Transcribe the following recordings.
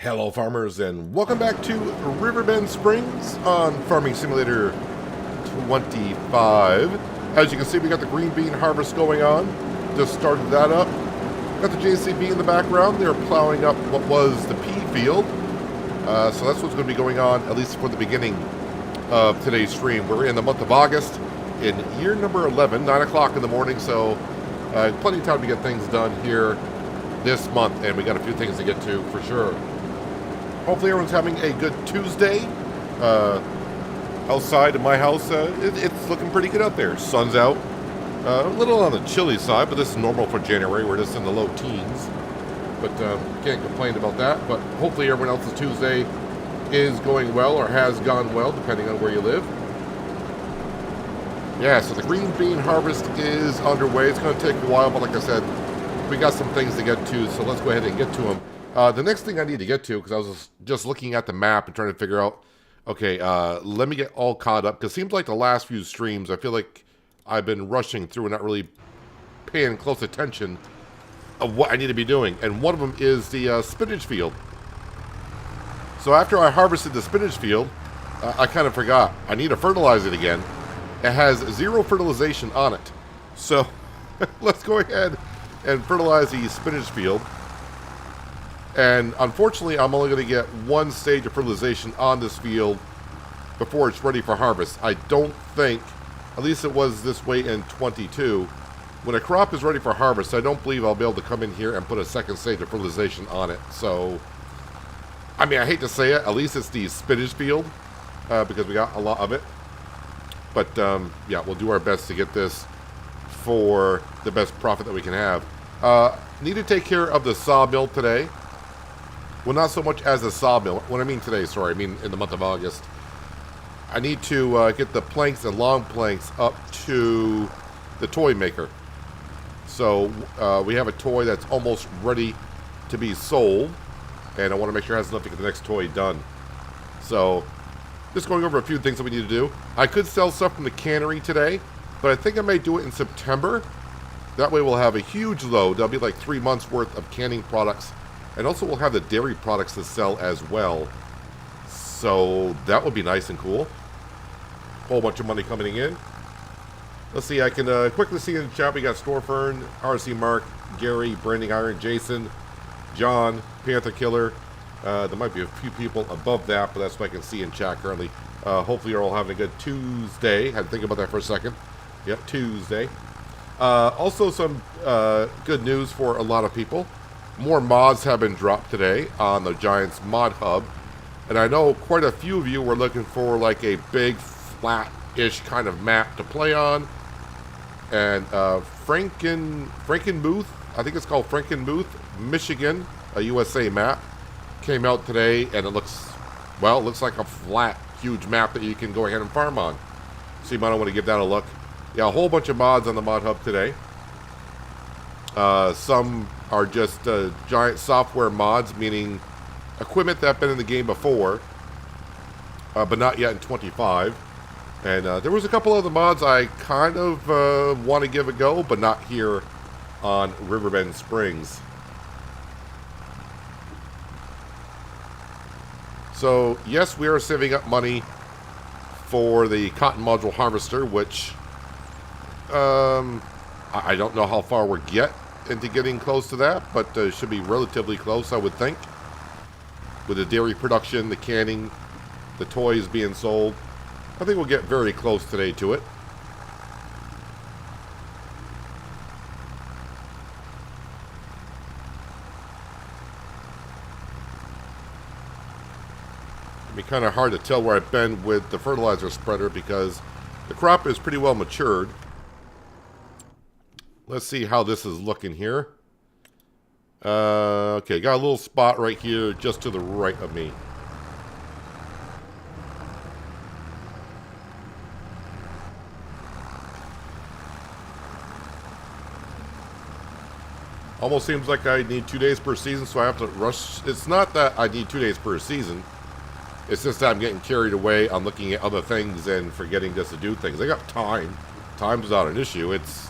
Hello farmers and welcome back to Riverbend Springs on Farming Simulator 25. As you can see, we got the green bean harvest going on. Just started that up. Got the JCB in the background. They're plowing up what was the pea field. So that's what's going to be going on, at least for the beginning of today's stream. We're in the month of August in year number 11, 9 o'clock in the morning. So plenty of time to get things done here this month. And we got a few things to get to for sure. Hopefully everyone's having a good Tuesday. Outside of my house, it's looking pretty good out there. Sun's out. A little on the chilly side, but this is normal for January. We're just in the low teens. But can't complain about that. But hopefully everyone else's Tuesday is going well or has gone well, depending on where you live. Yeah, so the green bean harvest is underway. It's going to take a while, but like I said, we got some things to get to, so let's go ahead and get to them. The next thing I need to get to, because I was just looking at the map and trying to figure out, okay, let me get all caught up, because it seems like the last few streams, I feel like I've been rushing through and not really paying close attention of what I need to be doing. And one of them is the spinach field. So after I harvested the spinach field, I kind of forgot. I need to fertilize it again. It has 0 fertilization on it. So let's go ahead and fertilize the spinach field. And unfortunately, I'm only going to get one stage of fertilization on this field before it's ready for harvest. I don't think, at least it was this way in 22, when a crop is ready for harvest, I don't believe I'll be able to come in here and put a second stage of fertilization on it. So, I mean, I hate to say it, at least it's the spinach field, because we got a lot of it. But, yeah, we'll do our best to get this for the best profit that we can have. Need to take care of the sawmill today. Well, not so much as a sawmill. When I mean today, sorry, I mean in the month of August. I need to get the planks and long planks up to the toy maker. So we have a toy that's almost ready to be sold. And I want to make sure it has enough to get the next toy done. So just going over a few things that we need to do. I could sell stuff from the cannery today, but I think I may do it in September. That way we'll have a huge load. That'll be like 3 months worth of canning products. And also we'll have the dairy products to sell as well. So that would be nice and cool. Whole bunch of money coming in. Let's see, I can quickly see in the chat we got Storefern, RC Mark, Gary, Branding Iron, Jason, John, Panther Killer. There might be a few people above that, but that's what I can see in chat currently. Hopefully you're all having a good Tuesday. Had to think about that for a second. Yep, Tuesday. Also some good news for a lot of people. More mods have been dropped today on the Giants mod hub. And I know quite a few of you were looking for like a big, flat-ish kind of map to play on. And Frankenmuth, I think it's called Frankenmuth, Michigan, a USA map, came out today. And it looks, well, it looks like a flat, huge map that you can go ahead and farm on. So you might want to give that a look. Yeah, a whole bunch of mods on the mod hub today. Some are just giant software mods, meaning equipment that have been in the game before, but not yet in 25. And there was a couple other mods I kind of want to give a go, but not here on Riverbend Springs. So, yes, we are saving up money for the cotton module harvester, which I don't know how far we're into getting close to that, but should be relatively close, I would think. With the dairy production, the canning, the toys being sold, I think we'll get very close today to it. It'd be kind of hard to tell where I've been with the fertilizer spreader because the crop is pretty well matured. Let's see how this is looking here. Okay, got a little spot right here just to the right of me. Almost seems like I need 2 days per season, so I have to rush. It's not that I need 2 days per season. It's just that I'm getting carried away on looking at other things and forgetting just to do things. I got time. Time's not an issue. It's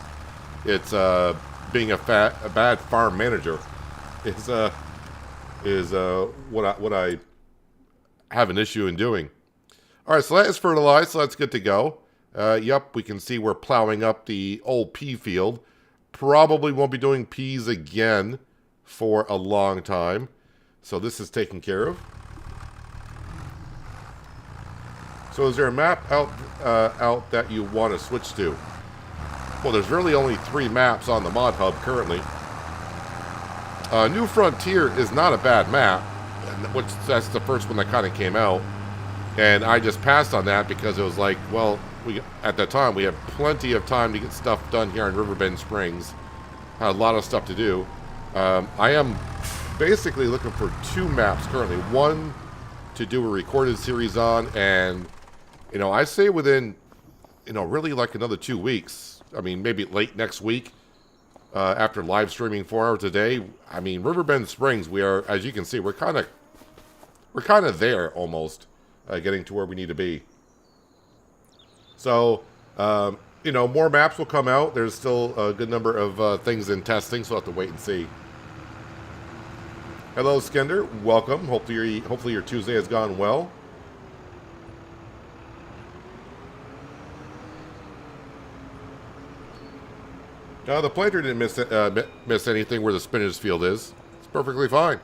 being a bad farm manager. It's is what I have an issue in doing. All right, so that is fertilized, so that's good to go. Yep, we can see we're plowing up the old pea field. Probably won't be doing peas again for a long time. So this is taken care of. So is there a map out that you want to switch to? Well, there's really only 3 maps on the mod hub currently. New Frontier is not a bad map, which that's the first one that kind of came out. And I just passed on that because it was like, well, at that time we had plenty of time to get stuff done here in Riverbend Springs. Had a lot of stuff to do. I am basically looking for 2 maps currently. One to do a recorded series on, and I say within really like another 2 weeks. I mean, maybe late next week, after live streaming 4 hours a day. I mean, Riverbend Springs, we are, as you can see, we're kind of there almost, getting to where we need to be. So, more maps will come out. There's still a good number of things in testing, so we'll have to wait and see. Hello, Skender. Welcome. Hopefully your Tuesday has gone well. The planter didn't miss anything where the spinach field is. It's perfectly fine.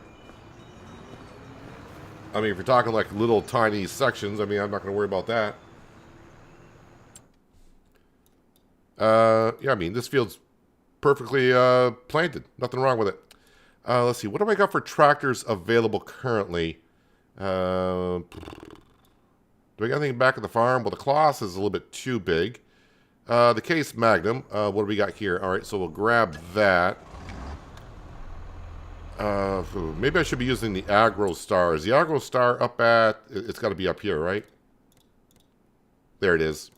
I mean, if you're talking like little tiny sections, I mean, I'm not going to worry about that. Yeah, I mean, this field's perfectly planted. Nothing wrong with it. Let's see. What do I got for tractors available currently? Do I got anything back at the farm? Well, the Kloss is a little bit too big. The Case Magnum. What do we got here? All right, so we'll grab that. Maybe I should be using the Agro Star. Is the Agro Star up at... It's got to be up here, right? There it is.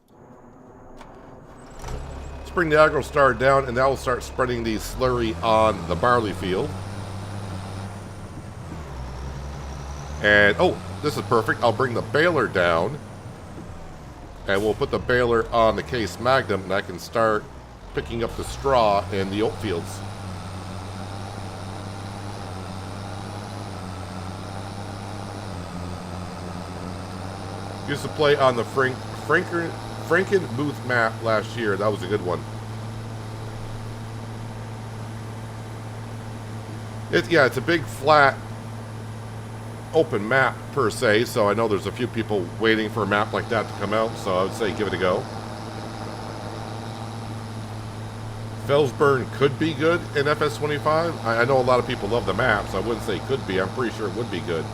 Let's bring the Agro Star down, and that will start spreading the slurry on the barley field. And, oh, this is perfect. I'll bring the baler down. And we'll put the baler on the Case Magnum, and I can start picking up the straw in the oat fields. Used to play on the Frankenmuth map last year. That was a good one. It's a big flat open map per se, so I know there's a few people waiting for a map like that to come out, so I would say give it a go. Fellsburn could be good in FS25. I know a lot of people love the map, so I wouldn't say could be. I'm pretty sure it would be good.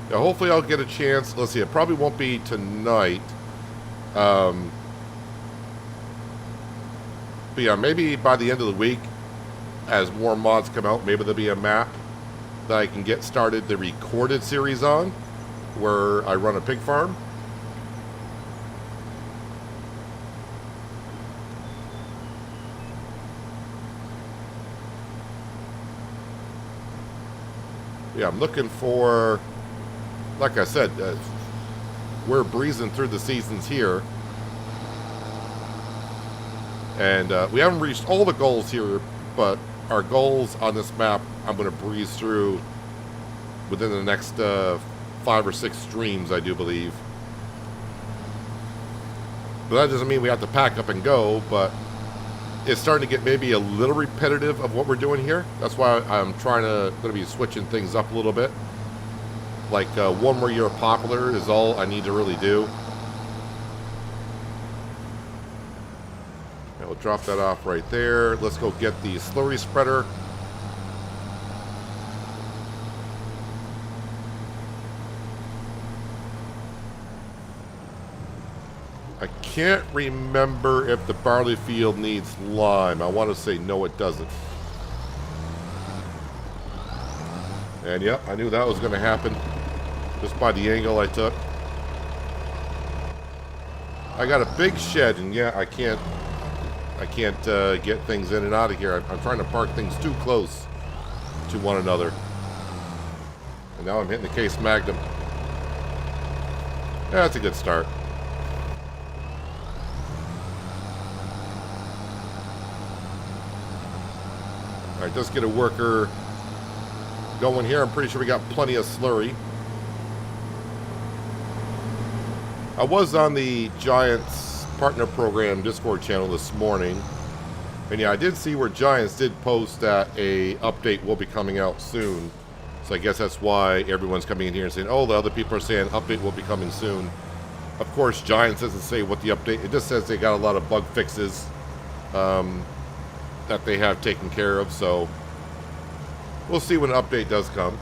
Now, hopefully I'll get a chance. Let's see, it probably won't be tonight. But yeah, maybe by the end of the week, as more mods come out, maybe there'll be a map that I can get started the recorded series on, where I run a pig farm. Yeah, I'm looking for... Like I said, we're breezing through the seasons here. And we haven't reached all the goals here, but our goals on this map, I'm going to breeze through within the next 5 or 6 streams, I do believe. But that doesn't mean we have to pack up and go, but it's starting to get maybe a little repetitive of what we're doing here. That's why I'm going to be switching things up a little bit. Like 1 more year of popular is all I need to really do. And we'll drop that off right there. Let's go get the slurry spreader. I can't remember if the barley field needs lime. I want to say no, it doesn't. And yep, I knew that was going to happen. Just by the angle I took. I got a big shed, and yeah, I can't get things in and out of here. I'm trying to park things too close to one another. And now I'm hitting the Case Magnum. That's a good start. All right, just get a worker going here. I'm pretty sure we got plenty of slurry. I was on the Giants Partner Program Discord channel this morning. And yeah, I did see where Giants did post that a update will be coming out soon. So I guess that's why everyone's coming in here and saying, oh, the other people are saying update will be coming soon. Of course, Giants doesn't say what the update, it just says they got a lot of bug fixes that they have taken care of. So we'll see when an update does come.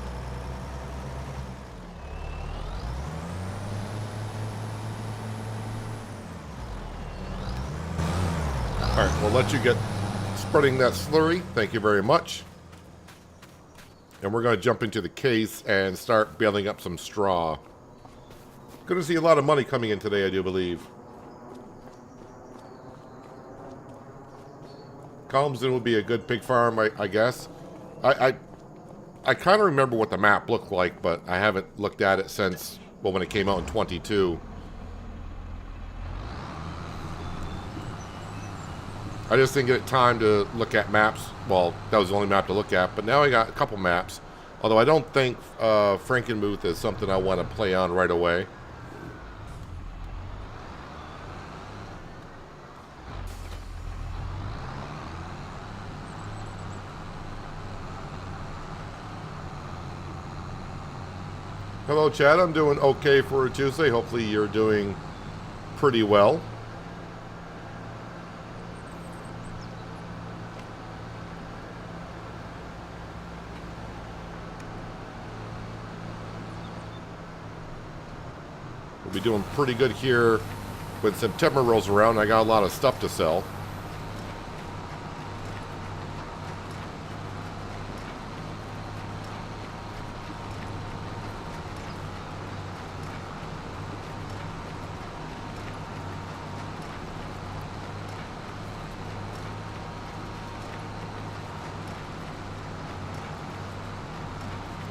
All right, we'll let you get spreading that slurry. Thank you very much. And we're going to jump into the case and start baling up some straw. Going to see a lot of money coming in today, I do believe. Colmsden would be a good pig farm, I guess. I kind of remember what the map looked like, but I haven't looked at it since, well, when it came out in 22. I just didn't get time to look at maps. Well, that was the only map to look at, but now I got a couple maps. Although I don't think Frankenmuth is something I want to play on right away. Hello, Chad. I'm doing okay for a Tuesday. Hopefully you're doing pretty well. We'll be doing pretty good here when September rolls around. I got a lot of stuff to sell.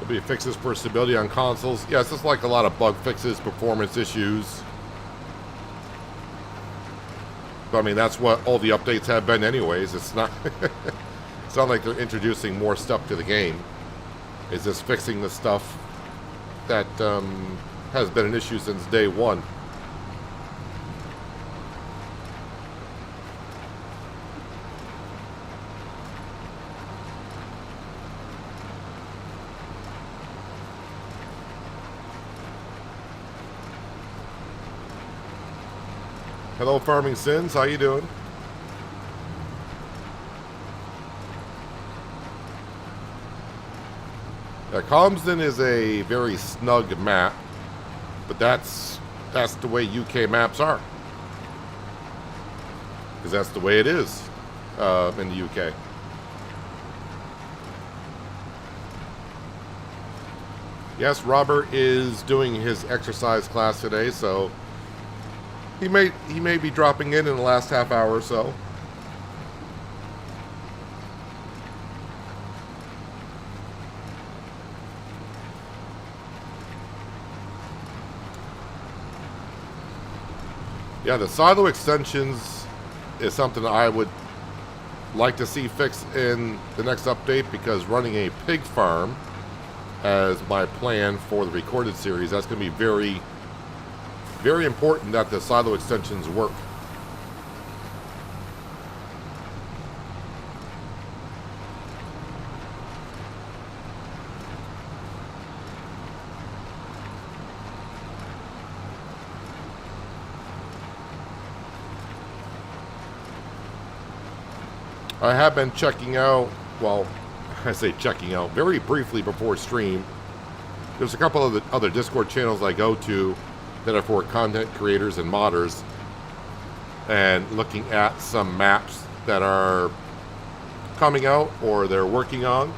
Be fixes for stability on consoles. Yes, it's like a lot of bug fixes, performance issues. But I mean, that's what all the updates have been anyways. It's not it's not like they're introducing more stuff to the game. It's just fixing the stuff that has been an issue since day one. Hello, Farming Sins. How you doing? Yeah, Colmsden is a very snug map, but that's the way UK maps are, because that's the way it is in the UK. Yes, Robert is doing his exercise class today, so he may be dropping in the last half hour or so. Yeah, the silo extensions is something I would like to see fixed in the next update, because running a pig farm as my plan for the recorded series, that's going to be very, very important that the silo extensions work. I have been checking out, well, I say checking out, very briefly before stream. There's a couple of the other Discord channels I go to that are for content creators and modders, and looking at some maps that are coming out or they're working on.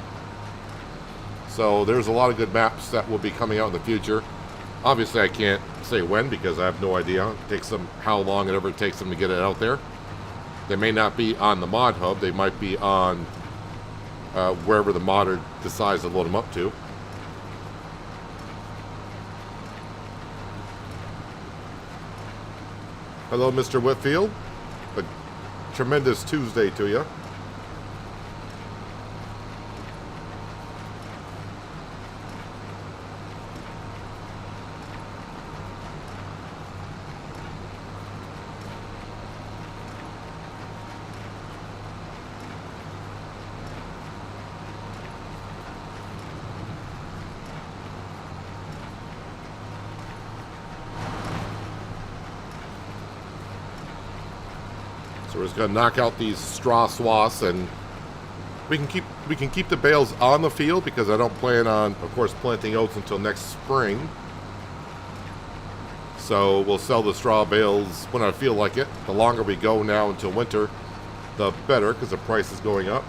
So there's a lot of good maps that will be coming out in the future. Obviously I can't say when, because I have no idea. It takes them how long it ever takes them to get it out there. They may not be on the mod hub. They might be on wherever the modder decides to load them up to. Hello, Mr. Whitfield. A tremendous Tuesday to you. So we're just gonna knock out these straw swaths, and we can keep the bales on the field because I don't plan on, of course, planting oats until next spring. So we'll sell the straw bales when I feel like it. The longer we go now until winter, the better, because the price is going up.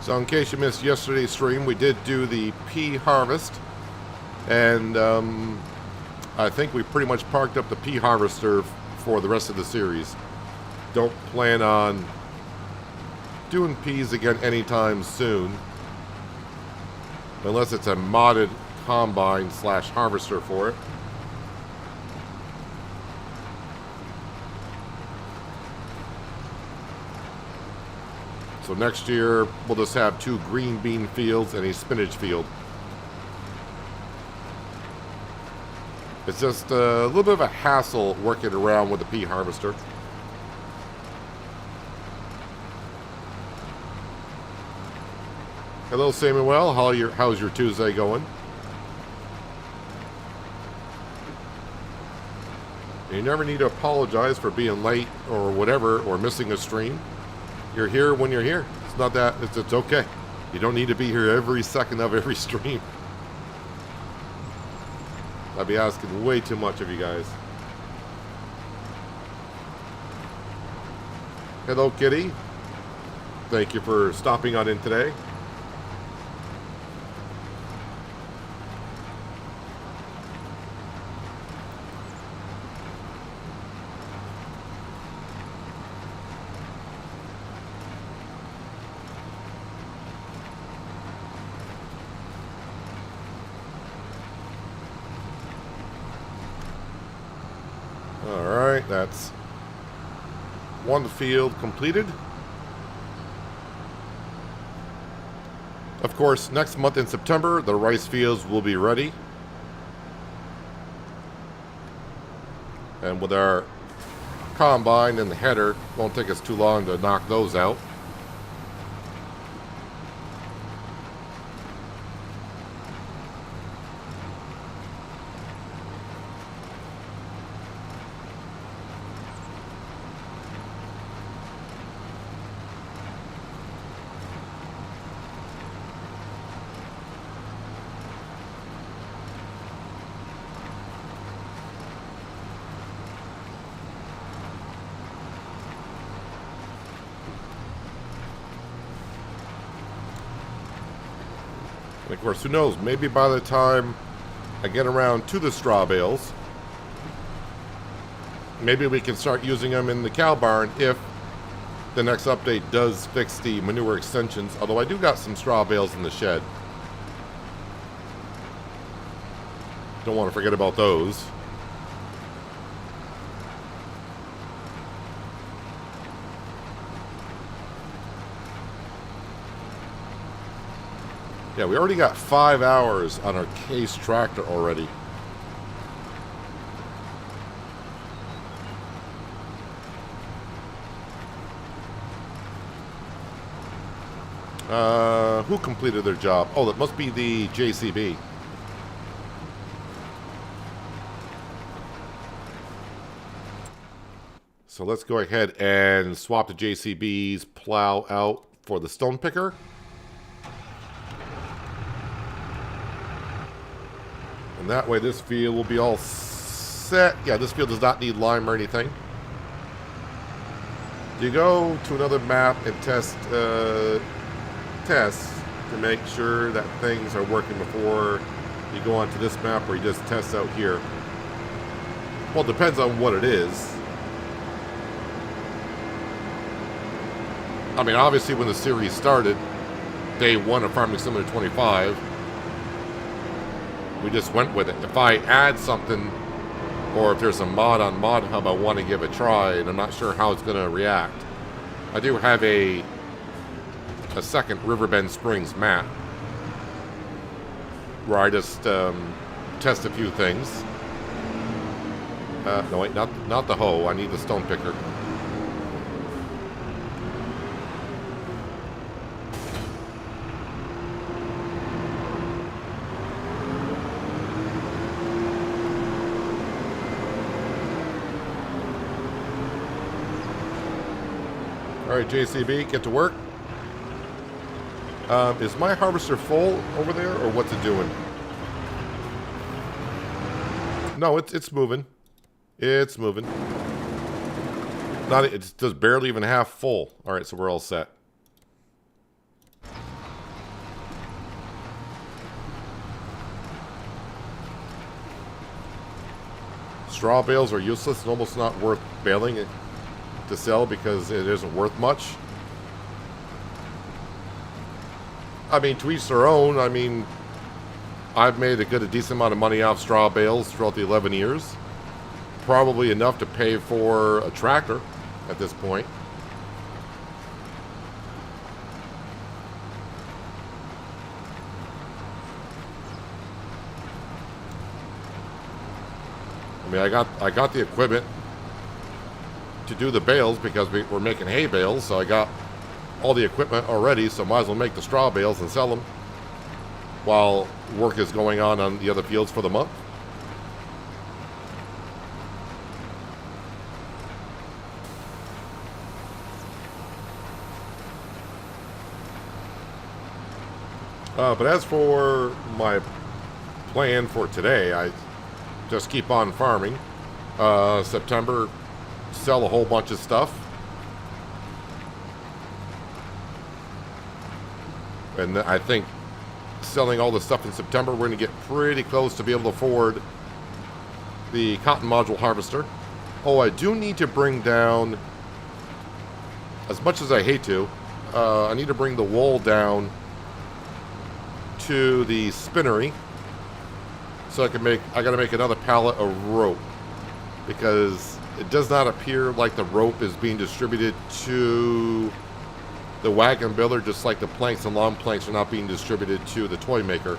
So in case you missed yesterday's stream, we did do the pea harvest, and I think we pretty much parked up the pea harvester for the rest of the series. Don't plan on doing peas again anytime soon, unless it's a modded combine / harvester for it. So next year, we'll just have 2 green bean fields and a spinach field. It's just a little bit of a hassle working around with the pea harvester. Hello, Samuel. How's your Tuesday going? You never need to apologize for being late or whatever, or missing a stream. You're here when you're here. It's not that, it's okay. You don't need to be here every second of every stream. I'd be asking way too much of you guys. Hello, Kitty. Thank you for stopping on in today. Alright, that's one field completed. Of course, next month in September, the rice fields will be ready. And with our combine and the header, it won't take us too long to knock those out. And of course, who knows, maybe by the time I get around to the straw bales, maybe we can start using them in the cow barn if the next update does fix the manure extensions. Although I do got some straw bales in the shed. Don't want to forget about those. Yeah, we already got 5 hours on our case tractor already. Who completed their job? Oh, that must be the JCB. So let's go ahead and swap the JCB's plow out for the stone picker. And that way this field will be all set. Yeah, this field does not need lime or anything. Do you go to another map and test tests to make sure that things are working before you go onto this map, or you just test out here? Well, it depends on what it is. I mean, obviously when the series started, day one of Farming Simulator 25, we just went with it. If I add something, or if there's a mod on Mod Hub I want to give a try, and I'm not sure how it's going to react, I do have a second Riverbend Springs map where I just test a few things. No, wait, not the hoe. I need the stone picker. All right, JCB, get to work. Is my harvester full over there, or what's it doing? No, it's moving. It's moving. It's just barely even half full. All right, so we're all set. Straw bales are useless and almost not worth baling to sell because it isn't worth much. I mean, to each their own. I mean, I've made a decent amount of money off straw bales throughout the 11 years. Probably enough to pay for a tractor at this point. I mean, I got the equipment to do the bales because we're making hay bales, so I got all the equipment already, so might as well make the straw bales and sell them while work is going on the other fields for the month. But as for my plan for today, I just keep on farming. September, sell a whole bunch of stuff. And I think selling all the stuff in September, we're going to get pretty close to be able to afford the cotton module harvester. Oh, I do need to bring down, as much as I hate to, I need to bring the wool down to the spinnery so I got to make another pallet of rope, because it does not appear like the rope is being distributed to the wagon builder, just like the planks and long planks are not being distributed to the toy maker.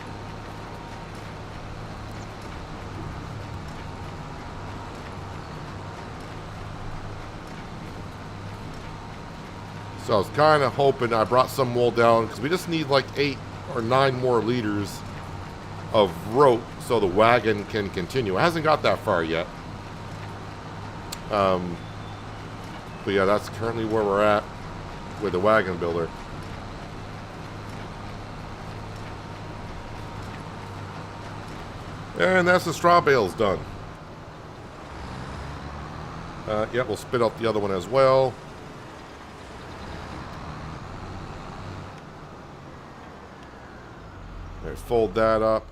So I was kind of hoping I brought some wool down, because we just need like 8 or 9 more liters of rope so the wagon can continue. It hasn't got that far yet. But yeah, that's currently where we're at with the wagon builder. And that's the straw bales done. Yeah, we'll spit out the other one as well. All right, fold that up.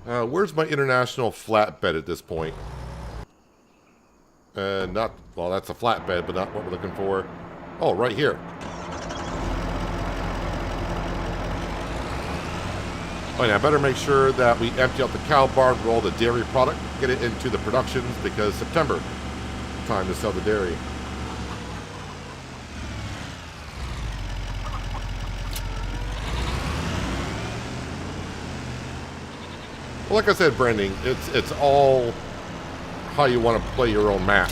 Where's my international flatbed at this point? Well, that's a flatbed, but not what we're looking for. Oh, right here. Oh, and I better make sure that we empty out the cow barn with all the dairy product, get it into the productions, because September, time to sell the dairy. Well, like I said, branding, it's all how you want to play your own map.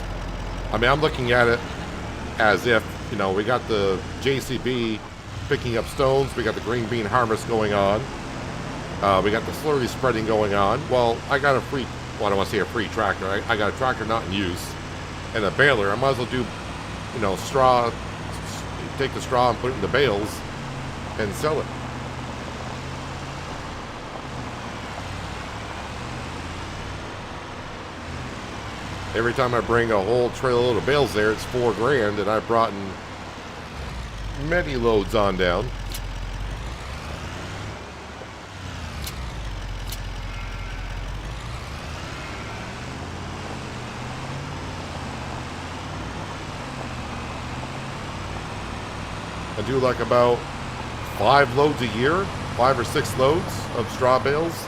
I mean, I'm looking at it as if, you know, we got the JCB picking up stones, we got the green bean harvest going on, we got the slurry spreading going on. Well, I got a free, well, I don't want to say a free tractor, I got a tractor not in use, and a baler. I might as well do, you know, straw, take the straw and put it in the bales and sell it. Every time I bring a whole trailer load of bales there, it's $4 grand, and I've brought in many loads on down. I do like about 5 loads a year, 5 or 6 loads of straw bales.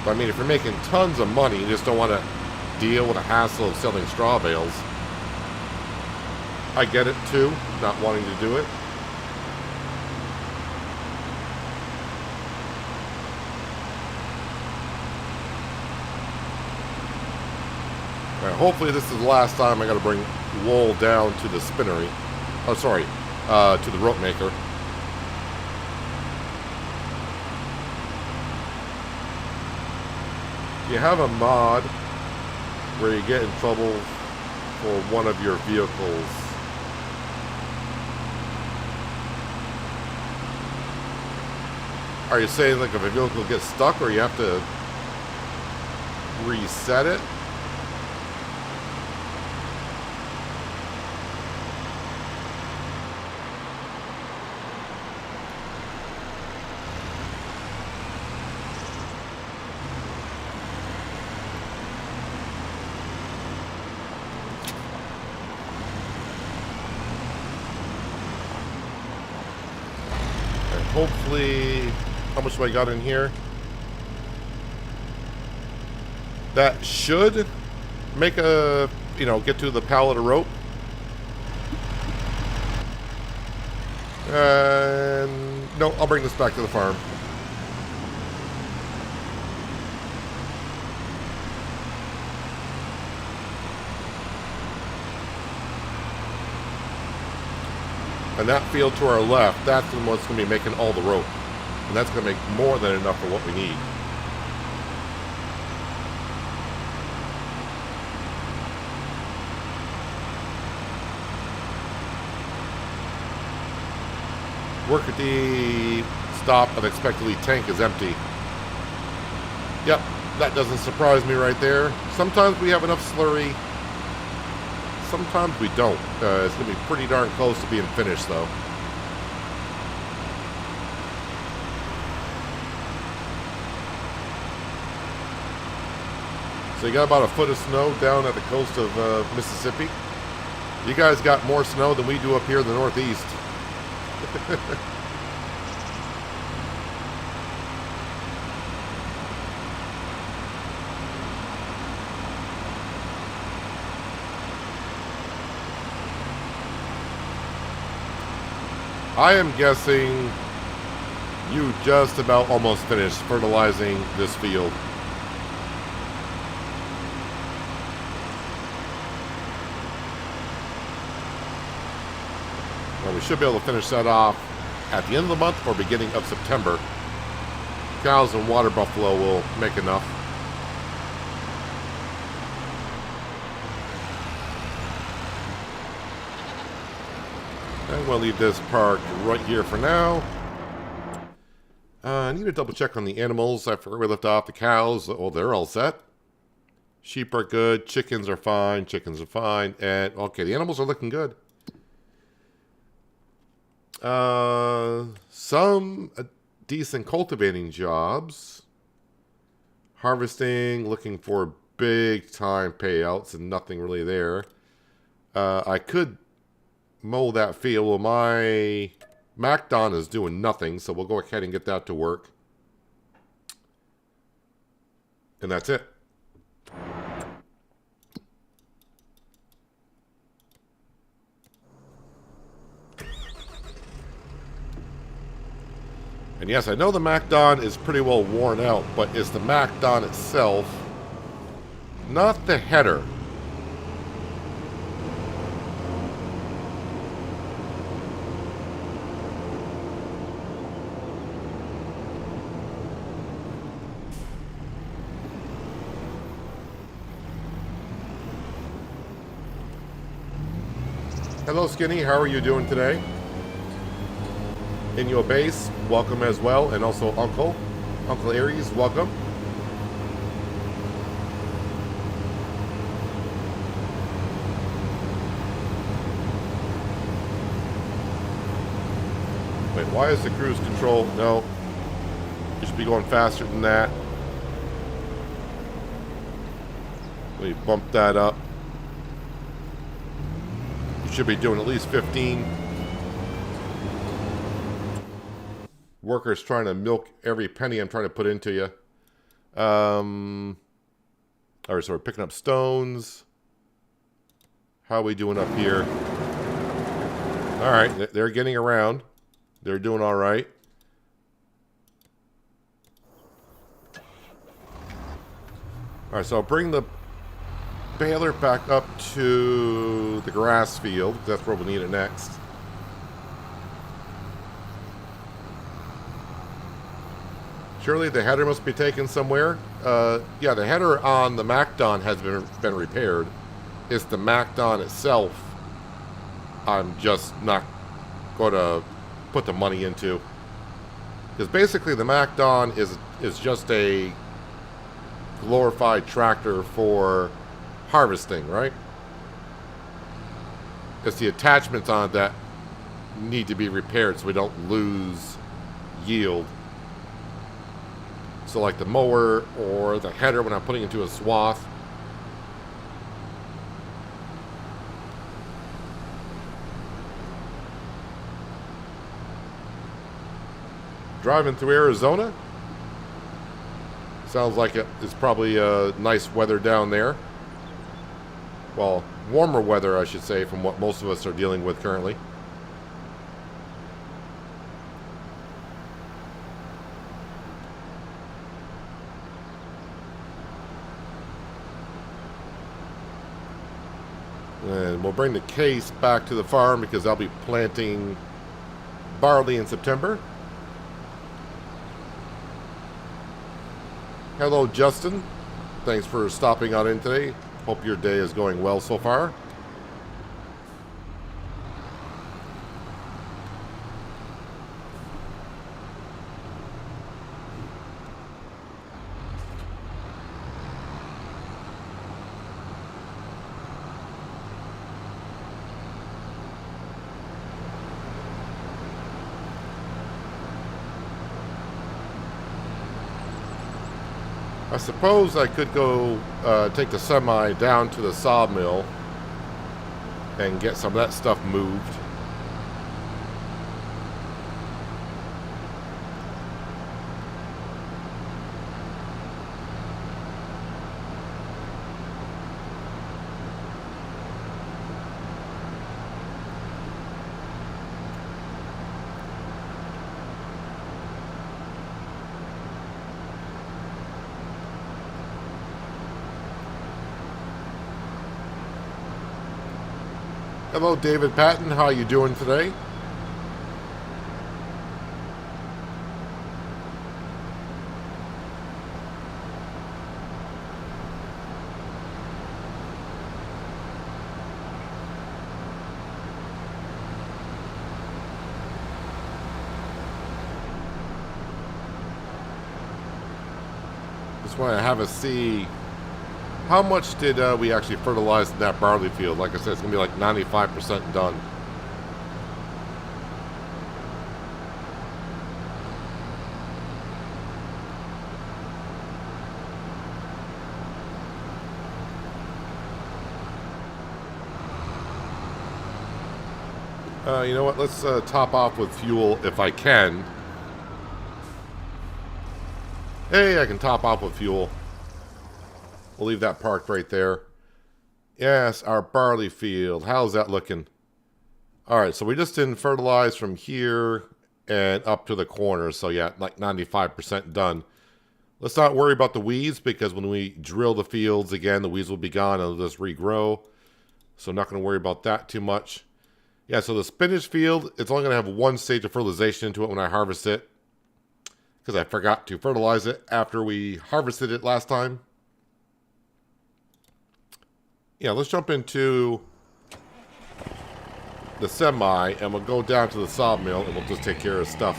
But I mean, if you're making tons of money, you just don't want to deal with the hassle of selling straw bales. I get it too, not wanting to do it. Hopefully this is the last time I got to bring wool down to the spinnery. Oh, sorry, to the rope maker. If you have a mod where you get in trouble for one of your vehicles, are you saying like if a vehicle gets stuck or you have to reset it? Hopefully, how much have I got in here? That should make a, get to the pallet of rope. And no, I'll bring this back to the farm. And that field to our left, that's the one that's going to be making all the rope. And that's going to make more than enough for what we need. Work at the stop unexpectedly tank is empty. Yep, that doesn't surprise me right there. Sometimes we have enough slurry. Sometimes we don't. It's going to be pretty darn close to being finished, though. So you got about a foot of snow down at the coast of Mississippi. You guys got more snow than we do up here in the Northeast. I am guessing you just about almost finished fertilizing this field. Well, we should be able to finish that off at the end of the month or beginning of September. Cows and water buffalo will make enough. And we'll leave this parked right here for now. I need to double check on the animals. I forgot we left off the cows. Oh, they're all set. Sheep are good. Chickens are fine. Chickens are fine. And, okay, the animals are looking good. Some decent cultivating jobs. Harvesting, looking for big time payouts and nothing really there. I could mow that field. Well, my MacDon is doing nothing, so we'll go ahead and get that to work. And that's it. And yes, I know the MacDon is pretty well worn out, but it's the MacDon itself, not the header. Hello, Skinny. How are you doing today? In your base, welcome as well. And also Uncle Aries, welcome. Alright, why is the cruise control? No. You should be going faster than that. We bump that up. You should be doing at least 15. Workers trying to milk every penny I'm trying to put into you. Alright, so we're picking up stones. How are we doing up here? Alright, they're getting around. They're doing alright. Alright, so I'll bring the baler back up to the grass field. That's where we'll need it next. Surely the header must be taken somewhere. Yeah, the header on the MacDon has been repaired. It's the MacDon itself I'm just not going to put the money into. Because basically the MacDon is just a glorified tractor for harvesting, right? It's the attachments on it that need to be repaired so we don't lose yield. So like the mower or the header when I'm putting into a swath. Driving through Arizona. Sounds like it's probably nice weather down there. Well, warmer weather, I should say, from what most of us are dealing with currently. And we'll bring the case back to the farm because I'll be planting barley in September. Hello, Justin. Thanks for stopping on in today. Hope your day is going well so far. I suppose I could go take the semi down to the sawmill and get some of that stuff moved. Hello, David Patton. How are you doing today? Just want to have a see. How much did we actually fertilize in that barley field? Like I said, it's going to be like 95% done. You know what? Let's top off with fuel if I can. Hey, I can top off with fuel. We'll leave that parked right there. Yes, our barley field. How's that looking? Alright, so we just didn't fertilize from here and up to the corner. So yeah, like 95% done. Let's not worry about the weeds because when we drill the fields again, the weeds will be gone and they'll just regrow. So I'm not going to worry about that too much. Yeah, so the spinach field, it's only going to have one stage of fertilization into it when I harvest it. Because I forgot to fertilize it after we harvested it last time. Yeah, let's jump into the semi and we'll go down to the sawmill and we'll just take care of stuff.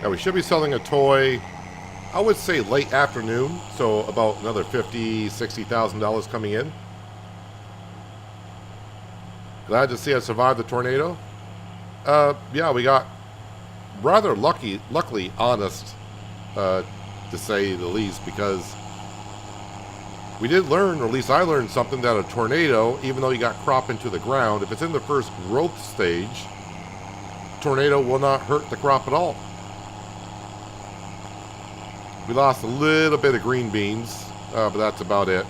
Now we should be selling a toy, I would say late afternoon, so about another $50,000-$60,000 coming in. Glad to see I survived the tornado. Yeah, we got rather luckily honest, to say the least, because we did learn, or at least I learned something, that a tornado, even though you got crop into the ground, if it's in the first growth stage, tornado will not hurt the crop at all. We lost a little bit of green beans, but that's about it.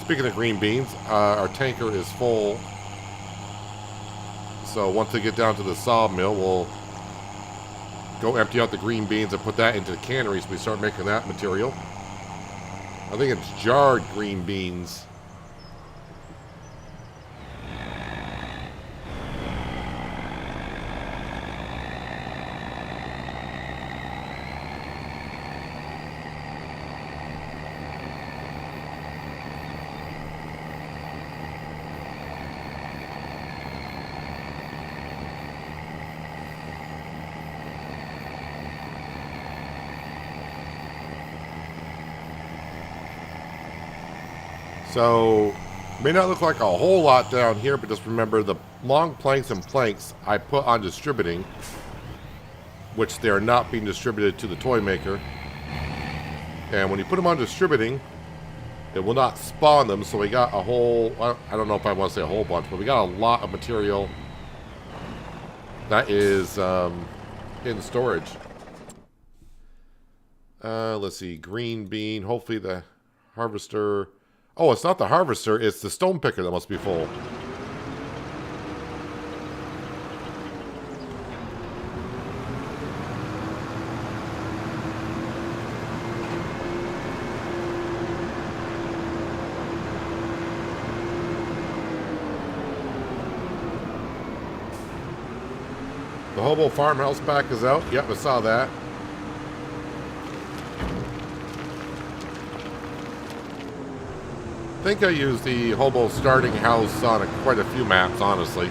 Speaking of green beans, our tanker is full. So once we get down to the sawmill, we'll go empty out the green beans and put that into the cannery so we start making that material. I think it's jarred green beans. So, may not look like a whole lot down here, but just remember the long planks and planks I put on distributing, which they are not being distributed to the toy maker. And when you put them on distributing, it will not spawn them, so we got a whole, I don't know if I want to say a whole bunch, but we got a lot of material that is in storage. Let's see, green bean, hopefully the harvester. Oh, it's not the harvester, it's the stone picker that must be full. The hobo farmhouse back is out. Yep, I saw that. I think I used the hobo starting house on quite a few maps, honestly.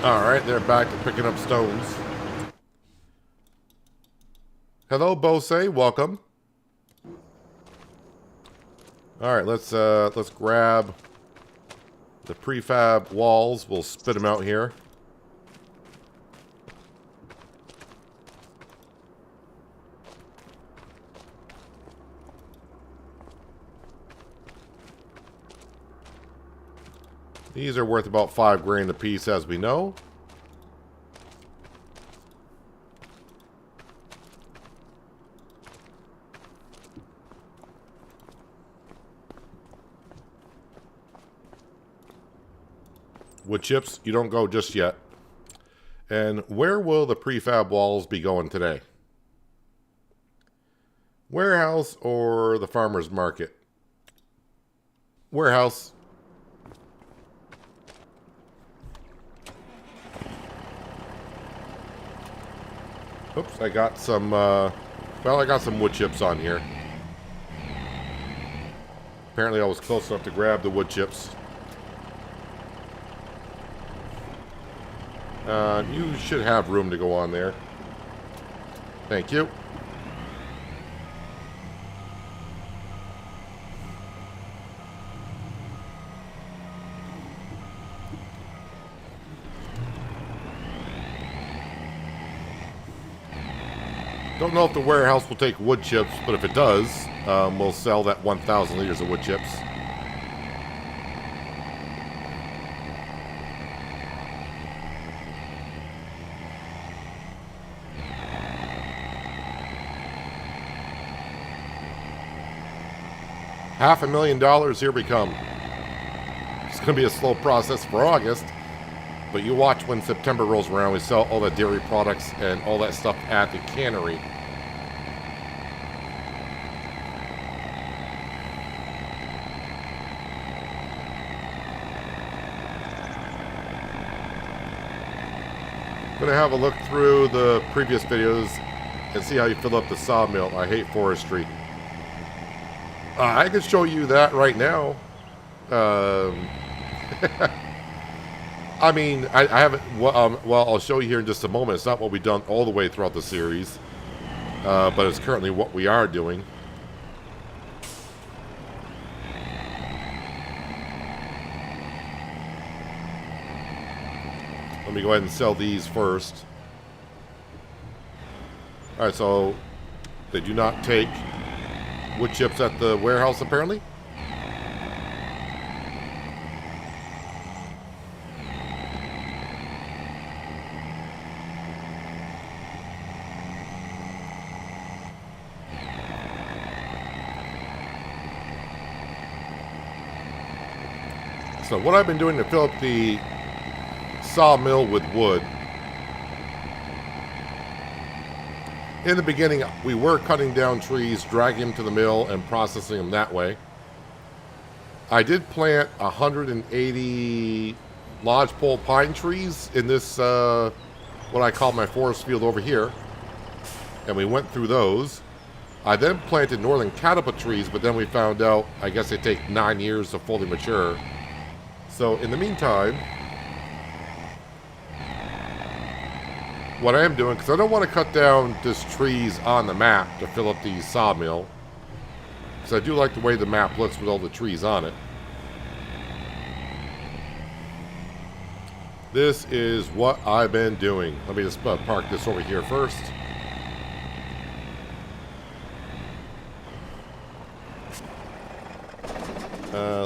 Alright, they're back to picking up stones. Hello, Bose. Welcome. Alright, let's grab the prefab walls. We'll spit them out here. These are worth about $5 grand a piece, as we know. Wood chips, you don't go just yet. And where will the prefab walls be going today? Warehouse or the farmer's market? Warehouse. Oops, I got some, well, I got some wood chips on here. Apparently I was close enough to grab the wood chips. You should have room to go on there. Thank you. Don't know if the warehouse will take wood chips, but if it does, we'll sell that 1,000 liters of wood chips. $500,000, here we come. It's going to be a slow process for August. But you watch when September rolls around, we sell all the dairy products and all that stuff at the cannery. Gonna have a look through the previous videos and see how you fill up the sawmill. I hate forestry. I can show you that right now. I mean, I haven't. Well, I'll show you here in just a moment. It's not what we've done all the way throughout the series, but it's currently what we are doing. Let me go ahead and sell these first. Alright, so they do not take wood chips at the warehouse, apparently. So what I've been doing to fill up the sawmill with wood. In the beginning, we were cutting down trees, dragging them to the mill, and processing them that way. I did plant 180 lodgepole pine trees in this, what I call my forest field over here. And we went through those. I then planted northern catalpa trees, but then we found out, I guess they take 9 years to fully mature. So in the meantime, what I am doing, because I don't want to cut down just trees on the map to fill up the sawmill, because I do like the way the map looks with all the trees on it. This is what I've been doing. Let me just park this over here first.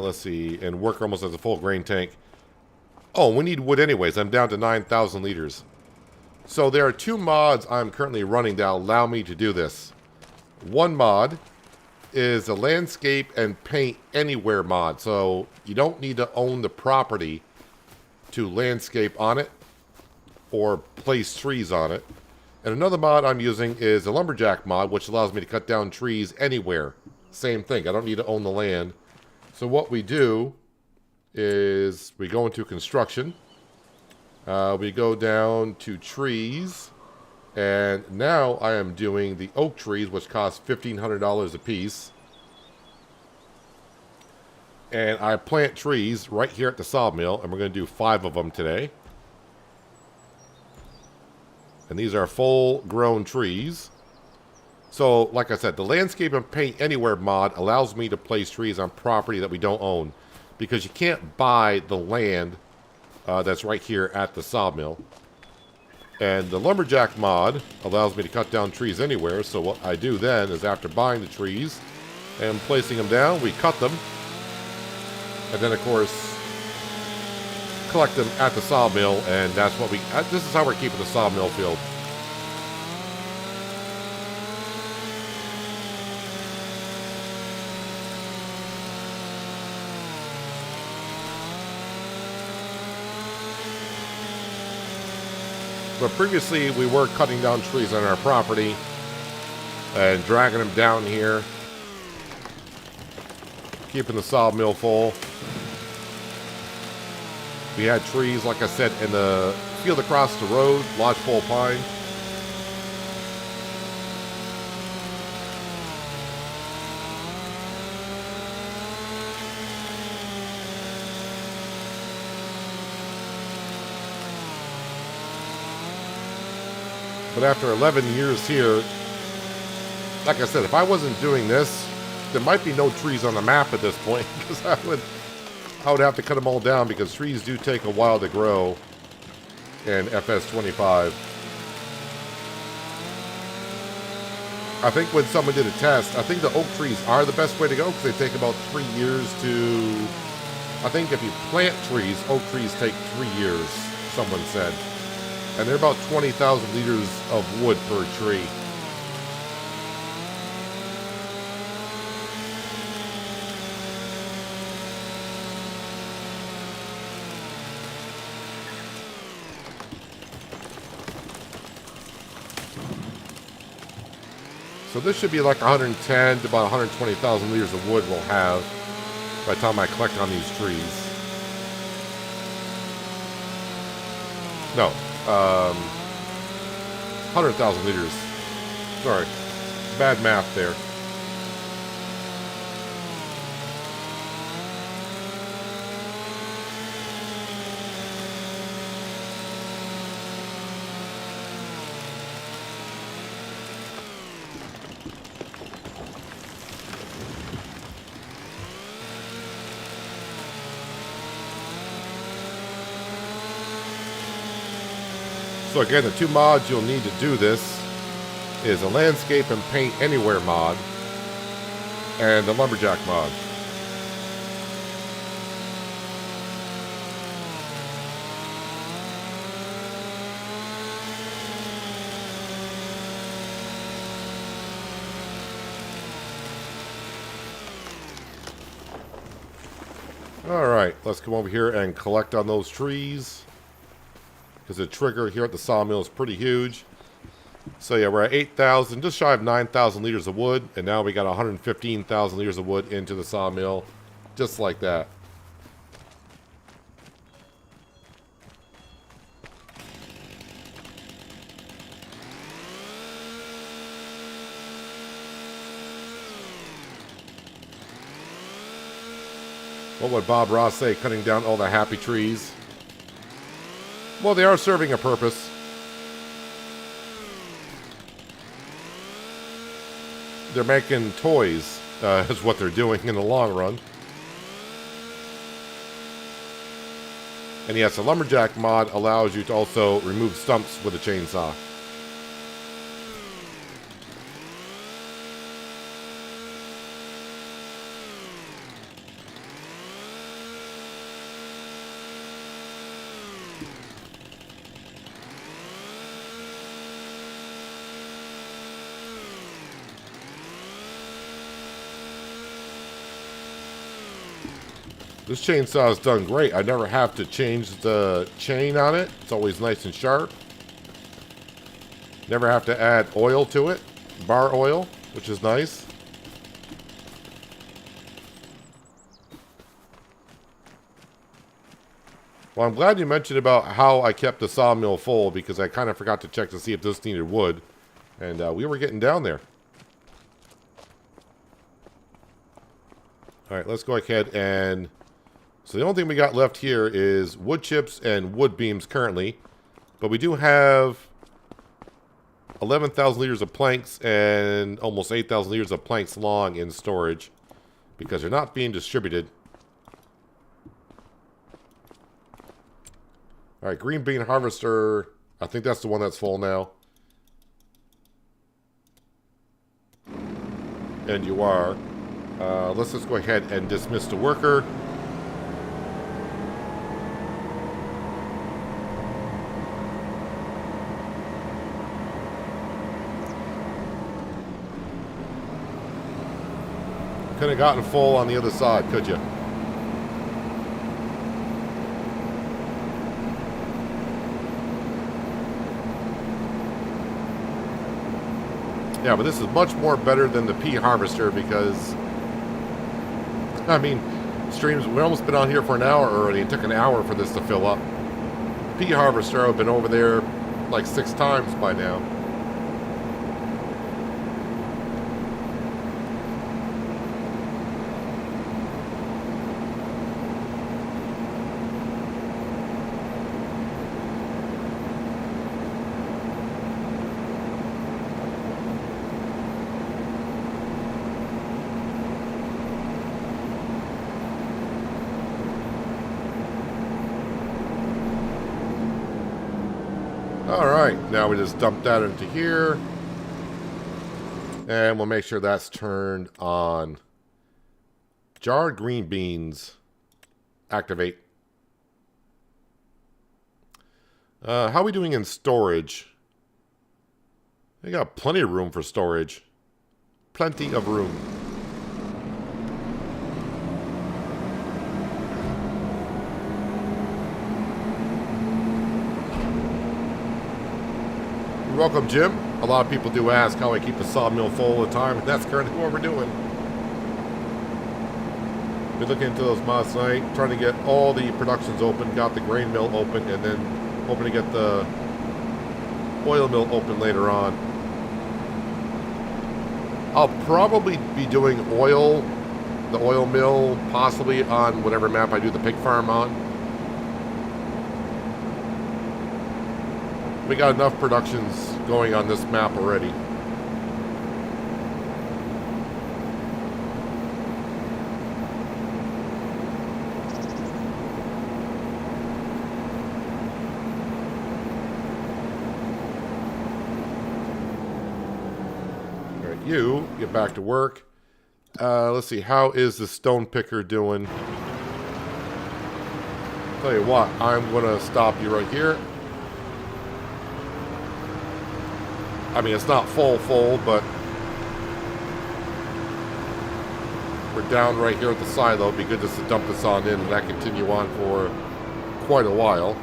Let's see, and worker almost has a full grain tank. Oh, we need wood anyways. I'm down to 9,000 liters. So there are 2 mods I'm currently running that allow me to do this. One mod is a landscape and paint anywhere mod. So you don't need to own the property to landscape on it or place trees on it. And another mod I'm using is a lumberjack mod, which allows me to cut down trees anywhere. Same thing. I don't need to own the land. So what we do is we go into construction. We go down to trees, and now I am doing the oak trees, which cost $1,500 a piece. And I plant trees right here at the sawmill, and we're going to do 5 of them today. And these are full-grown trees. So, like I said, the landscape and paint anywhere mod allows me to place trees on property that we don't own, because you can't buy the land that's right here at the sawmill. And the lumberjack mod allows me to cut down trees anywhere. So what I do then is, after buying the trees and placing them down, we cut them, and then of course collect them at the sawmill, and that's what this is how we're keeping the sawmill filled. But previously, we were cutting down trees on our property and dragging them down here, keeping the sawmill full. We had trees, like I said, in the field across the road, lodgepole pine. But after 11 years here, like I said, if I wasn't doing this, there might be no trees on the map at this point, because I would have to cut them all down, because trees do take a while to grow in FS25. I think when someone did a test, I think the oak trees are the best way to go, because they take about 3 years to... I think if you plant trees, oak trees take 3 years, someone said. And they're about 20,000 liters of wood per tree. So this should be like 110 to about 120,000 liters of wood we'll have by the time I collect on these trees. No, 100,000 liters. Sorry, bad math there. So again, the two mods you'll need to do this is a landscape and paint anywhere mod and the lumberjack mod. Alright, let's come over here and collect on those trees. Because the trigger here at the sawmill is pretty huge. So yeah, we're at 8,000, just shy of 9,000 liters of wood. And now we got 115,000 liters of wood into the sawmill. Just like that. What would Bob Ross say, cutting down all the happy trees? Well, they are serving a purpose. They're making toys, is what they're doing in the long run. And yes, the lumberjack mod allows you to also remove stumps with a chainsaw. This chainsaw is done great. I never have to change the chain on it. It's always nice and sharp. Never have to add oil to it. Bar oil, which is nice. Well, I'm glad you mentioned about how I kept the sawmill full because I kind of forgot to check to see if this needed wood. And we were getting down there. Alright, let's go ahead and... So the only thing we got left here is wood chips and wood beams currently. But we do have 11,000 liters of planks and almost 8,000 liters of planks long in storage. Because they're not being distributed. Alright, green bean harvester. I think that's the one that's full now. And you are. Let's just go ahead and dismiss the worker. Could have gotten full on the other side, could you? Yeah, but this is much more better than the pea harvester because, I mean, streams, we've almost been on here for an hour already. It took an hour for this to fill up. Pea harvester, I've been over there like 6 times by now. Alright, now we just dump that into here. And we'll make sure that's turned on. Jarred green beans. Activate. How are we doing in storage? We got plenty of room for storage. Plenty of room. Welcome, Jim. A lot of people do ask how I keep the sawmill full all the time, and that's currently what we're doing. Been looking into those mods tonight, trying to get all the productions open, got the grain mill open, and then hoping to get the oil mill open later on. I'll probably be doing the oil mill, possibly on whatever map I do the pig farm on. We got enough productions going on this map already. You get back to work. Let's see, how is the stone picker doing? Tell you what, I'm gonna stop you right here. I mean, it's not full, but we're down right here at the silo. It'd be good just to dump this on in and that continue on for quite a while.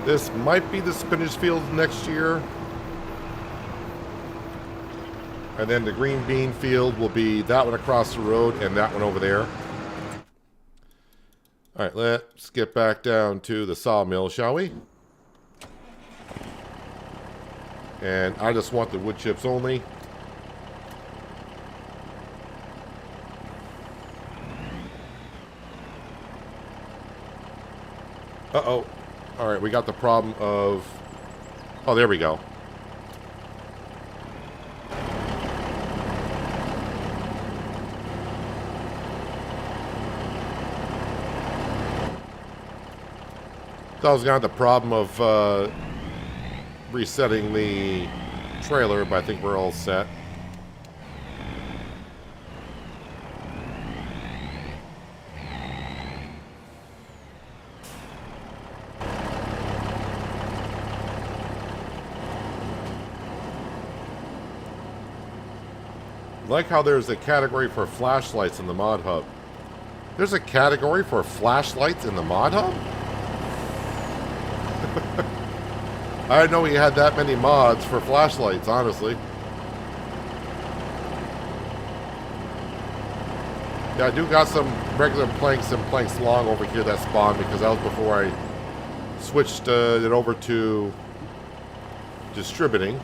This might be the spinach field next year. And then the green bean field will be that one across the road and that one over there. Alright, let's get back down to the sawmill, shall we? And I just want the wood chips only. Uh-oh. Alright, we got the problem of... Oh, there we go. So I was going to have the problem of resetting the trailer, but I think we're all set. I like how there's a category for flashlights in the mod hub. There's a category for flashlights in the mod hub? I didn't know we had that many mods for flashlights, honestly. Yeah, I do got some regular planks and planks long over here that spawned because that was before I switched it over to distributing.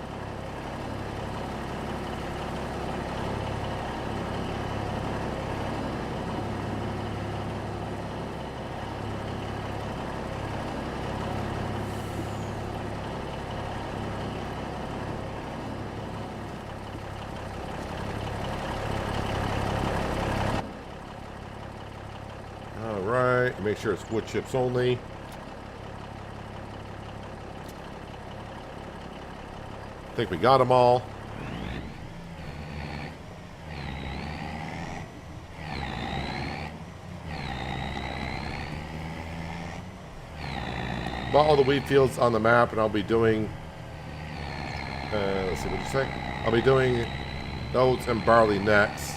Make sure it's wood chips only. I think we got them all. Bought all the wheat fields on the map, and I'll be doing... let's see, what did you say? I'll be doing oats and barley next.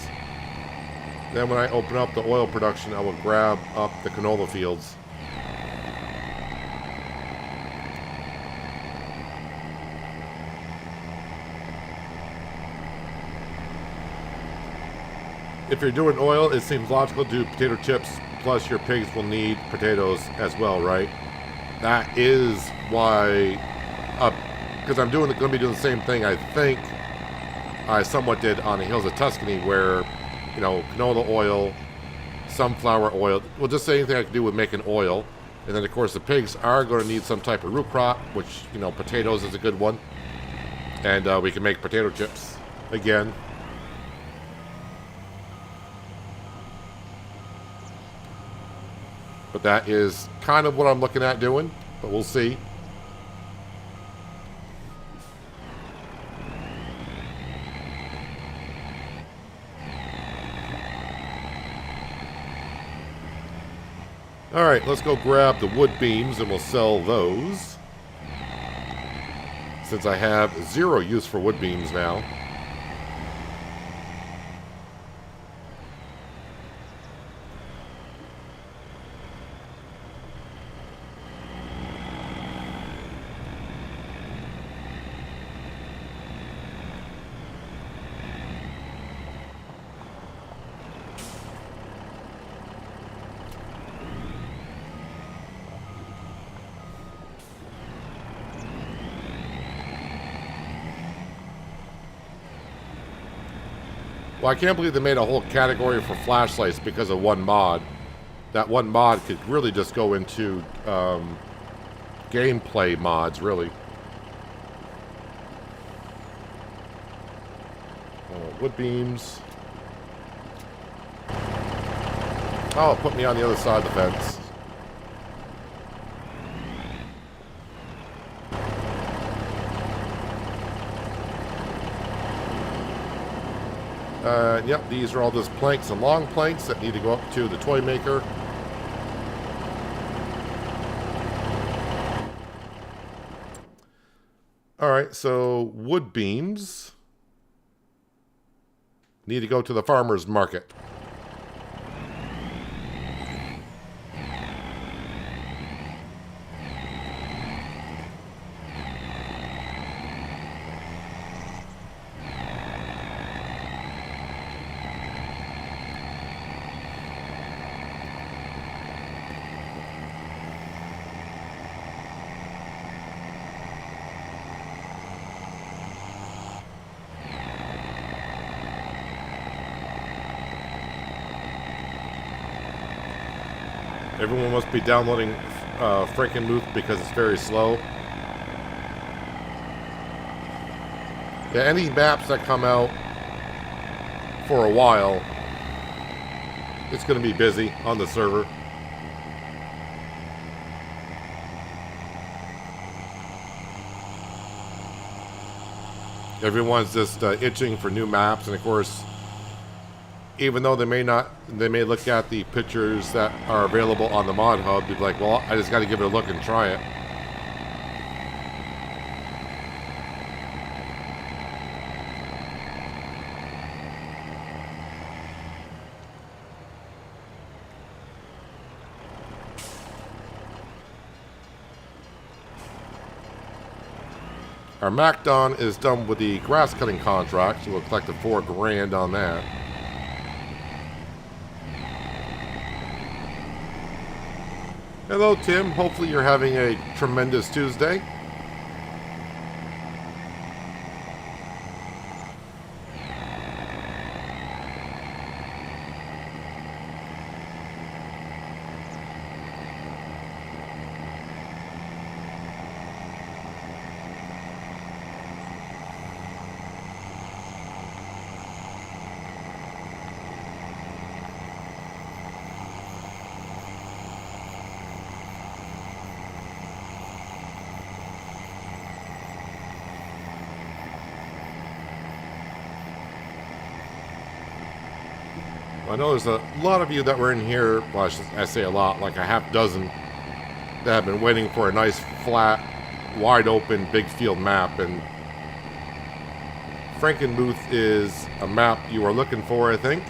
Then when I open up the oil production, I will grab up the canola fields. If you're doing oil, it seems logical to do potato chips, plus your pigs will need potatoes as well, right? That is why, because I'm going to be doing the same thing I think I somewhat did on the Hills of Tuscany, where, you know, canola oil, sunflower oil, well, just say anything I can do with making oil. And then, of course, the pigs are going to need some type of root crop, which, you know, potatoes is a good one. And we can make potato chips again. But that is kind of what I'm looking at doing, but we'll see. Alright, let's go grab the wood beams and we'll sell those. Since I have 0 use for wood beams now. Well, I can't believe they made a whole category for flashlights because of one mod. That one mod could really just go into gameplay mods, really. Wood beams. Oh, put me on the other side of the fence. Yep, these are all just planks and long planks that need to go up to the toy maker. Alright, so wood beams need to go to the farmer's market. Everyone must be downloading Frankenmuth because it's very slow. Yeah, any maps that come out for a while, it's going to be busy on the server. Everyone's just itching for new maps, and of course, even though they may look at the pictures that are available on the mod hub, they'd be like, well, I just got to give it a look and try it. Our MacDon is done with the grass cutting contract, so we'll collect the $4 grand on that. Hello, Tim. Hopefully you're having a tremendous Tuesday. I know there's a lot of you that were in here, well, I say a lot, like a half dozen, that have been waiting for a nice, flat, wide open, big field map, and Frankenmuth is a map you are looking for, I think.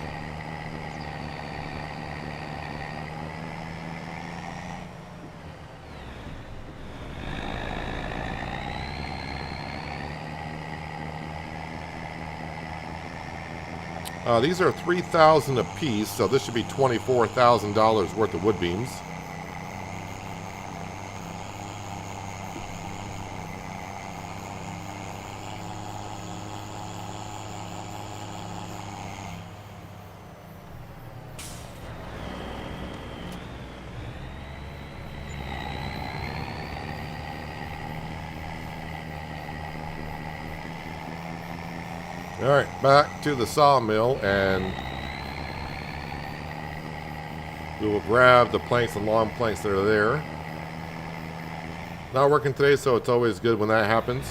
These are $3,000 a piece, so this should be $24,000 worth of wood beams. Alright, back to the sawmill, and we will grab the planks and long planks that are there. Not working today, so it's always good when that happens.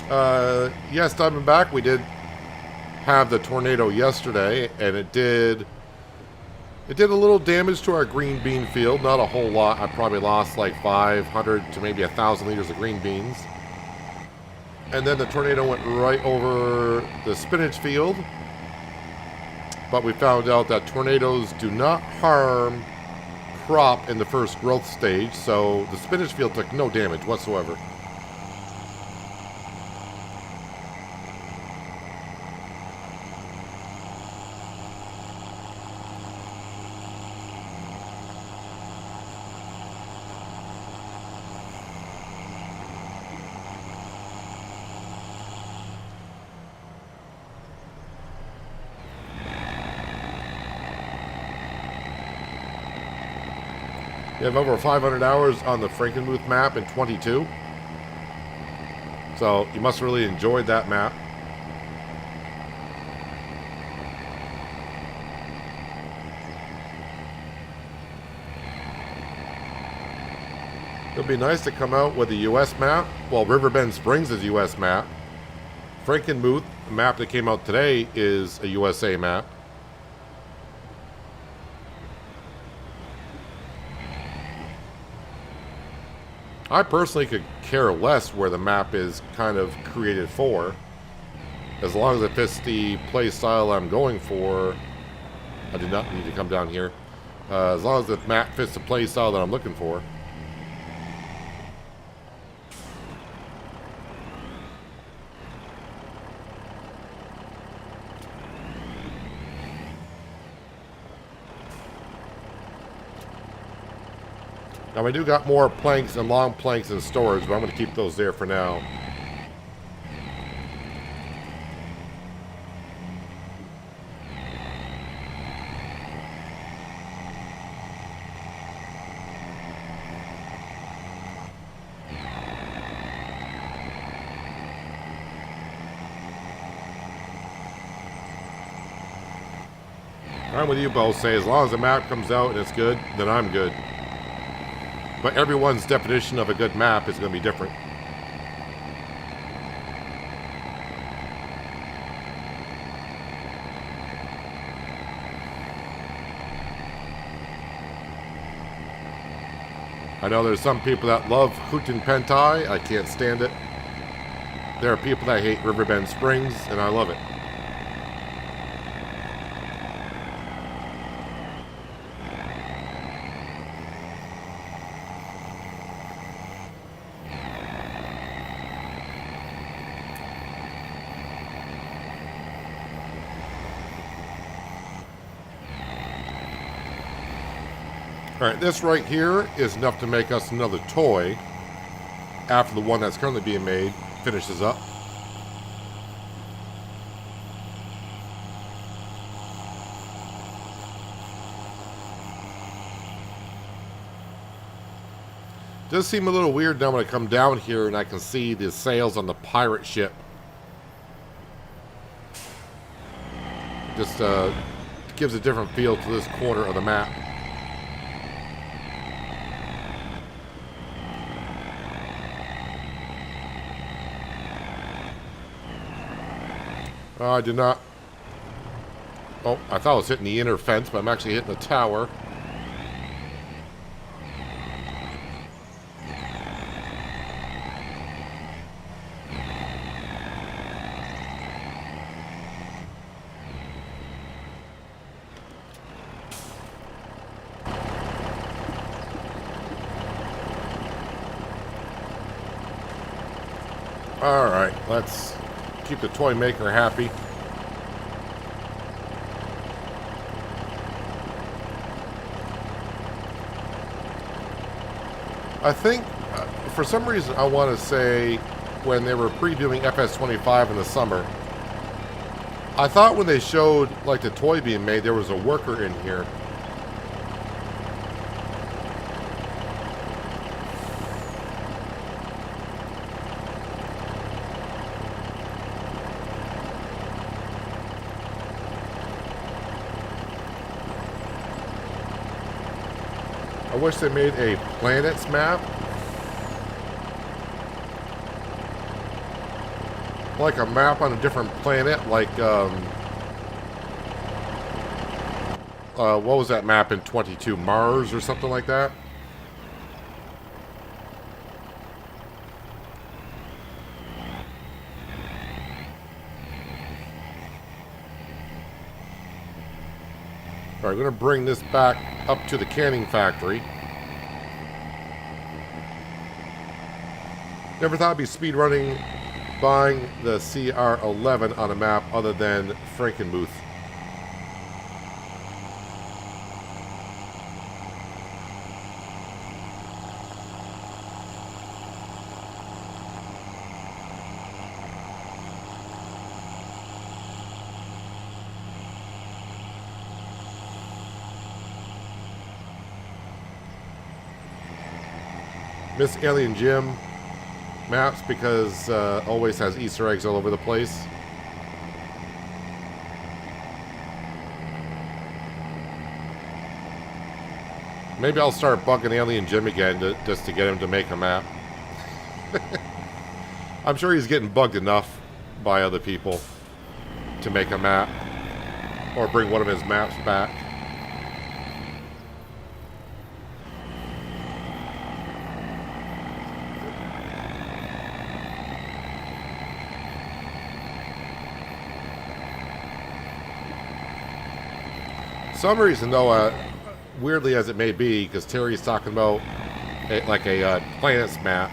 Yes, Diamondback, we did have the tornado yesterday, and it did a little damage to our green bean field. Not a whole lot. I probably lost like 500 to maybe 1,000 liters of green beans. And then the tornado went right over the spinach field. But we found out that tornadoes do not harm crop in the first growth stage, so the spinach field took no damage whatsoever. You have over 500 hours on the Frankenmuth map in 22. So you must have really enjoyed that map. It would be nice to come out with a US map. Well, Riverbend Springs is a US map. Frankenmuth, the map that came out today, is a USA map. I personally could care less where the map is kind of created for. As long as it fits the play style I'm going for. I do not need to come down here. As long as the map fits the play style that I'm looking for. Now, we do got more planks and long planks in storage, but I'm going to keep those there for now. I'm with you, Bo. Say, as long as the map comes out and it's good, then I'm good. But everyone's definition of a good map is going to be different. I know there's some people that love Hooten Pentai. I can't stand it. There are people that hate Riverbend Springs, and I love it. Alright, this right here is enough to make us another toy after the one that's currently being made finishes up. Does seem a little weird now when I come down here and I can see the sails on the pirate ship. Just gives a different feel to this corner of the map. I did not. Oh, I thought I was hitting the inner fence, but I'm actually hitting the tower. Alright, let's keep the toy maker happy. I think, for some reason, I want to say when they were previewing FS25 in the summer, I thought when they showed like the toy being made, there was a worker in here. I wish they made a planets map. like a map on a different planet, like, what was that map in 22? Mars or something like that? Alright, I'm going to bring this back up to the canning factory. Never thought I'd be speedrunning buying the CR11 on a map other than Frankenmuth. Miss Alien Jim maps because always has Easter eggs all over the place. Maybe I'll start bugging Alien Jim again just to get him to make a map. I'm sure he's getting bugged enough by other people to make a map or bring one of his maps back. Some reason, though, weirdly as it may be, because Terry's talking about a planets map.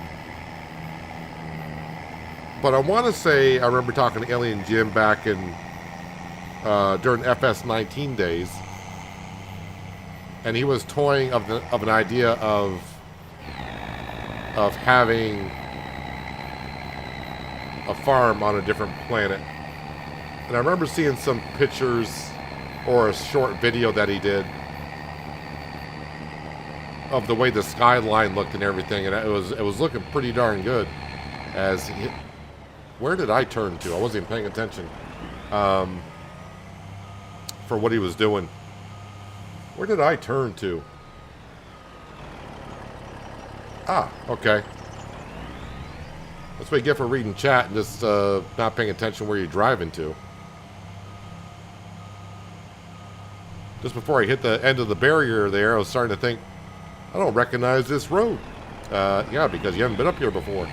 But I want to say I remember talking to Alien Jim back in during FS19 days, and he was toying of an idea of having a farm on a different planet. And I remember seeing some pictures or a short video that he did of the way the skyline looked and everything, and it was looking pretty darn good. Where did I turn to? I wasn't even paying attention for what he was doing. Where did I turn to? Ah, okay. That's what you get for reading chat and just not paying attention where you're driving to. Just before I hit the end of the barrier there, I was starting to think, I don't recognize this road. Yeah, because you haven't been up here before.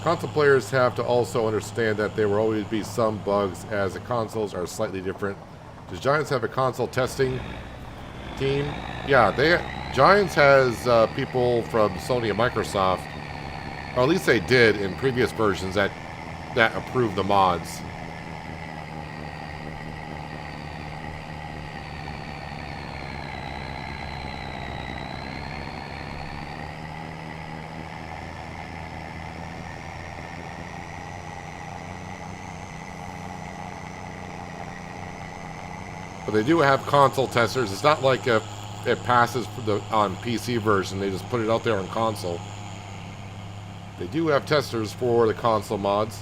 Console players have to also understand that there will always be some bugs as the consoles are slightly different. Does Giants have a console testing team? Yeah, Giants has people from Sony and Microsoft, or at least they did in previous versions that approve the mods. But they do have console testers. It's not like if it passes on PC version, they just put it out there on console. They do have testers for the console mods.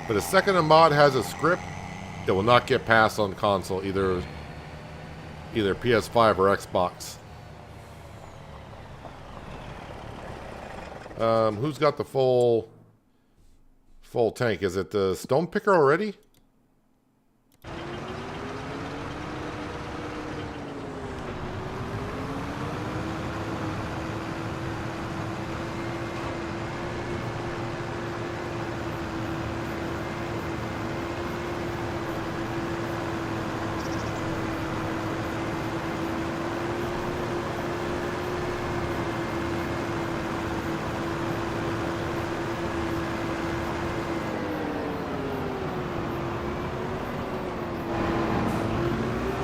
But the second a mod has a script, it will not get passed on console, either PS5 or Xbox. Who's got the full tank? Is it the Stone Picker already?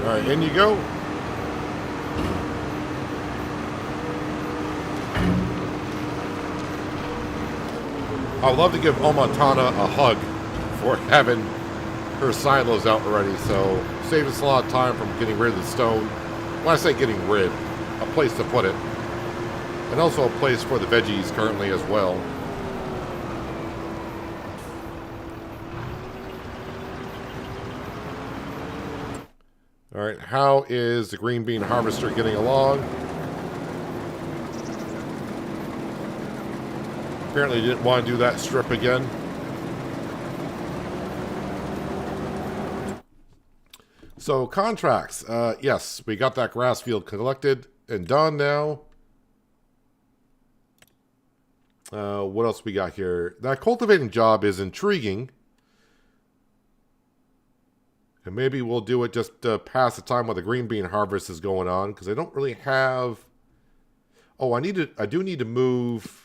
Alright, in you go. I would love to give Omatana a hug for having her silos out already, so saves us a lot of time from getting rid of the stone. When I say getting rid, a place to put it. And also a place for the veggies currently as well. Alright, how is the green bean harvester getting along? Apparently didn't want to do that strip again. So, contracts. Yes, we got that grass field collected and done now. What else we got here? That cultivating job is intriguing. And maybe we'll do it just to pass the time while the green bean harvest is going on, because I don't really have... Oh, I do need to move...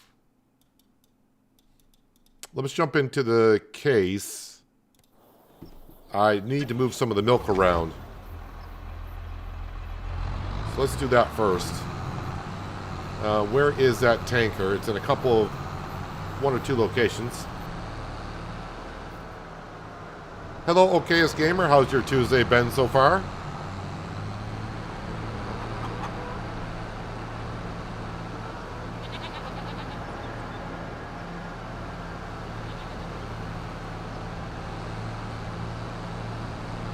Let's jump into the case. I need to move some of the milk around. So let's do that first. Where is that tanker? It's in a couple of... one or two locations. Hello, OKS Gamer. How's your Tuesday been so far?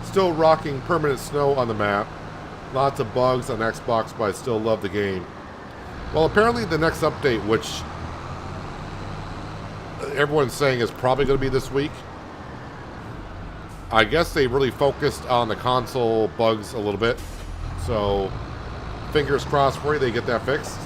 Still rocking permanent snow on the map. Lots of bugs on Xbox, but I still love the game. Well, apparently the next update, which everyone's saying is probably going to be this week, I guess they really focused on the console bugs a little bit. So, fingers crossed for you, they get that fixed.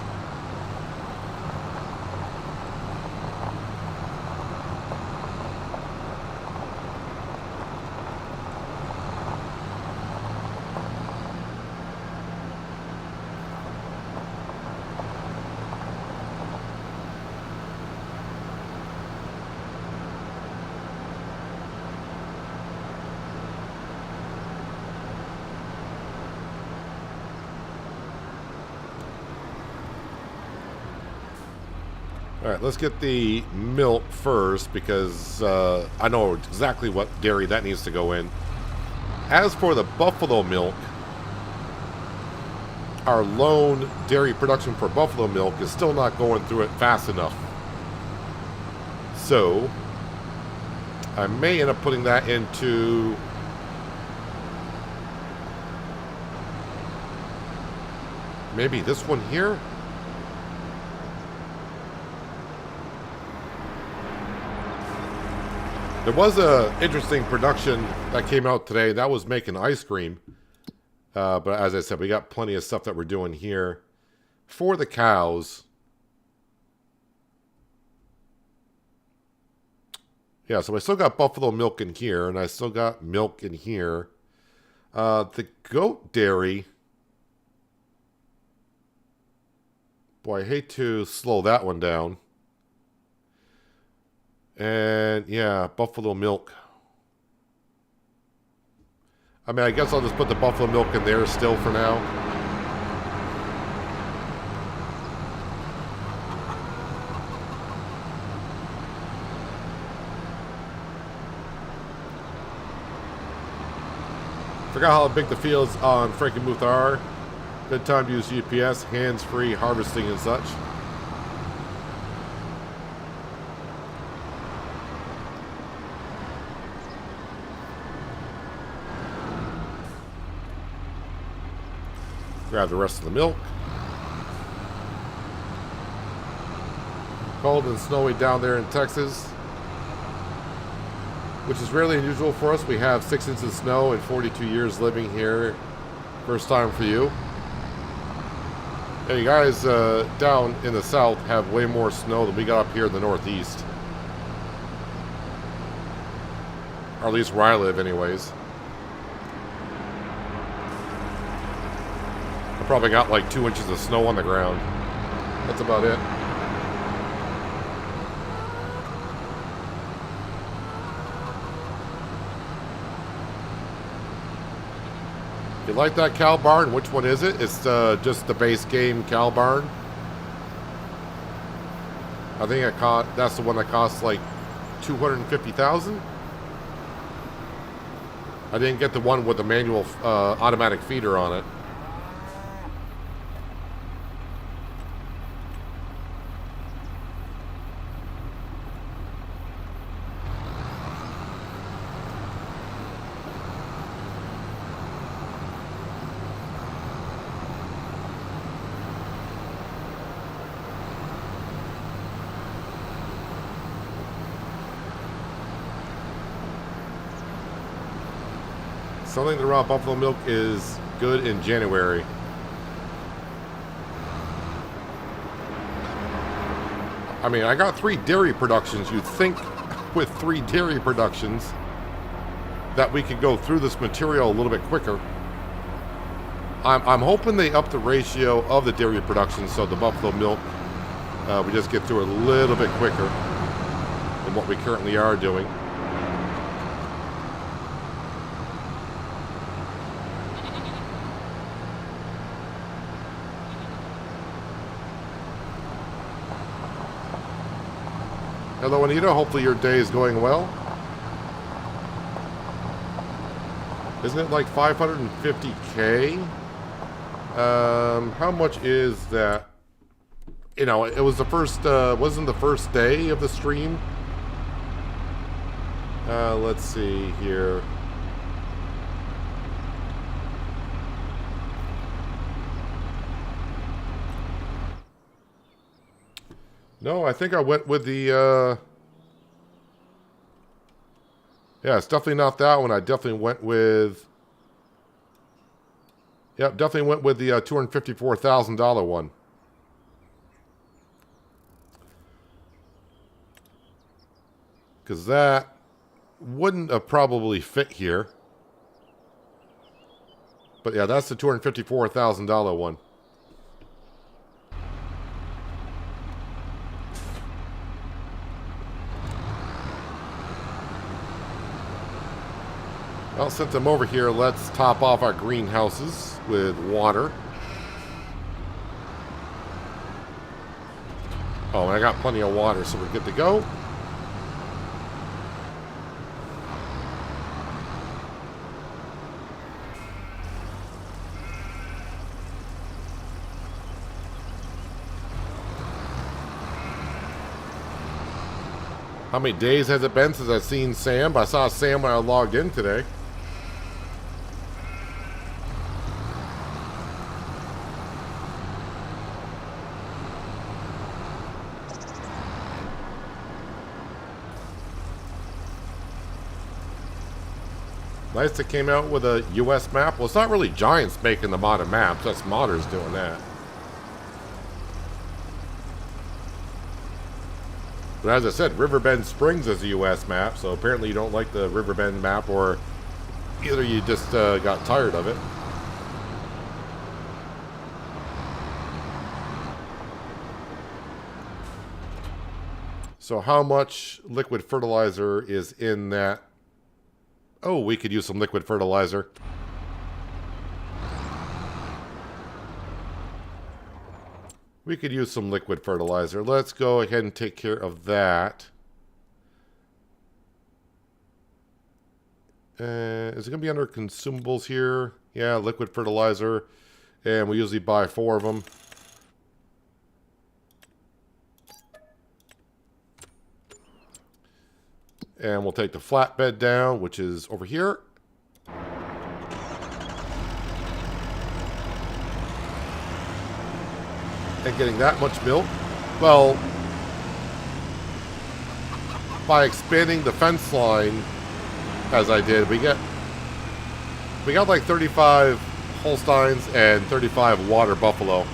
Alright, let's get the milk first, because I know exactly what dairy that needs to go in. As for the buffalo milk, our lone dairy production for buffalo milk is still not going through it fast enough. So, I may end up putting that into... maybe this one here? There was a interesting production that came out today. That was making ice cream. But as I said, we got plenty of stuff that we're doing here for the cows. Yeah, so I still got buffalo milk in here, and I still got milk in here. The goat dairy... boy, I hate to slow that one down. And, yeah, buffalo milk. I mean, I guess I'll just put the buffalo milk in there still for now. Forgot how big the fields on Frankenmuth are. Good time to use GPS, hands-free harvesting and such. Grab the rest of the milk. Cold and snowy down there in Texas, which is really unusual for us. We have 6 inches of snow in 42 years living here. First time for you. Yeah, you guys down in the south have way more snow than we got up here in the northeast. Or at least where I live anyways. Probably got like 2 inches of snow on the ground. That's about it. You like that cow barn? Which one is it? It's just the base game cow barn. I think that's the one that costs like $250,000. I didn't get the one with the manual automatic feeder on it. Something around buffalo milk is good in January. I mean, I got 3 dairy productions. You'd think with 3 dairy productions that we could go through this material a little bit quicker. I'm hoping they up the ratio of the dairy production so the buffalo milk, we just get through a little bit quicker than what we currently are doing. Hello, Anita. Hopefully your day is going well. Isn't it like 550K? How much is that? You know, it was the first, wasn't the first day of the stream. Let's see here. No, I think I went with the, yeah, it's definitely not that one. I definitely went with, yep, definitely went with the $254,000 one. Because that wouldn't have probably fit here. But yeah, that's the $254,000 one. Well, since I'm over here, let's top off our greenhouses with water. Oh, and I got plenty of water, so we're good to go. How many days has it been since I've seen Sam? I saw Sam when I logged in today. Nice that came out with a US map. Well, it's not really Giants making the modded maps. That's modders doing that. But as I said, Riverbend Springs is a US map, so apparently you don't like the Riverbend map, or either you just got tired of it. So how much liquid fertilizer is in that? Oh, we could use some liquid fertilizer. We could use some liquid fertilizer. Let's go ahead and take care of that. Is it going to be under consumables here? Yeah, liquid fertilizer. And we usually buy 4 of them. And we'll take the flatbed down, which is over here. And getting that much milk, well, by expanding the fence line, as I did, we got like 35 Holsteins and 35 water buffalo.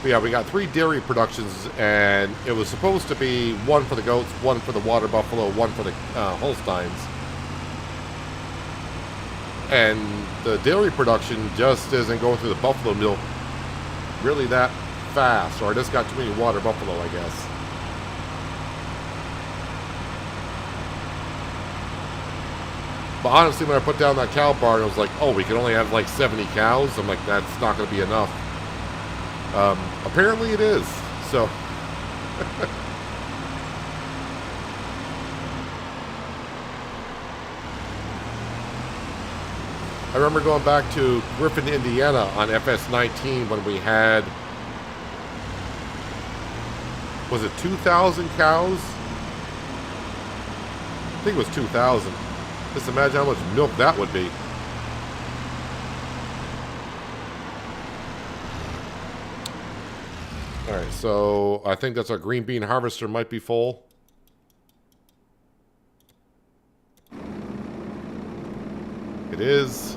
But yeah, we got 3 dairy productions, and it was supposed to be 1 for the goats, 1 for the water buffalo, 1 for the Holsteins. And the dairy production just isn't going through the buffalo milk really that fast, or I just got too many water buffalo, I guess. But honestly, when I put down that cow barn, I was like, oh, we can only have like 70 cows. I'm like, that's not going to be enough. Apparently it is. So I remember going back to Griffin, Indiana on FS19 when we had, was it 2,000 cows? I think it was 2,000. Just imagine how much milk that would be. Alright, so I think that's our green bean harvester might be full. It is.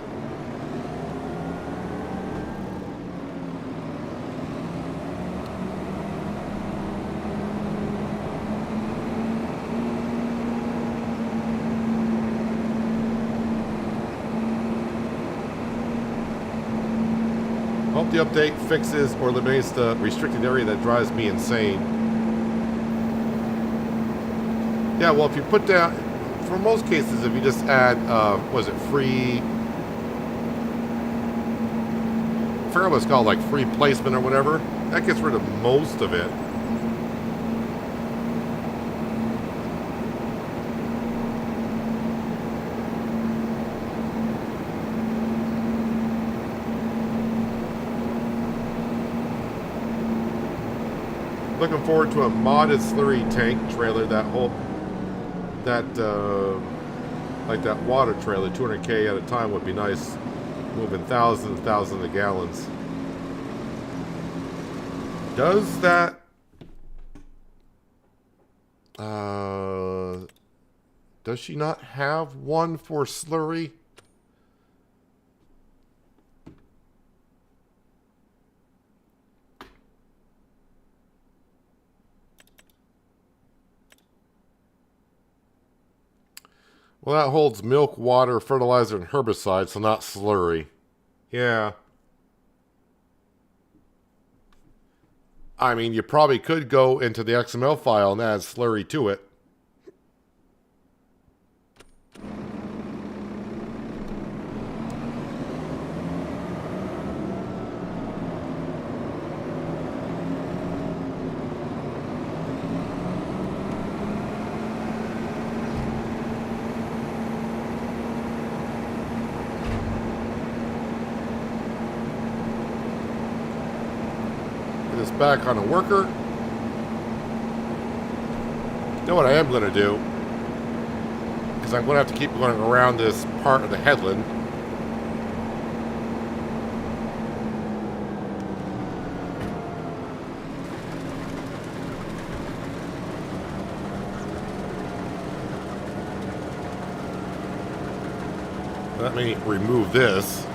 Hope the update fixes or eliminates the restricted area that drives me insane. Yeah, well, if you put down, for most cases, if you just add, was it free? I forgot what it's called, like free placement or whatever. That gets rid of most of it. Looking forward to a modded slurry tank trailer. That whole, like that water trailer, 200K at a time would be nice. Moving thousands of gallons. Does that? Does she not have one for slurry? Well, that holds milk, water, fertilizer, and herbicide, so not slurry. Yeah. I mean, you probably could go into the XML file and add slurry to it. Back on a worker. You know what I am going to do? Because I'm going to have to keep going around this part of the headland. Let me remove this.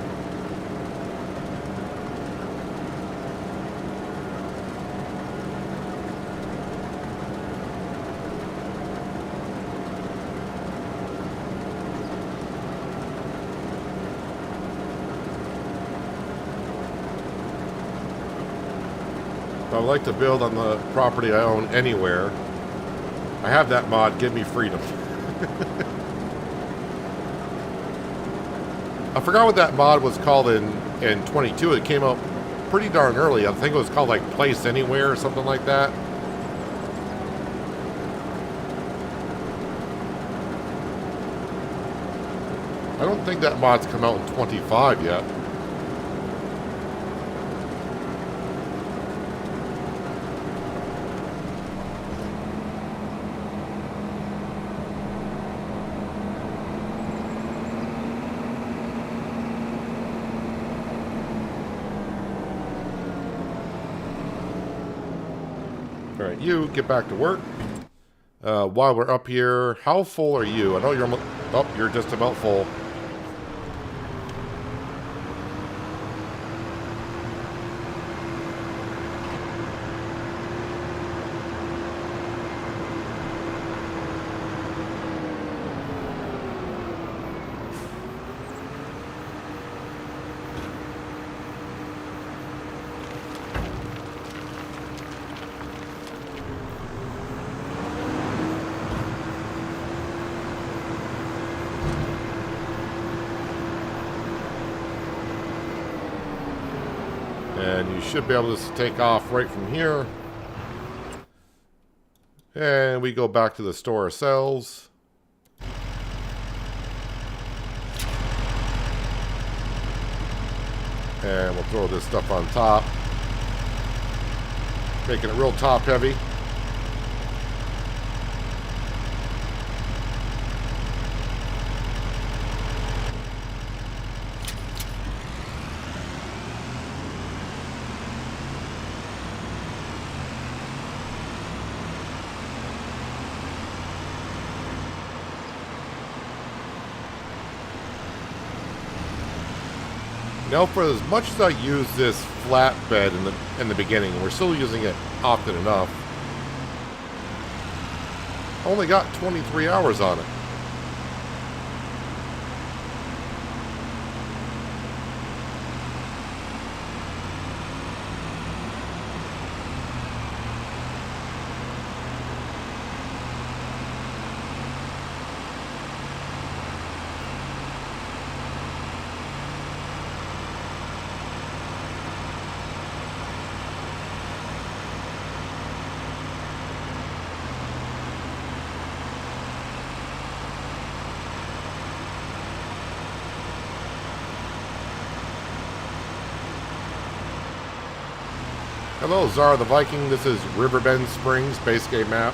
I would like to build on the property I own anywhere. I have that mod, give me freedom. I forgot what that mod was called in 22. It came out pretty darn early. I think it was called like Place Anywhere or something like that. I don't think that mod's come out in 25 yet. Alright, you get back to work. While we're up here, how full are you? I know you're almost, oh, you're just about full. And you should be able to take off right from here. And we go back to the store ourselves. And we'll throw this stuff on top. Making it real top heavy. Now, for as much as I use this flatbed in the beginning, we're still using it often enough. I only got 23 hours on it. Hello, Zara the Viking. This is Riverbend Springs, base game map.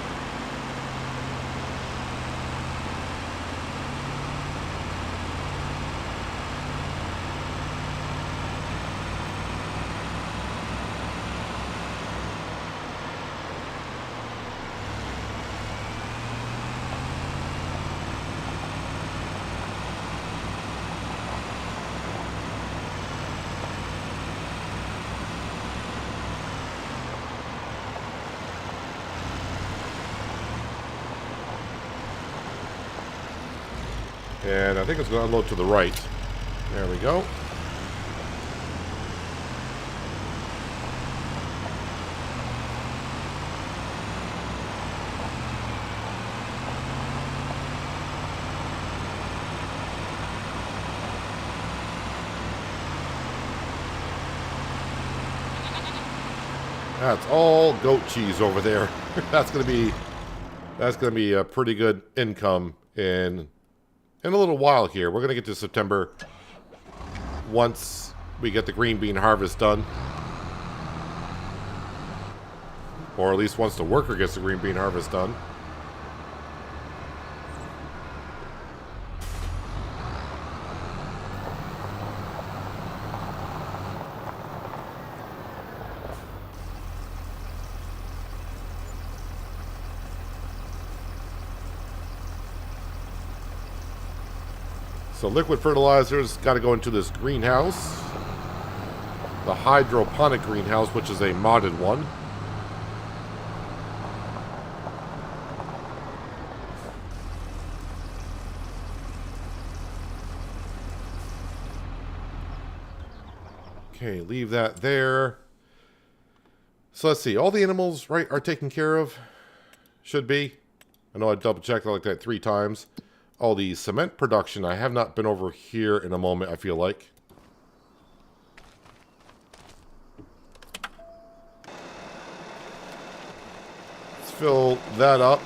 And I think it's going to unload to the right. There we go. That's all goat cheese over there. That's going to be a pretty good income in a little while here. We're going to get to September once we get the green bean harvest done. Or at least once the worker gets the green bean harvest done. So liquid fertilizers got to go into this greenhouse. The hydroponic greenhouse, which is a modded one. Okay, leave that there. So let's see. All the animals, right, are taken care of. Should be. I know I double-checked like that 3 times. All the cement production, I have not been over here in a moment, I feel like. Let's fill that up.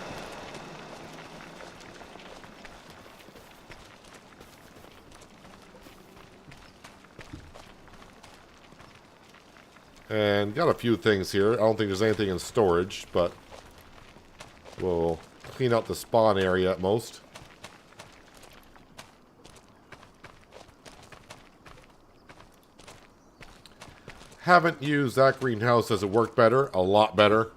And got a few things here. I don't think there's anything in storage, but we'll clean out the spawn area at most. Haven't used that greenhouse. Does it work better? A lot better.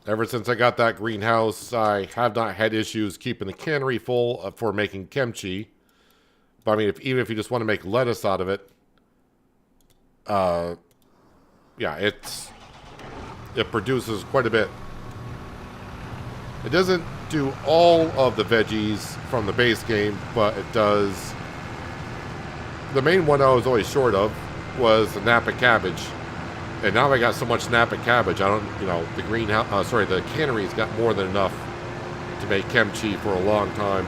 Ever since I got that greenhouse, I have not had issues keeping the cannery full for making kimchi. But I mean, even if you just want to make lettuce out of it, yeah, it produces quite a bit. It doesn't do all of the veggies from the base game, but it does. The main one I was always short of was the Napa cabbage. And now I got so much Napa cabbage, I don't, you know, the greenhouse, the cannery's got more than enough to make kimchi for a long time.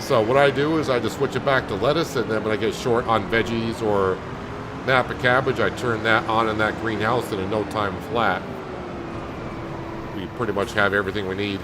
So what I do is I just switch it back to lettuce, and then when I get short on veggies or Napa cabbage, I turn that on in that greenhouse, and in no time flat, we pretty much have everything we need.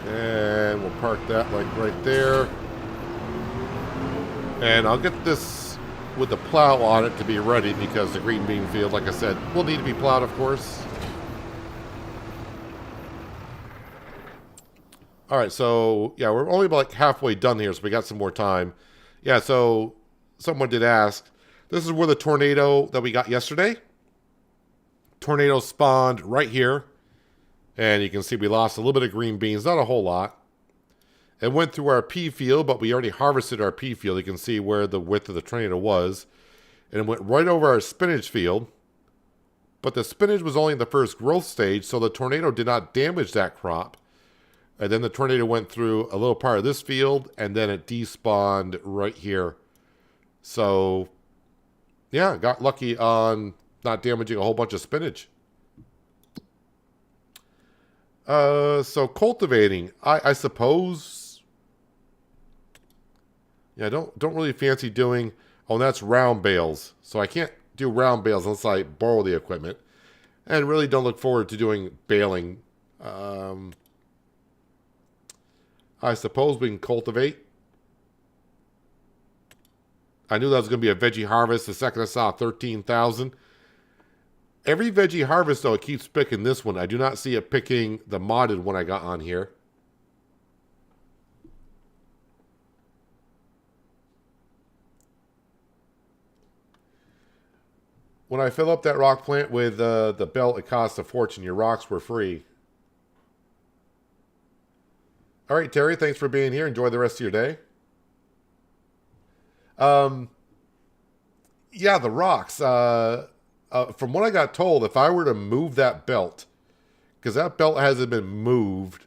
And we'll park that like right there. And I'll get this with the plow on it to be ready because the green bean field, like I said, will need to be plowed, of course. All right, so yeah, we're only about like halfway done here, so we got some more time. Yeah, so someone did ask. This is where the tornado that we got yesterday. Tornado spawned right here. And you can see we lost a little bit of green beans, not a whole lot. It went through our pea field, but we already harvested our pea field. You can see where the width of the tornado was. And it went right over our spinach field. But the spinach was only in the first growth stage, so the tornado did not damage that crop. And then the tornado went through a little part of this field, and then it despawned right here. So, yeah, got lucky on not damaging a whole bunch of spinach. So cultivating, I suppose. Yeah, don't really fancy doing. Oh, that's round bales. So I can't do round bales unless I borrow the equipment, and really don't look forward to doing baling. I suppose we can cultivate. I knew that was going to be a veggie harvest the second I saw 13,000. Every veggie harvest, though, it keeps picking this one. I do not see it picking the modded one I got on here. When I fill up that rock plant with the belt, it costs a fortune. Your rocks were free. All right, Terry, thanks for being here. Enjoy the rest of your day. Yeah, the rocks. From what I got told, if I were to move that belt, because that belt hasn't been moved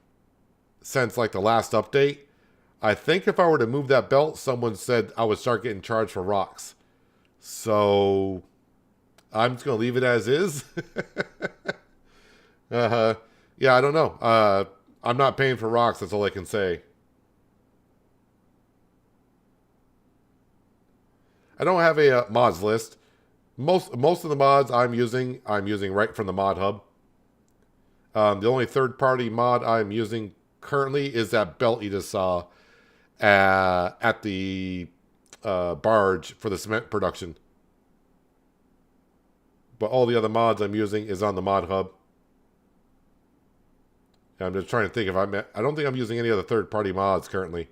since like the last update, I think if I were to move that belt, someone said I would start getting charged for rocks. So I'm just going to leave it as is. Yeah, I don't know. I'm not paying for rocks. That's all I can say. I don't have a mods list. Most of the mods I'm using right from the mod hub. The only third-party mod I'm using currently is that belt you just saw at the barge for the cement production. But all the other mods I'm using is on the mod hub. I'm just trying to think if I don't think I'm using any other third-party mods currently.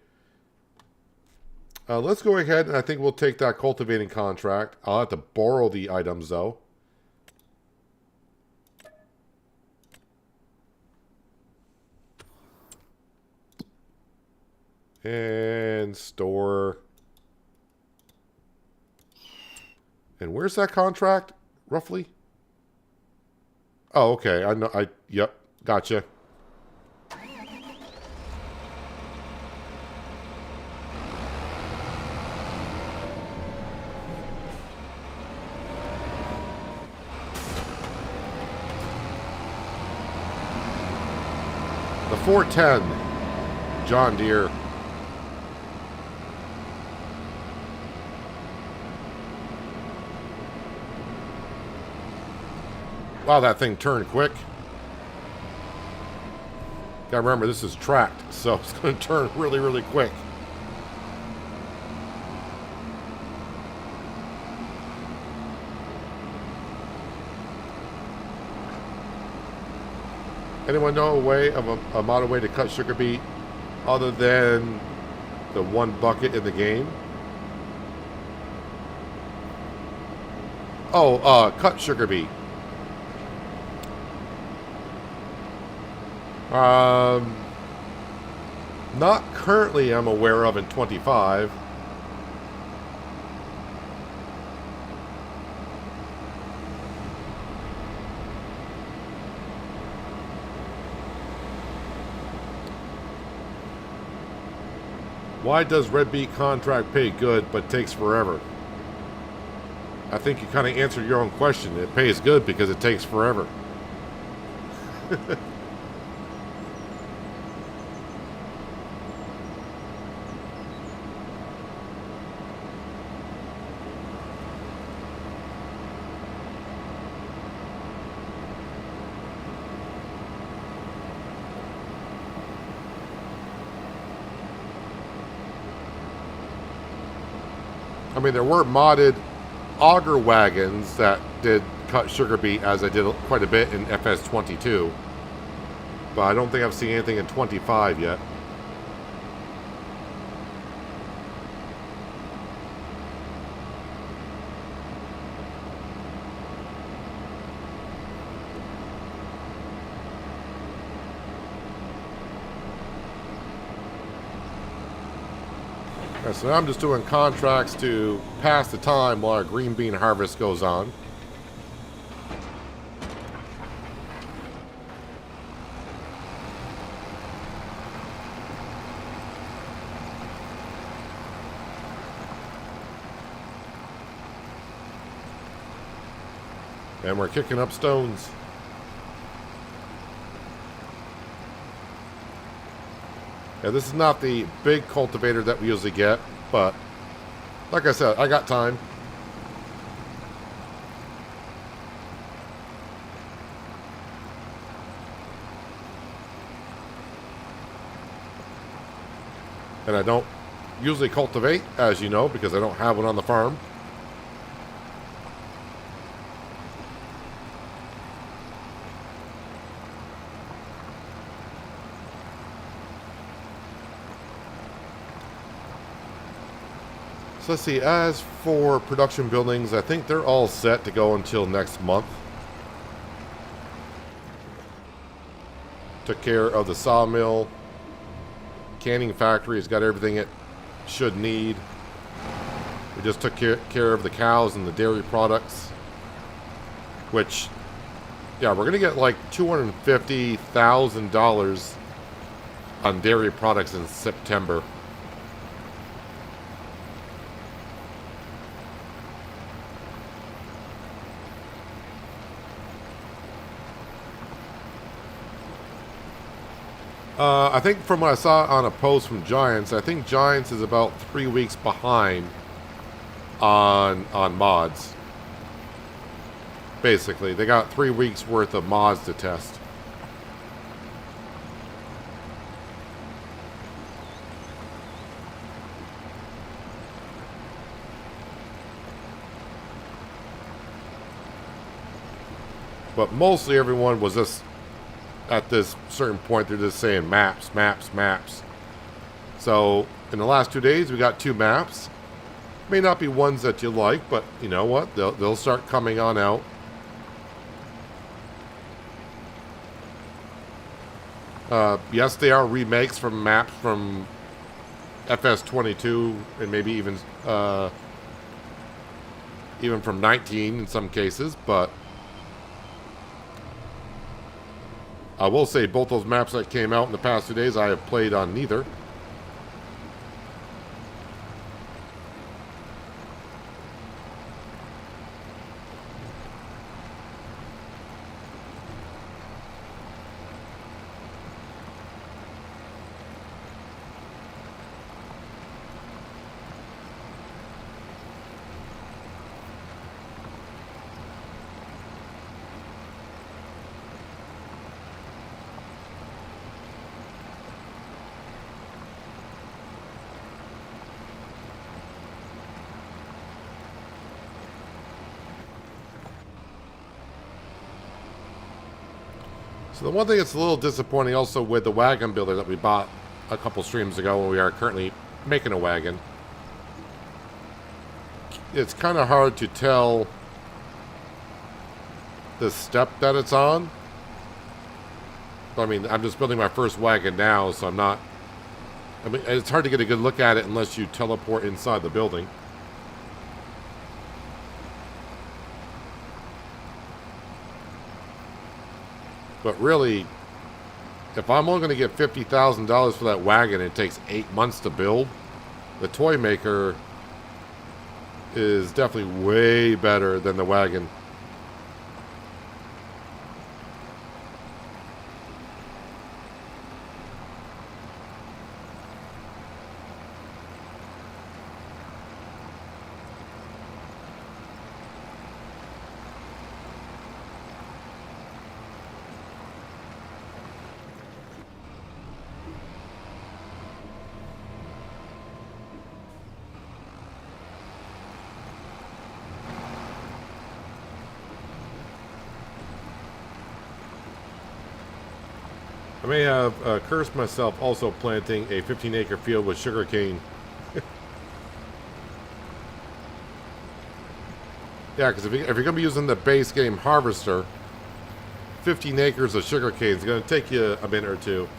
Let's go ahead, and I think we'll take that cultivating contract. I'll have to borrow the items, though. And store. And where's that contract, roughly? Oh, okay. I know. Yep. Gotcha. The 410 John Deere. Wow, that thing turned quick. Gotta remember, this is tracked, so it's going to turn really, really quick. Anyone know a way of a modern way to cut sugar beet other than the one bucket in the game? Oh, cut sugar beet. Not currently I'm aware of in 25. Why does red beet contract pay good but takes forever? I think you kind of answered your own question. It pays good because it takes forever. I mean, there were modded auger wagons that did cut sugar beet, as I did quite a bit in FS22. But I don't think I've seen anything in 25 yet. Right, so now I'm just doing contracts to pass the time while our green bean harvest goes on. And we're kicking up stones. Yeah, this is not the big cultivator that we usually get, but like I said, I got time. And I don't usually cultivate, as you know, because I don't have one on the farm. So let's see, as for production buildings, I think they're all set to go until next month. Took care of the sawmill. Canning factory has got everything it should need. We just took care of the cows and the dairy products. Which, yeah, we're going to get like $250,000 on dairy products in September. I think from what I saw on a post from Giants, I think Giants is about 3 weeks behind on mods. Basically, they got 3 weeks worth of mods to test. But mostly everyone was just, at this certain point, they're just saying maps, maps, maps. So in the last 2 days, we got 2 maps. May not be ones that you like, but you know what? They'll start coming on out. Yes, they are remakes from maps from FS22 and maybe even from 19 in some cases, but I will say both those maps that came out in the past 2 days, I have played on neither. So the one thing that's a little disappointing also with the wagon builder that we bought a couple streams ago, when we are currently making a wagon, it's kind of hard to tell the step that it's on. I mean, I'm just building my first wagon now, so I'm not... I mean, it's hard to get a good look at it unless you teleport inside the building. But really, if I'm only going to get $50,000 for that wagon, it takes 8 months to build. The toy maker is definitely way better than the wagon. I may have cursed myself also planting a 15-acre field with sugarcane. Yeah, because if you're going to be using the base game harvester, 15 acres of sugarcane is going to take you a minute or two.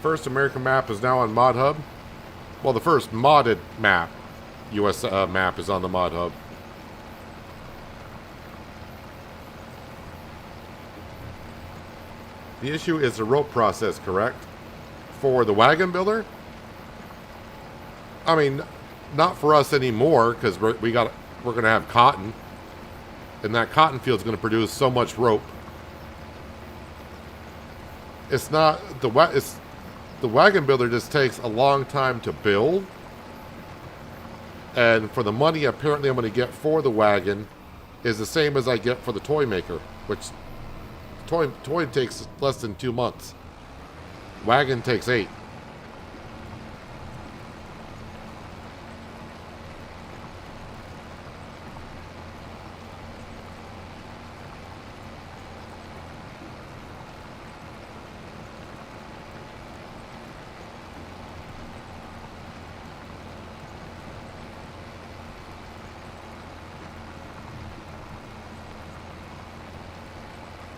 First American map is now on Mod Hub. Well, the first modded map, US map, is on the Mod Hub. The issue is the rope process, correct? For the wagon builder? I mean, not for us anymore, because we're going to have cotton, and that cotton field is going to produce so much rope. It's not the wagon builder just takes a long time to build, and for the money apparently I'm going to get for the wagon is the same as I get for the toy maker, which toy takes less than 2 months. Wagon takes 8.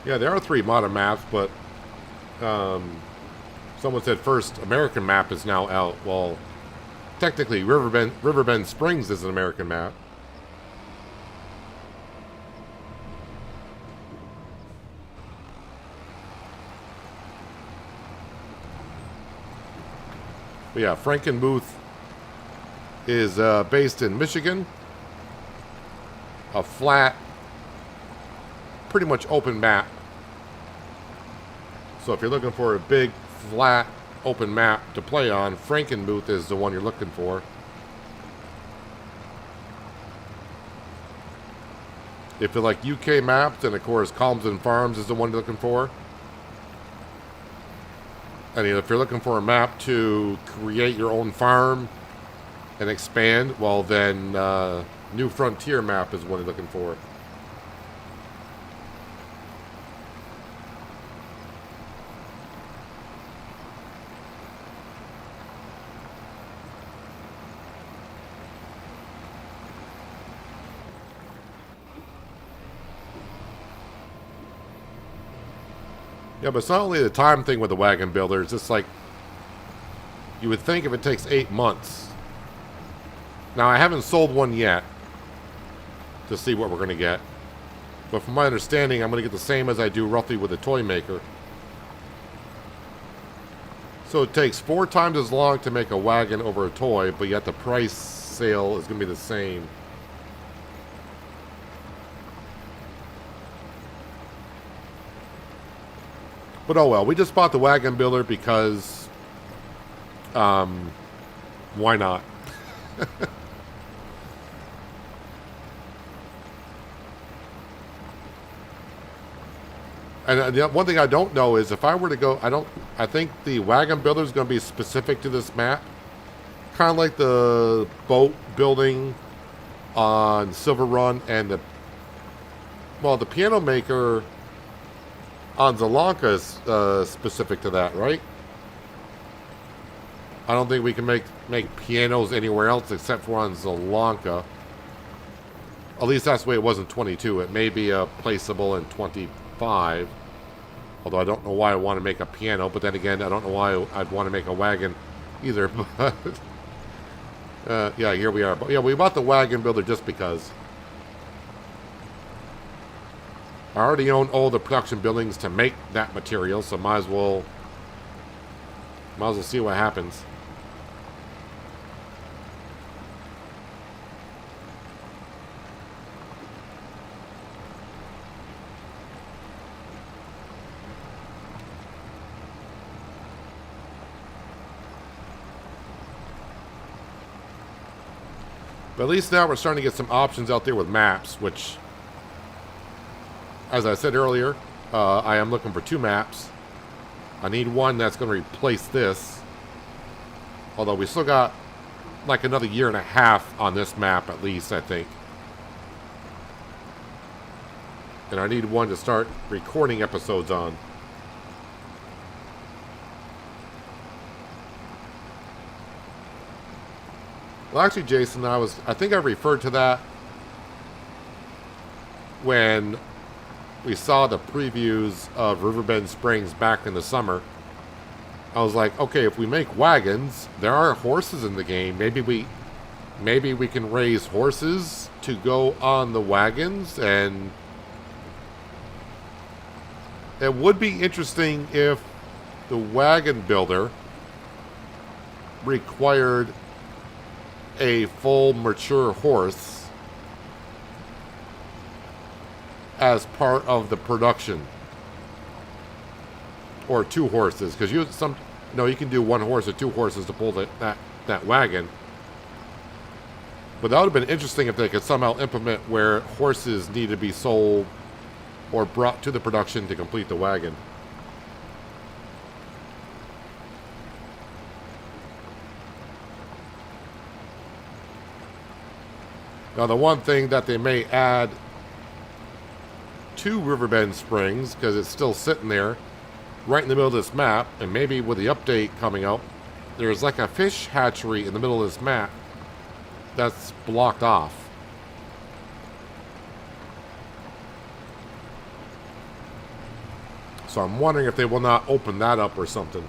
Yeah, there are 3 modern maps, but someone said first American map is now out. Well, technically, Riverbend Springs is an American map. But yeah, Frankenmuth is based in Michigan. A flat, pretty much open map. So if you're looking for a big, flat, open map to play on, Frankenmuth is the one you're looking for. If you like UK maps, then of course Colmsden Farms is the one you're looking for. And if you're looking for a map to create your own farm and expand, well then New Frontier map is what you're looking for. Yeah, but it's not only the time thing with the wagon builder. It's just like, you would think if it takes 8 months. Now, I haven't sold one yet to see what we're going to get. But from my understanding, I'm going to get the same as I do roughly with a toy maker. So it takes 4 times as long to make a wagon over a toy, but yet the price sale is going to be the same. But oh well, we just bought the wagon builder because, why not? And the one thing I don't know is if I were to go, I think the wagon builder is going to be specific to this map. Kind of like the boat building on Silver Run and the piano maker on Zelonka is specific to that, right? I don't think we can make pianos anywhere else except for on Zelonka. At least that's the way it was in 22. It may be placeable in 25. Although I don't know why I want to make a piano, but then again, I don't know why I'd want to make a wagon either. But yeah, here we are. But yeah, we bought the wagon builder just because. I already own all the production buildings to make that material, so might as well see what happens. But at least now we're starting to get some options out there with maps, which, as I said earlier, I am looking for 2 maps. I need one that's going to replace this. Although we still got like another year and a half on this map at least, I think. And I need one to start recording episodes on. Well, actually, Jason, I think I referred to that when we saw the previews of Riverbend Springs back in the summer. I was like, okay, if we make wagons, there are horses in the game. Maybe we can raise horses to go on the wagons, and it would be interesting if the wagon builder required a full mature horse as part of the production, or 2 horses, because you can do 1 horse or 2 horses to pull that wagon. But that would have been interesting if they could somehow implement where horses need to be sold or brought to the production to complete the wagon. Now, the one thing that they may add to Riverbend Springs, because it's still sitting there right in the middle of this map, and maybe with the update coming out, there's like a fish hatchery in the middle of this map that's blocked off. So I'm wondering if they will not open that up or something.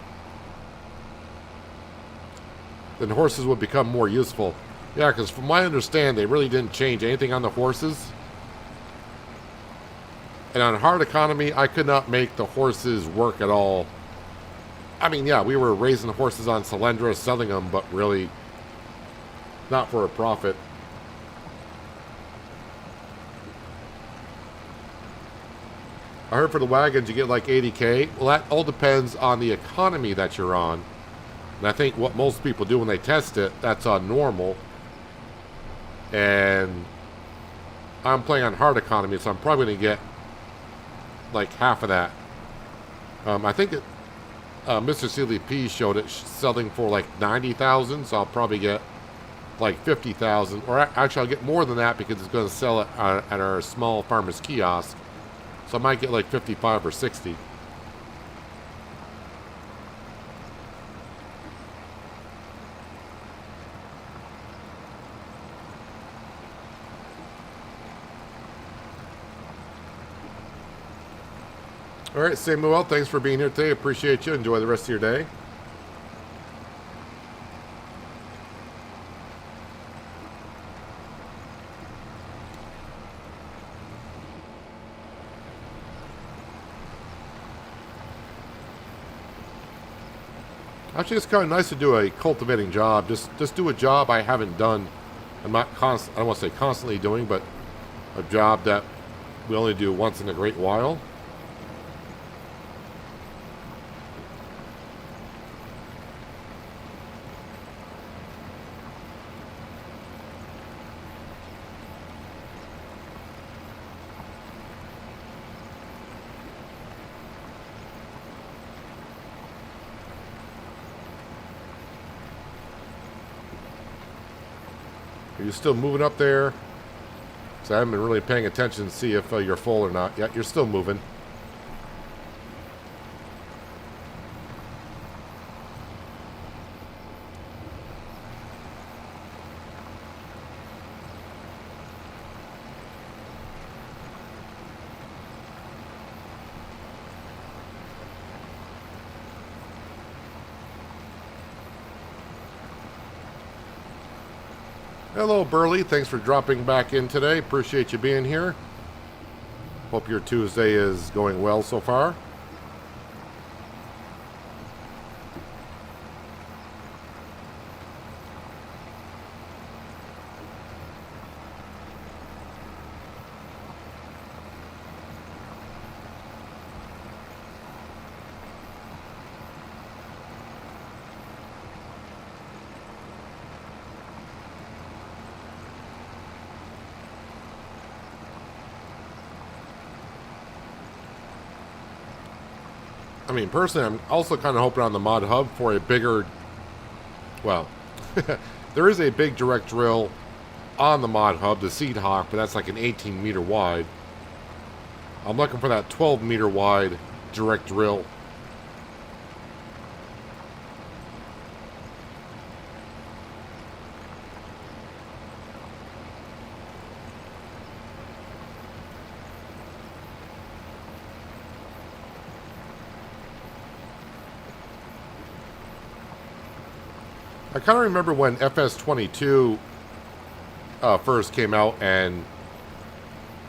Then horses would become more useful. Yeah, because from my understanding, they really didn't change anything on the horses. And on hard economy, I could not make the horses work at all. I mean, yeah, we were raising the horses on Solyndra, selling them, but really not for a profit. I heard for the wagons you get like 80K. Well, that all depends on the economy that you're on. And I think what most people do when they test it, that's on normal. And I'm playing on hard economy, so I'm probably going to get like half of that. I think Mr. Sealy P showed it selling for like 90,000, so I'll probably get like 50,000, or actually I'll get more than that because it's going to sell it at our small farmer's kiosk. So I might get like 55 or 60. All right, Samuel, thanks for being here today. Appreciate you. Enjoy the rest of your day. Actually, it's kind of nice to do a cultivating job. Just do a job I haven't done. I don't want to say constantly doing, but a job that we only do once in a great while. Are you still moving up there? So I haven't been really paying attention to see if you're full or not. Yeah, you're still moving. Hello, Burley. Thanks for dropping back in today. Appreciate you being here. Hope your Tuesday is going well so far. I mean, personally, I'm also kind of hoping on the mod hub for a bigger, well, there is a big direct drill on the mod hub, the Seed Hawk, but that's like an 18 meter wide. I'm looking for that 12 meter wide direct drill. I kind of remember when FS22 first came out, and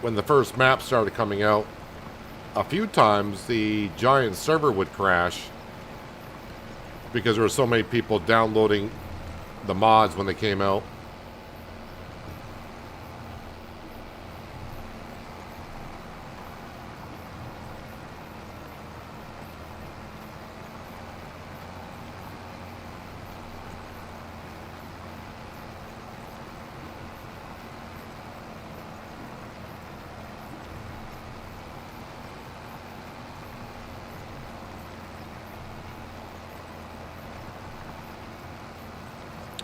when the first map started coming out, a few times the Giant server would crash because there were so many people downloading the mods when they came out.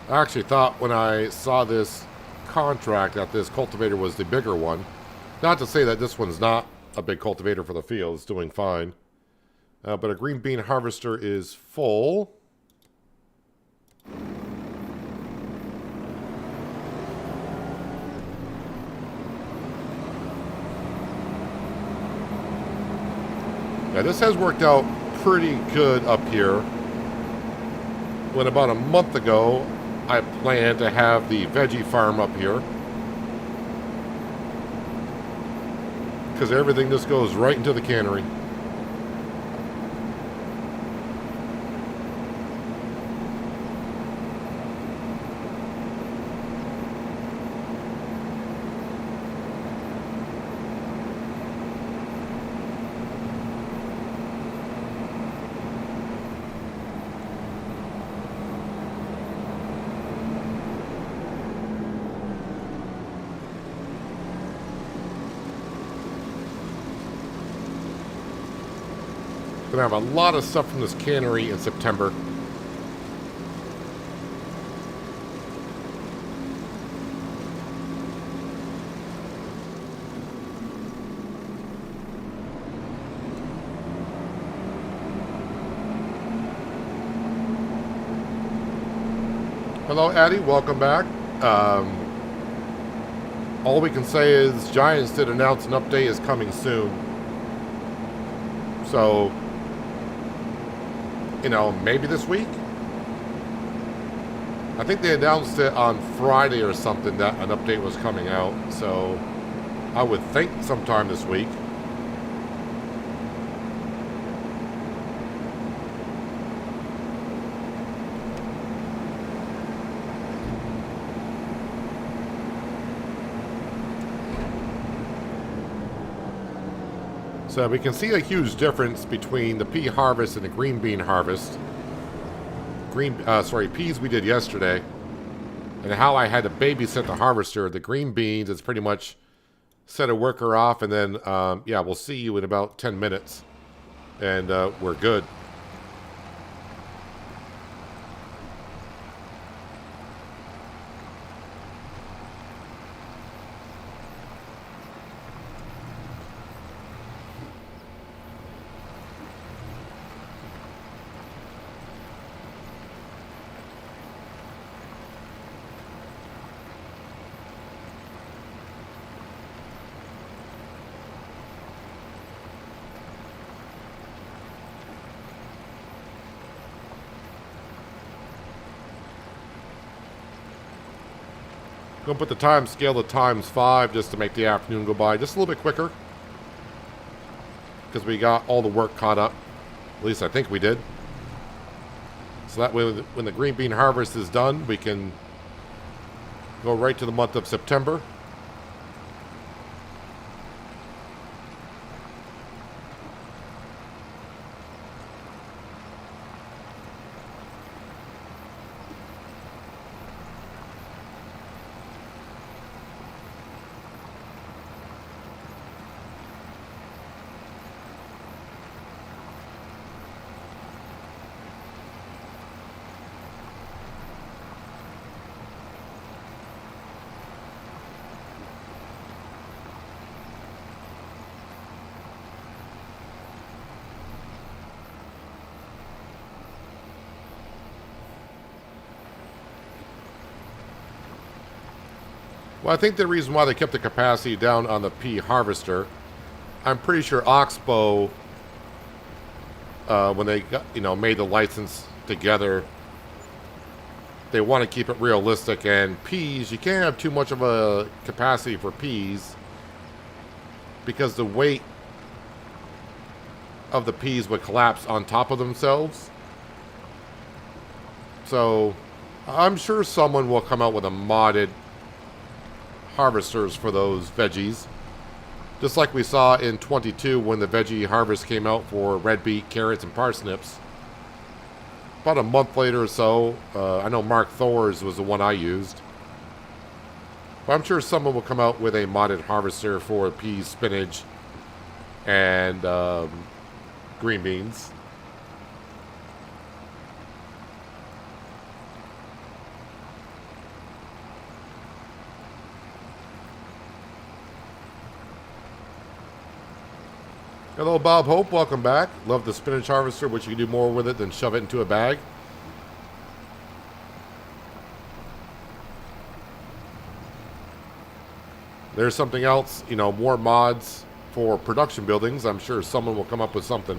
I actually thought when I saw this contract that this cultivator was the bigger one. Not to say that this one's not a big cultivator for the field. It's doing fine. But a green bean harvester is full. Yeah, this has worked out pretty good up here. When about a month ago, I planned to have the veggie farm up here. Because everything just goes right into the cannery. Gonna have a lot of stuff from this cannery in September. Hello, Addie. Welcome back. All we can say is Giants did announce an update is coming soon. So, you know, maybe this week? I think they announced it on Friday or something that an update was coming out. So, I would think sometime this week. So we can see a huge difference between the pea harvest and the green bean harvest. Peas we did yesterday. And how I had to babysit the harvester. The green beans, it's pretty much set a worker off, and then, yeah, we'll see you in about 10 minutes. And we're good. Gonna put the time scale to ×5 just to make the afternoon go by just a little bit quicker. because we got all the work caught up. At least I think we did. So that way, when the green bean harvest is done, we can go right to the month of September. Well, I think the reason why they kept the capacity down on the pea harvester, I'm pretty sure Oxbow, when they got, made the license together, they want to keep it realistic. And peas, you can't have too much of a capacity for peas because the weight of the peas would collapse on top of themselves. So I'm sure someone will come out with a modded harvesters for those veggies, just like we saw in 22 when the veggie harvest came out for red beet, carrots, and parsnips. About a month later or so, I know Mark Thor's was the one I used, but I'm sure someone will come out with a modded harvester for peas, spinach, and green beans. Hello, Bob Hope. Welcome back. Love the spinach harvester, which you can do more with it than shove it into a bag. There's something else, more mods for production buildings. I'm sure someone will come up with something.